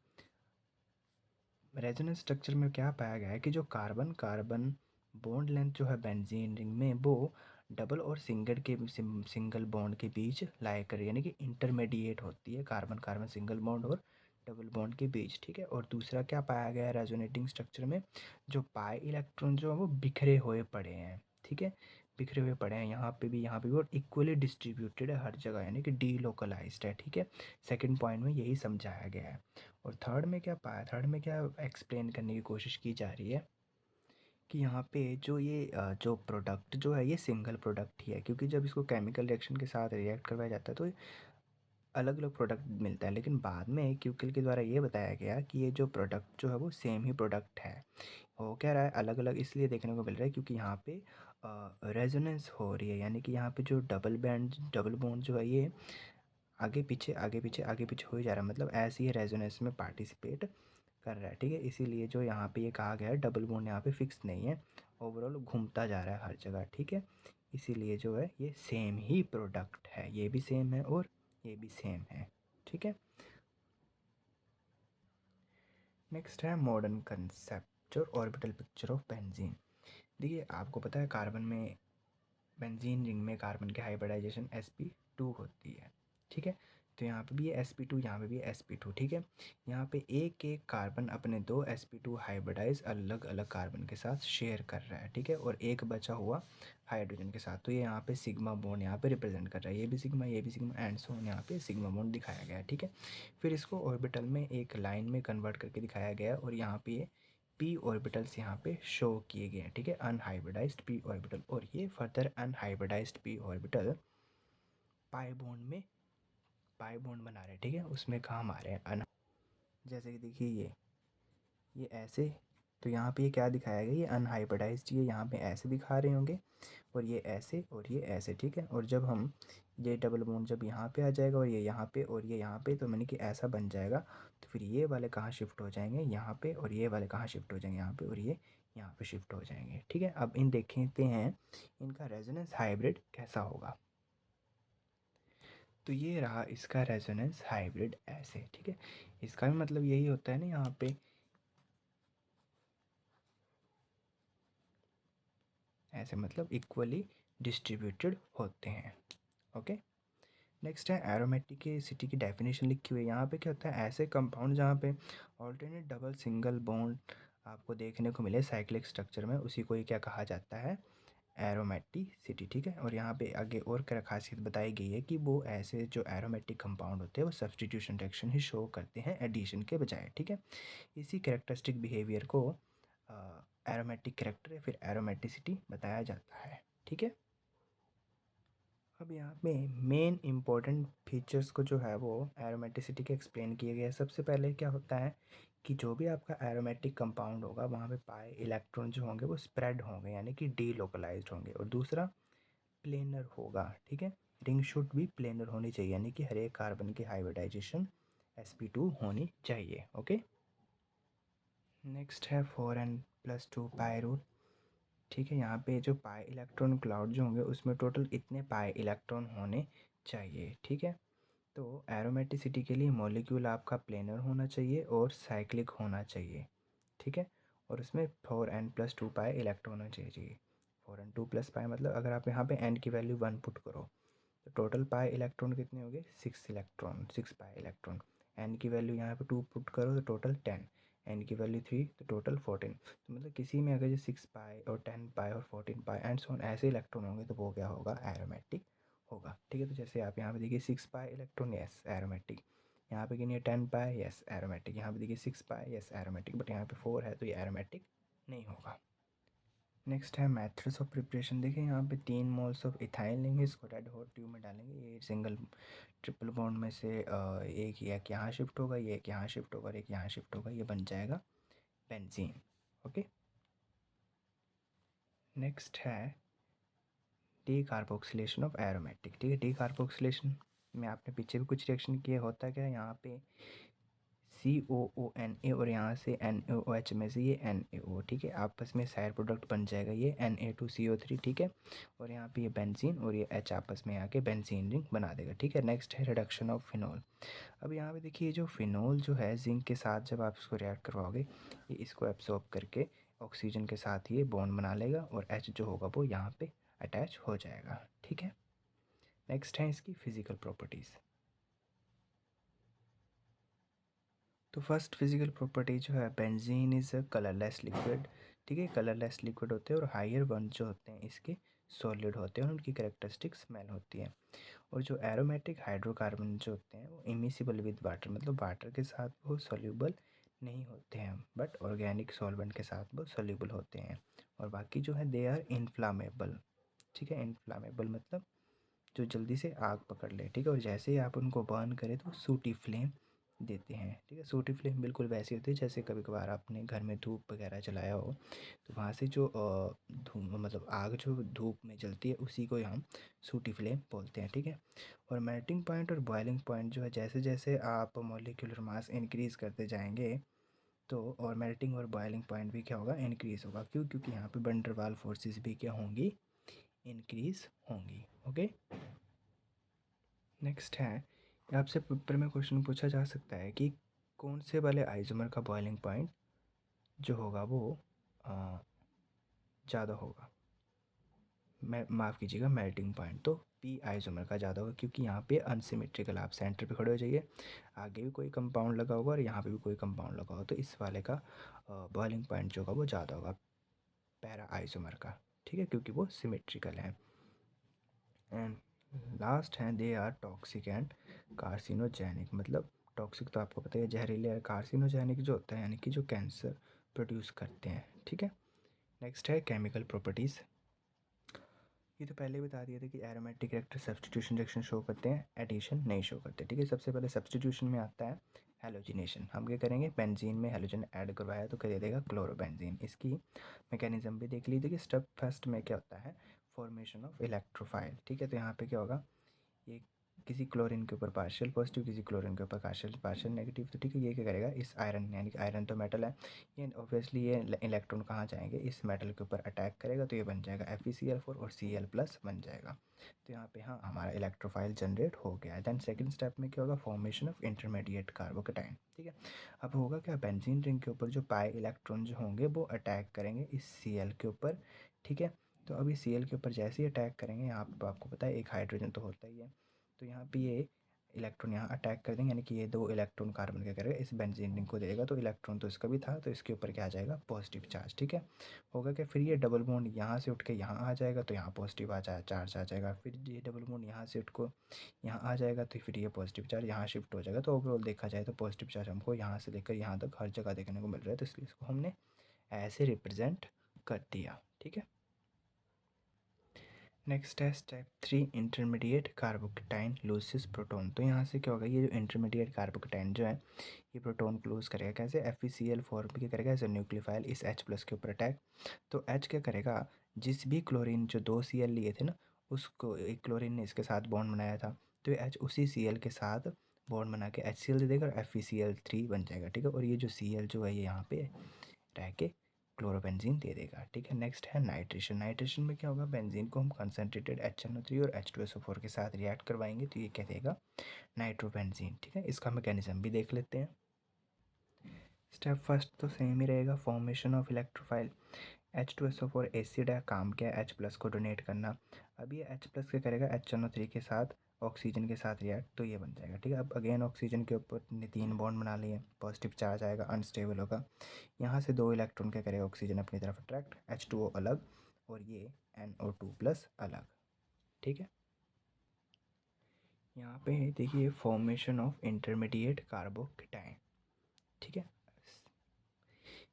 रेजोनेंस स्ट्रक्चर में क्या पाया गया है कि जो कार्बन कार्बन बॉन्ड लेंथ जो है बेंजीन रिंग में, वो डबल और सिंगल बॉन्ड के बीच लाई कर, यानी कि इंटरमीडिएट होती है, कार्बन कार्बन सिंगल बॉन्ड और डबल बॉन्ड के बीच, ठीक है। और दूसरा क्या पाया गया है रेजोनेटिंग स्ट्रक्चर में, जो पाई इलेक्ट्रॉन जो है वो बिखरे हुए पड़े हैं, ठीक है, बिखरे हुए पड़े हैं, यहाँ पे भी और इक्वली डिस्ट्रीब्यूटेड है हर जगह, यानी कि डीलोकलाइज्ड है, ठीक है। सेकंड पॉइंट में यही समझाया गया है। और थर्ड में क्या पाया, थर्ड में क्या एक्सप्लेन करने की कोशिश की जा रही है कि यहाँ पे जो ये जो प्रोडक्ट जो है ये सिंगल प्रोडक्ट ही है, क्योंकि जब इसको केमिकल रिएक्शन के साथ रिएक्ट करवाया जाता है तो अलग अलग प्रोडक्ट मिलता है, लेकिन बाद में क्यूकिल के द्वारा ये बताया गया कि ये जो प्रोडक्ट जो है वो सेम ही प्रोडक्ट है। हो क्या रहा है, अलग अलग इसलिए देखने को मिल रहा है क्योंकि यहाँ पे रेजोनेंस हो रही है, यानी कि यहाँ पे जो डबल बॉन्ड जो है ये आगे पीछे आगे पीछे आगे पीछे हो ही जा रहा है, मतलब ऐसे ही रेजोनेंस में पार्टिसिपेट कर रहा है, ठीक है। इसीलिए जो यहाँ पे ये कहा गया है डबल बॉन्ड यहाँ पे फिक्स नहीं है, ओवरऑल घूमता जा रहा है हर जगह, ठीक है। इसीलिए जो है ये सेम ही प्रोडक्ट है, ये भी सेम है और ये भी सेम है, ठीक है। नेक्स्ट है मॉडर्न कंसेप्ट और ऑर्बिटल पिक्चर ऑफ बेंजीन। देखिए आपको पता है कार्बन में बेंजीन रिंग में कार्बन की हाइब्रिडाइजेशन sp2 होती है। ठीक है, तो यहाँ पे भी ये sp2, यहाँ पे भी sp2। ठीक है, यहाँ पे एक एक कार्बन अपने दो sp2 हाइब्रिडाइज अलग अलग कार्बन के साथ शेयर कर रहा है। ठीक है, और एक बचा हुआ हाइड्रोजन के साथ, तो ये यहाँ पे सिग्मा बॉन्ड यहाँ पे रिप्रेजेंट कर रहा है, ये भी सिग्मा, ये भी सिग्मा, एंड सो यहाँ पे सिग्मा बॉन्ड दिखाया गया है। ठीक है, फिर इसको ऑर्बिटल में एक लाइन में कन्वर्ट करके दिखाया गया है, और यहाँ पे ये p ऑर्बिटल्स यहाँ पे शो किए गए हैं। ठीक है, अनहाइब्रिडाइज्ड p ऑर्बिटल, और ये further unhybridised p orbital pi bond में पाई बॉन्ड बना रहे हैं। ठीक है, उसमें काम आ रहे हैं अन, जैसे कि देखिए ये ऐसे, तो यहाँ पे ये क्या दिखाया गया, ये अनहाइब्रिडाइज्ड, ये यहाँ पे ऐसे दिखा रहे होंगे, और ये ऐसे और ये ऐसे। ठीक है, और जब हम ये डबल बॉन्ड जब यहाँ पे आ जाएगा, और ये यहाँ पे और ये यहाँ पे, तो मैंने कि ऐसा बन जाएगा, तो फिर ये वाले कहाँ शिफ्ट हो जाएंगे, यहाँ पे, और ये वाले कहाँ शिफ्ट हो जाएंगे, यहाँ पे, और ये यहाँ पे शिफ्ट हो जाएंगे। ठीक है, अब इन देखते हैं इनका रेजोनेंस हाइब्रिड कैसा होगा। तो ये रहा इसका रेजोनेंस हाइब्रिड ऐसे। ठीक है, इसका भी मतलब यही होता है ना, यहाँ पे ऐसे मतलब इक्वली डिस्ट्रीब्यूटेड होते हैं। ओके, नेक्स्ट है एरोमेटिसिटी की डेफिनेशन लिखी हुई है। यहाँ पे क्या होता है, ऐसे कंपाउंड जहाँ पे ऑल्टरनेट डबल सिंगल बॉन्ड आपको देखने को मिले साइक्लिक स्ट्रक्चर में, उसी को ये क्या कहा जाता है, एरोमेटिसिटी। ठीक है, और यहाँ पे आगे और क्या खासियत बताई गई है कि वो ऐसे जो एरोमेटिक कंपाउंड होते हैं वो सब्सटीट्यूशन रिएक्शन ही शो करते हैं एडिशन के बजाय। ठीक है, इसी कैरेक्टरिस्टिक बिहेवियर को एरोमेटिक कैरेक्टर या फिर एरोमेटिसिटी बताया जाता है। ठीक है, अब यहाँ पे मेन इंपॉर्टेंट फीचर्स को जो है वो एरोमेटिसिटी के एक्सप्लेन किए गए हैं। सबसे पहले क्या होता है कि जो भी आपका एरोमेटिक कंपाउंड होगा वहाँ पे पाए इलेक्ट्रॉन जो होंगे वो स्प्रेड होंगे, यानी कि डीलोकलाइज्ड होंगे, और दूसरा प्लेनर होगा। ठीक है, रिंग शुड भी प्लेनर होनी चाहिए, यानी कि हर एक कार्बन की हाइब्रिडाइजेशन sp2 होनी चाहिए। ओके, नेक्स्ट है 4n+2 पाई रूल। ठीक है, यहाँ पे जो पाई इलेक्ट्रॉन क्लाउड जो होंगे उसमें टोटल इतने पाई इलेक्ट्रॉन होने चाहिए। ठीक है, तो एरोमेटिसिटी के लिए मॉलिक्यूल आपका प्लेनर होना चाहिए और साइक्लिक होना चाहिए। ठीक है, और उसमें 4n+2 पाई इलेक्ट्रॉन होना चाहिए। 4n2+पाई मतलब अगर आप यहाँ पे n की वैल्यू 1 पुट करो तो टोटल पाई इलेक्ट्रॉन कितने हो गए, 6 इलेक्ट्रॉन, 6 पाई इलेक्ट्रॉन। एन की वैल्यू यहाँ पे 2 पुट करो तो टोटल 10, एन की वैल्यू 3 तो टोटल 14। तो मतलब किसी में अगर जो 6 पाई और 10 पाई और 14 पाई एंड सो ऑन ऐसे इलेक्ट्रॉन होंगे तो वो क्या होगा, एरोमेटिक होगा। ठीक है, तो जैसे आप यहाँ पे देखिए 6 पाई इलेक्ट्रॉन, यस एरोमेटिक। यहाँ पे गिनिए 10 पाई, यस एरोमेटिक। यहाँ पे देखिए 6 पाई, यस एरोमेटिक, बट यहाँ पे 4 है तो ये एरोमेटिक नहीं होगा। नेक्स्ट है मेथड्स ऑफ प्रिपरेशन। देखिए यहाँ पे 3 मोल्स ऑफ इथाइल लेंगे, इसको रेड हॉट ट्यूब में डालेंगे, ये सिंगल ट्रिपल बॉन्ड में से एक यहाँ शिफ्ट होगा, ये एक यहाँ शिफ्ट होगा और एक यहाँ शिफ्ट होगा, ये बन जाएगा बेंजीन। ओके, नेक्स्ट है डी कार्बोक्सिलेशन ऑफ एरोमेटिक। ठीक है, डी कार्बोक्सिलेशन में आपने पीछे भी कुछ रिएक्शन किए, होता क्या है यहाँ पे COONA और यहाँ से NaOH में से ये NaO। ठीक है, आपस में साइड प्रोडक्ट बन जाएगा ये Na2CO3। ठीक है, और यहाँ पे ये बेंजीन और ये H आपस में आके बेंजीन रिंग बना देगा। ठीक है, नेक्स्ट है रिडक्शन ऑफ फिनॉल। अब यहाँ पे देखिए जो फिनॉल जो है जिंक के साथ जब आप इसको रिएक्ट करवाओगे ये इसको एब्सॉर्ब करके ऑक्सीजन के साथ ये बॉन्ड बना लेगा, और H जो होगा वो यहाँ पे अटैच हो जाएगा। ठीक है, नेक्स्ट है इसकी फिजिकल प्रॉपर्टीज़। तो फर्स्ट फिजिकल प्रॉपर्टी जो है, benzene is a colourless liquid. ठीक है, कलरलेस लिक्विड होते हैं, और हायर वन जो होते हैं इसके सॉलिड होते हैं और उनकी कैरेक्टरिस्टिक स्मेल होती है। और जो एरोमेटिक हाइड्रोकार्बन जो होते हैं वो इमिसिबल विद वाटर, मतलब वाटर के साथ वो सोल्यूबल नहीं होते हैं, बट ऑर्गेनिक सॉल्वेंट के साथ वो सोल्यूबल होते हैं। और बाकी जो है दे आर इनफ्लामेबल। ठीक है, इनफ्लामेबल मतलब जो जल्दी से आग पकड़ ले। ठीक है, और जैसे ही आप उनको बर्न करें तो सूटी फ्लेम देते हैं। ठीक है, सूटी फ्लेम बिल्कुल वैसी होती है जैसे कभी कभार आपने घर में धूप वगैरह जलाया हो, तो वहाँ से जो धूम मतलब आग जो धूप में जलती है उसी को हम सूटी फ्लेम बोलते हैं। ठीक है, और मेल्टिंग पॉइंट और बॉइलिंग पॉइंट जो है, जैसे जैसे आप मॉलिक्यूलर मास इंक्रीज़ करते जाएंगे तो और मेल्टिंग और बॉइलिंग पॉइंट भी क्या होगा, इंक्रीज़ होगा। क्यों, क्योंकि यहाँ पे वंडर वाल फोर्सेस भी क्या होंगी, इंक्रीज़ होंगी। ओके, नेक्स्ट है, आपसे पेपर में क्वेश्चन पूछा जा सकता है कि कौन से वाले आइसोमर का बॉइलिंग पॉइंट जो होगा वो ज़्यादा होगा। माफ़ कीजिएगा मेल्टिंग पॉइंट, तो पी आइसोमर का ज़्यादा होगा क्योंकि यहाँ पे अनसिमेट्रिकल, आप सेंटर पे खड़े हो जाइए, आगे भी कोई कंपाउंड लगा होगा और यहाँ पे भी कोई कंपाउंड लगा होगा, तो इस वाले का बॉइलिंग पॉइंट जो होगा वो ज़्यादा होगा पैरा आइसोमर का, ठीक है, क्योंकि वो सिमेट्रिकल है। एंड लास्ट हैं they are toxic and carcinogenic, मतलब टॉक्सिक तो आपको पता है जहरीले है, कार्सिनोजेनिक जो होता है यानी कि जो कैंसर प्रोड्यूस करते हैं, ठीक है। नेक्स्ट है केमिकल प्रॉपर्टीज़। ये तो पहले बता दिया था कि aromatic reactor substitution reaction show करते हैं, एडिशन नहीं शो करते, ठीक है। सबसे पहले सब्स्टिट्यूशन में आता है हैलोजिनेशन। हम क्या करेंगे, बेंजीन में हैलोजन ऐड करवाया तो क्या दे देगा, क्लोरोबेंजीन। इसकी मैकेनिज्म भी देख लीजिए कि स्टेप फर्स्ट में क्या होता है, फॉर्मेशन ऑफ इलेक्ट्रोफाइल, ठीक है। तो यहाँ पे क्या होगा, ये किसी क्लोरीन के ऊपर पार्शियल पॉजिटिव, किसी क्लोरीन के ऊपर पार्शियल पार्शियल नेगेटिव, तो ठीक है। ये क्या करेगा, इस आयरन, यानी कि आयरन तो मेटल है, ये ऑब्वियसली ये इलेक्ट्रॉन कहाँ जाएंगे, इस मेटल के ऊपर अटैक करेगा, तो ये बन जाएगा FeCl4 और Cl+ बन जाएगा। तो यहाँ पे हाँ हमारा इलेक्ट्रोफाइल जनरेट हो गया है। दैन सेकंड स्टेप में क्या होगा, फॉर्मेशन ऑफ इंटरमीडिएट कार्बोकेटाइन, ठीक है। अब होगा क्या, बेंजीन रिंग के ऊपर जो पाई इलेक्ट्रॉन जो होंगे वो अटैक करेंगे इस Cl के ऊपर, ठीक है। तो अभी Cl के ऊपर जैसे ही अटैक करेंगे, यहाँ पर आपको पता है एक हाइड्रोजन तो होता ही है, तो यहाँ पे ये इलेक्ट्रॉन यहाँ अटैक कर देंगे, यानी कि ये 2 इलेक्ट्रॉन कार्बन क्या करेगा, इस बेंजीन रिंग को देगा, तो इलेक्ट्रॉन तो इसका भी था, तो इसके ऊपर क्या आ जाएगा, पॉजिटिव चार्ज, ठीक है। होगा क्या, फिर ये डबल बॉन्ड यहाँ से उठ के यहाँ आ जाएगा, तो यहाँ पॉजिटिव चार्ज आ जाएगा, फिर ये डबल बॉन्ड यहाँ से उठ को यहाँ आ जाएगा, तो फिर ये पॉजिटिव चार्ज यहाँ शिफ्ट हो जाएगा। तो ओवरऑल देखा जाए तो पॉजिटिव चार्ज हमको यहाँ से लेकर यहाँ तक हर जगह देखने को मिल रहा है, तो इसलिए इसको हमने ऐसे रिप्रेजेंट कर दिया, ठीक है। नेक्स्ट है step 3, intermediate carbocation loses proton. तो यहाँ से क्या होगा, ये जो इंटरमीडिएट कार्बोकेटाइन जो है ये प्रोटोन को लूज करेगा, कैसे, FeCl4 भी क्या करेगा, एज ए न्यूक्लियोफाइल इस H+ के ऊपर अटैक। तो H क्या करेगा, जिस भी क्लोरीन जो 2 Cl लिए थे ना, उसको एक क्लोरीन ने इसके साथ बॉन्ड बनाया था, तो ये H उसी Cl के साथ बॉन्ड बना के HCl दे देगा और FeCl3 बन जाएगा, ठीक है। और ये जो Cl जो है ये यहाँ पे रह के क्लोरोबेंजीन दे देगा, ठीक है। नेक्स्ट है नाइट्रेशन। नाइट्रेशन में क्या होगा, बेंजीन को हम कंसनट्रेटेड HNO3 और H2SO4 के साथ रिएक्ट करवाएंगे, तो ये क्या देगा, नाइट्रोबेंजीन, ठीक है। इसका मैकेनिज्म भी देख लेते हैं। स्टेप फर्स्ट तो सेम ही रहेगा, formation of electrophile. H2SO4 acid है, काम क्या है, H+ को डोनेट करना। अब ये H+ क्या करेगा, HNO3 के साथ ऑक्सीजन के साथ रिएक्ट, तो ये बन जाएगा, ठीक है। अब अगेन ऑक्सीजन के ऊपर ने 3 बॉन्ड बना लिए, पॉजिटिव चार्ज आएगा, अनस्टेबल होगा, यहाँ से 2 इलेक्ट्रॉन क्या करेगा, ऑक्सीजन अपनी तरफ अट्रैक्ट, H2O अलग और ये NO2+ अलग, ठीक है। यहाँ पे देखिए फॉर्मेशन ऑफ इंटरमीडिएट कार्बोकेटाइन, ठीक है।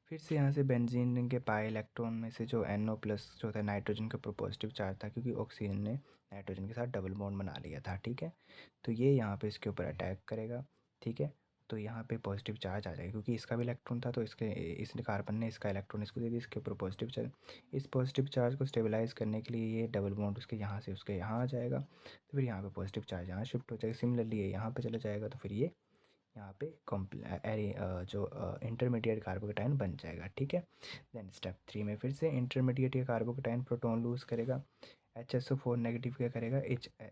फिर से यहाँ से बेंजीन रिंग के पाई इलेक्ट्रॉन में से जो NO+ जो था, नाइट्रोजन के ऊपर पॉजिटिव चार्ज था, क्योंकि ऑक्सीजन ने नाइट्रोजन के साथ डबल बॉन्ड बना लिया था, ठीक है। तो ये यहाँ पे इसके ऊपर अटैक करेगा, ठीक है। तो यहाँ पे पॉजिटिव चार्ज आ जाएगा, क्योंकि इसका भी इलेक्ट्रॉन था, तो इसके इस कार्बन ने इसका इलेक्ट्रॉन इसको दे दिया, इसके ऊपर पॉजिटिव चार्ज। इस पॉजिटिव चार्ज को स्टेबलाइज करने के लिए ये डबल बॉन्ड उसके यहाँ से उसके यहाँ आ जाएगा, तो फिर यहाँ पे पॉजिटिव चार्ज यहाँ शिफ्ट हो जाएगा, सिमिलरली ये यहाँ पे चला जाएगा, तो फिर ये यहाँ पे जो इंटरमीडिएट कार्बोकेटाइन बन जाएगा, ठीक है। देन स्टेप 3 में फिर से इंटरमीडिएट या कार्बोकेटाइन प्रोटॉन लूज करेगा, HSO4 नेगेटिव क्या करेगा,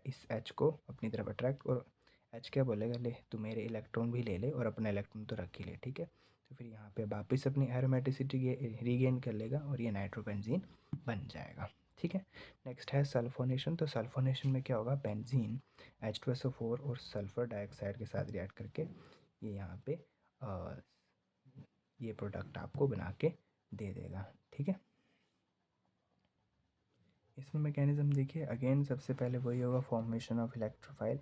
इस H को अपनी तरफ अट्रैक्ट, और H क्या बोलेगा, ले तू मेरे इलेक्ट्रॉन भी ले ले और अपना इलेक्ट्रॉन तो रख ही ले, ठीक है। तो फिर यहाँ पे वापस अपनी एरोमेटिसिटी रीगेन कर लेगा और ये नाइट्रोबेंजीन बन जाएगा, ठीक है। नेक्स्ट है सल्फोनेशन। तो सल्फोनेशन में क्या होगा, बेंजीन H2SO4 और सल्फर डाइऑक्साइड के साथ रिएक्ट करके ये यहाँ पे ये प्रोडक्ट आपको बना के दे देगा, ठीक है। इसमें मैकेनिज्म देखिए, अगेन सबसे पहले वही होगा, फॉर्मेशन ऑफ इलेक्ट्रोफाइल।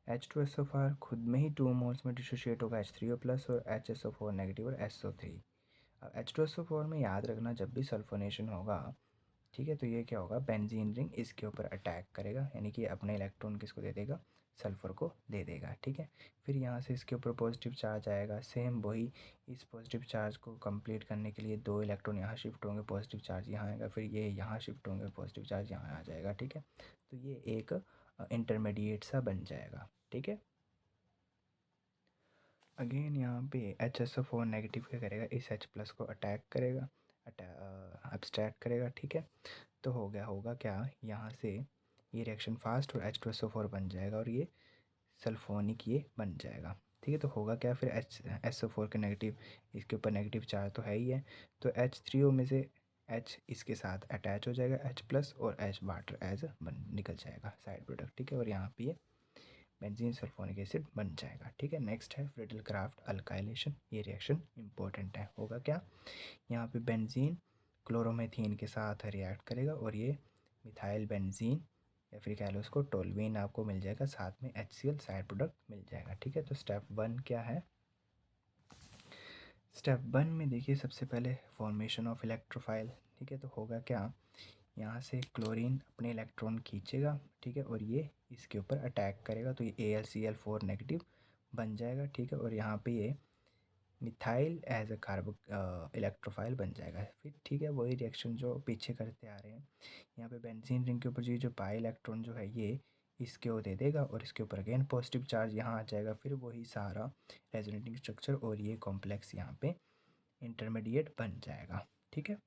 H2SO4 खुद में ही 2 मोल्स में डिसोशिएट होगा H3O+ और HSO4 नेगेटिव और SO3। अब H2SO4 में याद रखना, जब भी सल्फोनेशन होगा, ठीक है, तो ये क्या होगा, बेंजीन रिंग इसके ऊपर अटैक करेगा, यानी कि अपने इलेक्ट्रॉन किसको दे देगा, सल्फ़र को दे देगा, ठीक है। फिर यहाँ से इसके ऊपर पॉजिटिव चार्ज आएगा, सेम वही, इस पॉजिटिव चार्ज को कंप्लीट करने के लिए 2 इलेक्ट्रॉन यहाँ शिफ्ट होंगे, पॉजिटिव चार्ज यहाँ आएगा, फिर ये यहाँ शिफ्ट होंगे, पॉजिटिव चार्ज यहाँ आ जाएगा, ठीक है। तो ये एक इंटरमीडिएट सा बन जाएगा, ठीक है। अगेन यहाँ पे HSO4 नेगेटिव क्या करेगा, इस H+ को अटैक करेगा, अब्स्ट्रैक्ट करेगा, ठीक है। तो हो गया, होगा क्या, यहाँ से ये रिएक्शन फास्ट और H2SO4 बन जाएगा और ये सल्फोनिक ये बन जाएगा, ठीक है। तो होगा क्या, फिर SO4 के नेगेटिव, इसके ऊपर नेगेटिव चार्ज तो है ही है, तो H3O में से H इसके साथ अटैच हो जाएगा H+ और H वाटर एज बन निकल जाएगा साइड प्रोडक्ट, ठीक है। और यहाँ पे ये बेंजीन सल्फोनिक एसिड बन जाएगा, ठीक है। नेक्स्ट है फ्रिडल क्राफ्ट अल्काइलेशन। ये रिएक्शन इंपॉर्टेंट है। होगा क्या, यहाँ पे बेंजीन क्लोरोमेथीन के साथ रिएक्ट करेगा और ये मिथाइल बेंजीन या फिर कह लो उसको टोल्यूइन आपको मिल जाएगा, साथ में HCl साइड प्रोडक्ट मिल जाएगा, ठीक है। तो स्टेप 1 क्या है, स्टेप 1 में देखिए सबसे पहले फॉर्मेशन ऑफ इलेक्ट्रोफाइल, ठीक है। तो होगा क्या, यहाँ से क्लोरीन अपने इलेक्ट्रॉन खींचेगा, ठीक है, और ये इसके ऊपर अटैक करेगा तो ये AlCl4 नेगेटिव बन जाएगा, ठीक है। और यहाँ पे ये methyl as a carbo electrophile बन जाएगा फिर, ठीक है। वही रिएक्शन जो पीछे करते आ रहे हैं, यहाँ पे बेंजीन रिंग के ऊपर जो पाई इलेक्ट्रॉन जो है ये इसके वो दे देगा और इसके ऊपर अगेन पॉजिटिव चार्ज यहाँ आ जाएगा, फिर वही सारा रेजोनेटिंग स्ट्रक्चर और ये कॉम्प्लेक्स यहाँ पे इंटरमीडिएट बन जाएगा, ठीक है।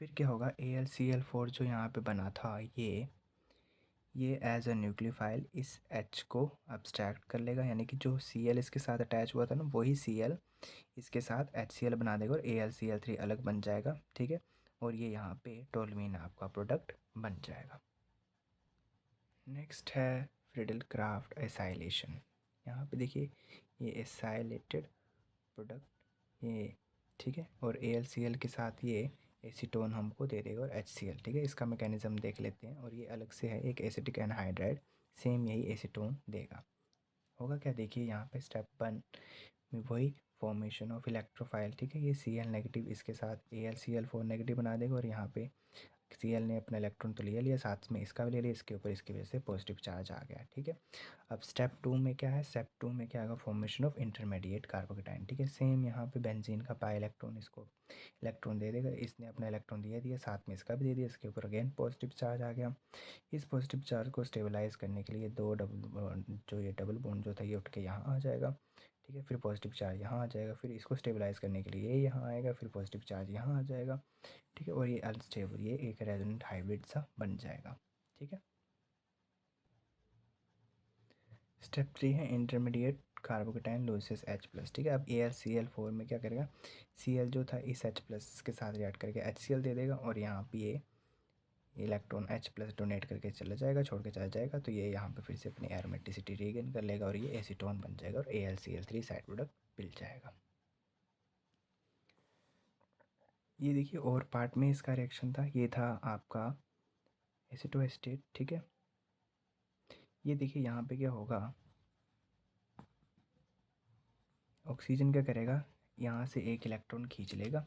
फिर क्या होगा, AlCl4 जो यहाँ पे बना था ये एज अ न्यूक्लियोफाइल इस H को अब्स्ट्रैक्ट कर लेगा, यानी कि जो Cl इसके साथ अटैच हुआ था ना वही Cl इसके साथ HCl बना देगा और AlCl3 अलग बन जाएगा, ठीक है। और ये यहाँ पे टोल्यूइन आपका प्रोडक्ट बन जाएगा। नेक्स्ट है फ्रिडल क्राफ्ट एसाइलेशन। यहाँ पे देखिए ये एसाइलेटेड प्रोडक्ट ये, ठीक है। और AlCl के साथ ये एसीटोन हमको दे देगा और HCl, ठीक है। इसका मैकेनिज्म देख लेते हैं। और ये अलग से है एक एसिटिक एनहाइड्राइड, सेम यही एसीटोन देगा। होगा क्या, देखिए यहाँ पे स्टेप 1 में वही फॉर्मेशन ऑफ इलेक्ट्रोफाइल, ठीक है। ये Cl नेगेटिव इसके साथ AlCl4 नेगेटिव बना देगा और यहाँ पे Cl ने अपना इलेक्ट्रॉन तो ले लिया, साथ में इसका भी ले लिया, इसके ऊपर इसकी वजह से पॉजिटिव चार्ज आ गया, ठीक है। अब स्टेप 2 में क्या है, स्टेप 2 में क्या आएगा, फॉर्मेशन ऑफ इंटरमीडिएट कार्बोकेटाइन, ठीक है। सेम यहाँ पे बेंजीन का पाई इलेक्ट्रॉन इसको इलेक्ट्रॉन दे देगा, इसने अपना इलेक्ट्रॉन दे दिया, साथ में इसका भी दे दिया, इसके ऊपर अगेन पॉजिटिव चार्ज आ गया। इस पॉजिटिव चार्ज को स्टेबलाइज करने के लिए दो डबल जो ये डबल बॉन्ड जो था ये उठ के यहाँ आ जाएगा, ठीक है। फिर पॉजिटिव चार्ज यहाँ आ जाएगा, फिर इसको स्टेबलाइज करने के लिए ये यहाँ आएगा, फिर पॉजिटिव चार्ज यहाँ आ जाएगा, ठीक है। और ये अनस्टेबल ये एक रेजोनेंट हाइब्रिड सा बन जाएगा, ठीक है। स्टेप 3 है इंटरमीडिएट कार्बोकेटाइन लूसेस H+, ठीक है। अब AlCl4 में क्या करेगा, Cl जो था इस H+ के साथ रिएक्ट करके HCl दे देगा और यहाँ पे ये इलेक्ट्रॉन H+ डोनेट करके चला जाएगा, छोड़ के चला जाएगा, तो ये यहाँ पे फिर से अपनी एरोमेटिसिटी रीगेन कर लेगा और ये एसीटोन बन जाएगा और AlCl3 साइड प्रोडक्ट मिल जाएगा। ये देखिए और पार्ट में इसका रिएक्शन था, ये था आपका एसीटोएस्टेट, ठीक है। ये देखिए यहाँ पे क्या होगा, ऑक्सीजन क्या करेगा, यहाँ से एक इलेक्ट्रॉन खींच लेगा,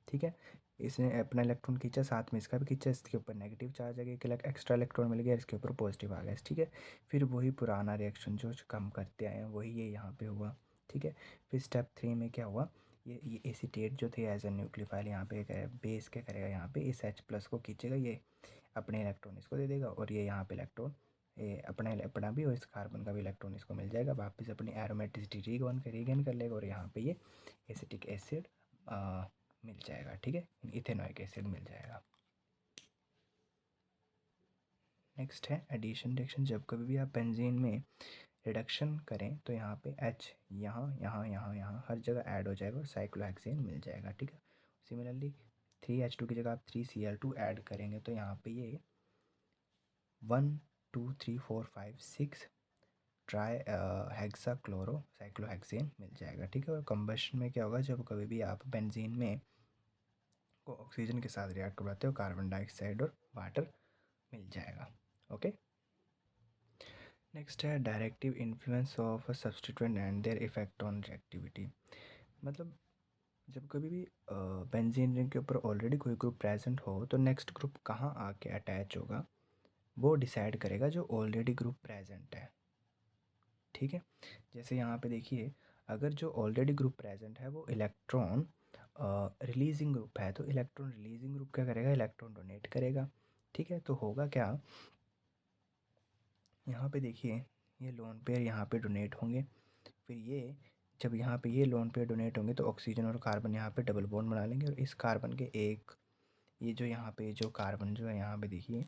ठीक है। इसने अपना इलेक्ट्रॉन खींचा, साथ में इसका भी खींचा, इसके ऊपर नेगेटिव चार्ज आ गया, एक एक्स्ट्रा इलेक्ट्रॉन मिल गया, इसके ऊपर पॉजिटिव आ गया, ठीक है। फिर वही पुराना रिएक्शन जो कम करते आए हैं वही ये यहाँ पे हुआ, ठीक है। फिर स्टेप 3 में क्या हुआ, ये एसीटेट जो थे एज ए न्यूक्लियोफाइल यहाँ पे बेस क्या करेगा, यहाँ पे इस H+ को खींचेगा, ये अपने इलेक्ट्रॉन इसको दे देगा और ये यहाँ पे इलेक्ट्रॉन ये अपना भी और इस कार्बन का भी इलेक्ट्रॉन इसको मिल जाएगा, वापस अपनी एरोमेटिसिटी रीगेन कर लेगा और यहाँ पे ये एसिटिक एसिड मिल जाएगा, ठीक है। इथेनॉइक एसिड मिल जाएगा। नेक्स्ट है एडिशन रिएक्शन। जब कभी भी आप बेंजीन में रिडक्शन करें तो यहाँ पे H यहाँ हर जगह ऐड हो जाएगा और साइक्लोहेक्सेन मिल जाएगा, ठीक है। सिमिलरली 3H2 की जगह आप 3Cl2 ऐड करेंगे तो यहाँ पे ये 1 2 3 4 5 6 ट्राई हेक्सा क्लोरो साइक्लोहेक्सेन मिल जाएगा, ठीक है। और कंबशन में क्या होगा, जब कभी भी आप बेंजीन में को ऑक्सीजन के साथ रिएक्ट करवाते हो कार्बन डाइऑक्साइड और वाटर मिल जाएगा, ओके। नेक्स्ट है directive influence of a substituent and their effect on reactivity. मतलब जब कभी भी बेंजीन रिंग के ऊपर ऑलरेडी कोई ग्रुप प्रेजेंट हो तो नेक्स्ट ग्रुप कहाँ आके अटैच होगा वो डिसाइड करेगा जो ऑलरेडी ग्रुप प्रेजेंट है, ठीक है। जैसे यहाँ पे देखिए अगर जो ऑलरेडी ग्रुप प्रेजेंट है वो इलेक्ट्रॉन रिलीजिंग ग्रुप है तो इलेक्ट्रॉन रिलीजिंग ग्रुप क्या करेगा, इलेक्ट्रॉन डोनेट करेगा, ठीक है। तो होगा क्या, यहाँ पे देखिए ये लोन पेयर यहाँ पे डोनेट होंगे, फिर ये जब यहाँ पे ये लोन पेयर डोनेट होंगे तो ऑक्सीजन और कार्बन यहाँ पे डबल बॉन्ड बना लेंगे और इस कार्बन के एक ये जो यहाँ पे जो कार्बन जो है यहाँ पे देखिए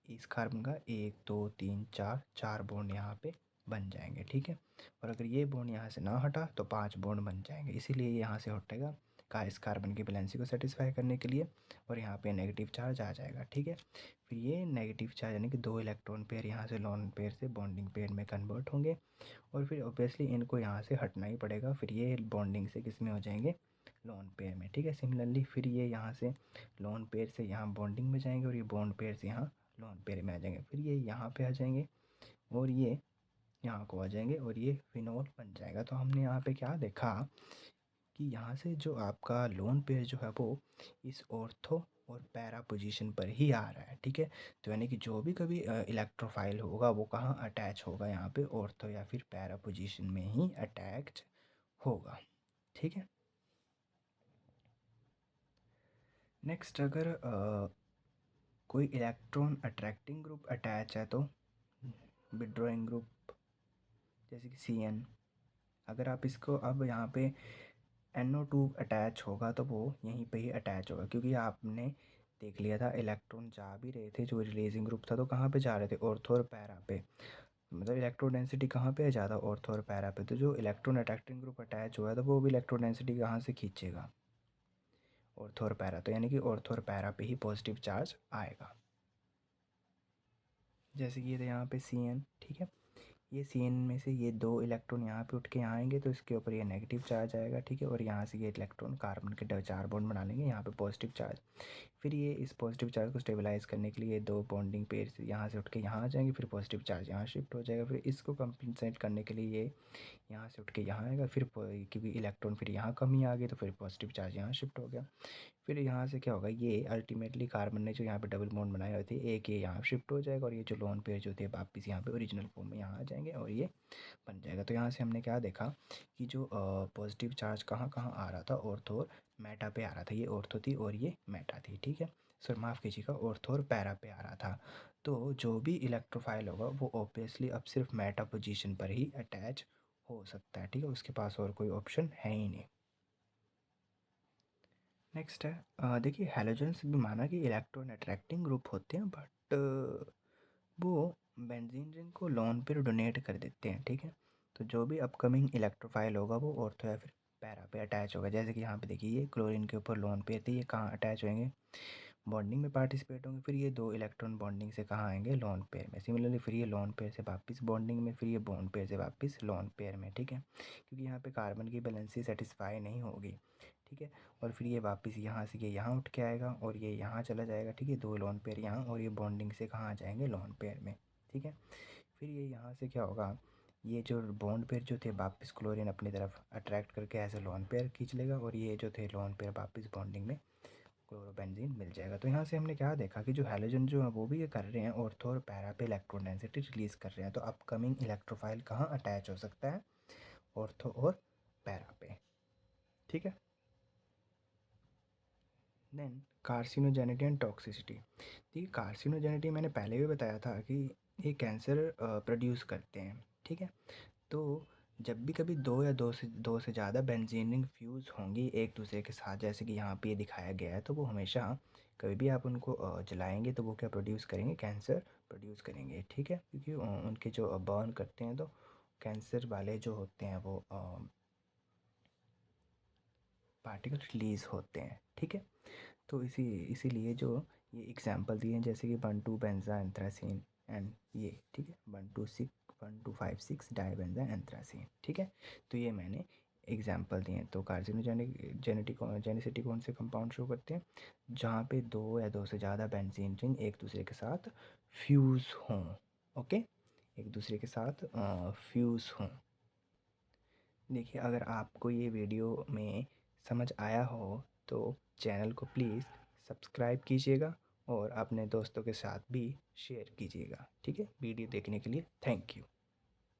इस कार्बन का 1 2 3 4 4 बॉन्ड यहाँ पे बन जाएंगे, ठीक है। और अगर ये बॉन्ड यहाँ से ना हटा तो 5 बॉन्ड बन जाएंगे, इसीलिए ये यहाँ से हटेगा इस कार्बन की वैलेंसी को सेटिस्फाई करने के लिए, और यहाँ पे नेगेटिव चार्ज आ जाएगा, ठीक है। फिर ये नेगेटिव चार्ज यानी कि 2 इलेक्ट्रॉन पेयर यहाँ से लोन पेयर से बॉन्डिंग पेयर में कन्वर्ट होंगे, और फिर ऑब्वियसली इनको यहाँ से हटना ही पड़ेगा, फिर ये बॉन्डिंग से किस में हो जाएंगे, लोन पेयर में, ठीक है। सिमिलरली फिर ये यहाँ से लोन पेयर से यहाँ बॉन्डिंग में जाएंगे, और ये बॉन्ड पेयर से यहाँ लोन पेयर में आ जाएंगे, फिर ये यहाँ पे आ जाएंगे, और ये यहाँ को आ जाएंगे, और ये फिनोल बन जाएगा। तो हमने यहाँ पे क्या देखा कि यहाँ से जो आपका लोन पेयर जो है वो इस ऑर्थो और पैरा पोजीशन पर ही आ रहा है, ठीक है। तो यानी कि जो भी कभी इलेक्ट्रोफाइल होगा वो कहाँ अटैच होगा, यहाँ पे ऑर्थो या फिर पैरा पोजीशन में ही अटैच होगा, ठीक है। नेक्स्ट, अगर कोई इलेक्ट्रॉन अट्रैक्टिंग ग्रुप अटैच है तो विड्रॉइंग ग्रुप, जैसे कि Cn, अगर आप इसको अब यहाँ पे NO2 अटैच होगा तो वो यहीं पे ही अटैच होगा, क्योंकि आपने देख लिया था इलेक्ट्रॉन जा भी रहे थे, जो रिलीजिंग ग्रुप था तो कहाँ पे जा रहे थे, ऑर्थो और पैरा पे, मतलब इलेक्ट्रो डेंसिटी कहाँ पे है ज़्यादा, ऑर्थो और पैरा पे। तो जो इलेक्ट्रॉन अट्रैक्टिंग ग्रुप अटैच हुआ है तो वो भी इलेक्ट्रो डेंसिटी कहाँ से खींचेगा, ऑर्थो और पैरा, तो यानी कि ऑर्थो और पैरा पे ही पॉजिटिव चार्ज आएगा। जैसे कि ये यहाँ पे Cn, ठीक है, ये Cn में से ये 2 इलेक्ट्रॉन यहाँ पे उठ के यहाँ आएंगे तो इसके ऊपर ये नेगेटिव चार्ज आएगा, ठीक है, और यहाँ से ये इलेक्ट्रॉन कार्बन के 4 बॉन्ड बना लेंगे, यहाँ पे पॉजिटिव चार्ज। फिर ये इस पॉजिटिव चार्ज को स्टेबलाइज करने के लिए 2 बॉन्डिंग पेयर यहाँ से उठ के यहाँ आ जाएंगे, फिर पॉजिटिव चार्ज यहाँ शिफ्ट हो जाएगा, फिर इसको कंपनसेट करने के लिए ये यहाँ से उठ के यहाँ आएगा, फिर क्योंकि इलेक्ट्रॉन फिर यहाँ कमी आ गई तो फिर पॉजिटिव चार्ज यहाँ शिफ्ट हो गया। फिर यहाँ से क्या होगा, ये अल्टीमेटली कार्बन ने जो यहाँ पे डबल बॉन्ड बनाए हुए थे, एक ये यहाँ शिफ्ट हो जाएगा, और ये जो लोन पेयर जो थे वापस यहाँ पे ओरिजिनल फॉर्म में यहाँ आ जाएंगे, और ये बन जाएगा। तो यहाँ से हमने क्या देखा कि जो पॉजिटिव चार्ज कहाँ कहाँ आ रहा था, ऑर्थो और मेटा पे आ रहा था, ये ऑर्थो थी और ये मेटा थी, ठीक है। सर माफ़ कीजिएगा, ऑर्थो और पैरा पे आ रहा था। तो जो भी इलेक्ट्रोफाइल होगा वो ऑब्वियसली अब सिर्फ मेटा पोजीशन पर ही अटैच हो सकता है, ठीक है, उसके पास और कोई ऑप्शन है ही नहीं। नेक्स्ट है, देखिए हैलोजेंस भी माना कि इलेक्ट्रॉन अट्रैक्टिंग ग्रुप होते हैं, बट वो बेंजीन रिंग को लोन पेयर डोनेट कर देते हैं, ठीक है। तो जो भी अपकमिंग इलेक्ट्रोफाइल होगा वो ऑर्थो या फिर पैरा पे अटैच होगा। जैसे कि यहाँ पे देखिए, ये क्लोरीन के ऊपर लोन पेयर थे, ये कहाँ अटैच होंगे, बॉन्डिंग में पार्टिसिपेट होंगे, फिर ये 2 इलेक्ट्रॉन बॉन्डिंग से कहाँ आएंगे, लोन पेयर में। सिमिलरली फिर ये लोन पेयर से वापस बॉन्डिंग में, फिर ये बॉन्ड पेयर से वापस लोन पेयर में, ठीक है, क्योंकि यहाँ पे कार्बन की बैलेंसी सेटिस्फाई नहीं होगी, ठीक है। और फिर ये वापस यहाँ से ये यहाँ उठ के आएगा और ये यहाँ चला जाएगा, ठीक है, 2 लोन पेयर यहाँ, और ये बॉन्डिंग से कहाँ आ जाएंगे, लोन पेयर में, ठीक है। फिर ये यहाँ से क्या होगा, ये जो बॉन्ड पेयर जो थे वापस क्लोरीन अपनी तरफ अट्रैक्ट करके ऐसे लोन पेयर खींच लेगा, और ये जो थे लोन पेयर वापस बॉन्डिंग में क्लोरोबेंजीन मिल जाएगा। तो यहाँ से हमने क्या देखा कि जो हैलोजन जो है वो भी ये कर रहे हैं, ऑर्थो और पैरा पे इलेक्ट्रॉन डेंसिटी रिलीज़ कर रहे हैं। तो अपकमिंग इलेक्ट्रोफाइल कहाँ अटैच हो सकता है, ऑर्थो और पैरा पे, ठीक है। Then carcinogenity and toxicity. देखिए कार्सिनोजेनिटी मैंने पहले भी बताया था कि ये कैंसर प्रोड्यूस करते हैं, ठीक है। तो जब भी कभी दो से ज़्यादा बेंजीन रिंग फ्यूज़ होंगी एक दूसरे के साथ, जैसे कि यहाँ पे ये दिखाया गया है, तो वो हमेशा कभी भी आप उनको जलाएंगे तो वो क्या प्रोड्यूस करेंगे, कैंसर प्रोड्यूस करेंगे, ठीक है, क्योंकि उनके जो बर्न करते हैं तो कैंसर वाले जो होते हैं वो पार्टिकल रिलीज़ होते हैं, ठीक है। तो इसीलिए जो ये एग्जांपल दिए हैं, जैसे कि 1,2 बेंजा एंथ्रासीन एंड ये, ठीक है, 1,2,5,6 डाइबेंजा एंथ्रासीन, ठीक है। तो ये मैंने एग्जांपल दिए हैं। तो जेनेसिटी कौन से कंपाउंड शो करते हैं, जहाँ पे 2 या 2 से ज़्यादा बेंजीन रिंग एक दूसरे के साथ फ्यूज़ हों, ओके, एक दूसरे के साथ फ्यूज़ हों। देखिए अगर आपको ये वीडियो में समझ आया हो तो चैनल को प्लीज़ सब्सक्राइब कीजिएगा और अपने दोस्तों के साथ भी शेयर कीजिएगा, ठीक है। वीडियो देखने के लिए थैंक यू।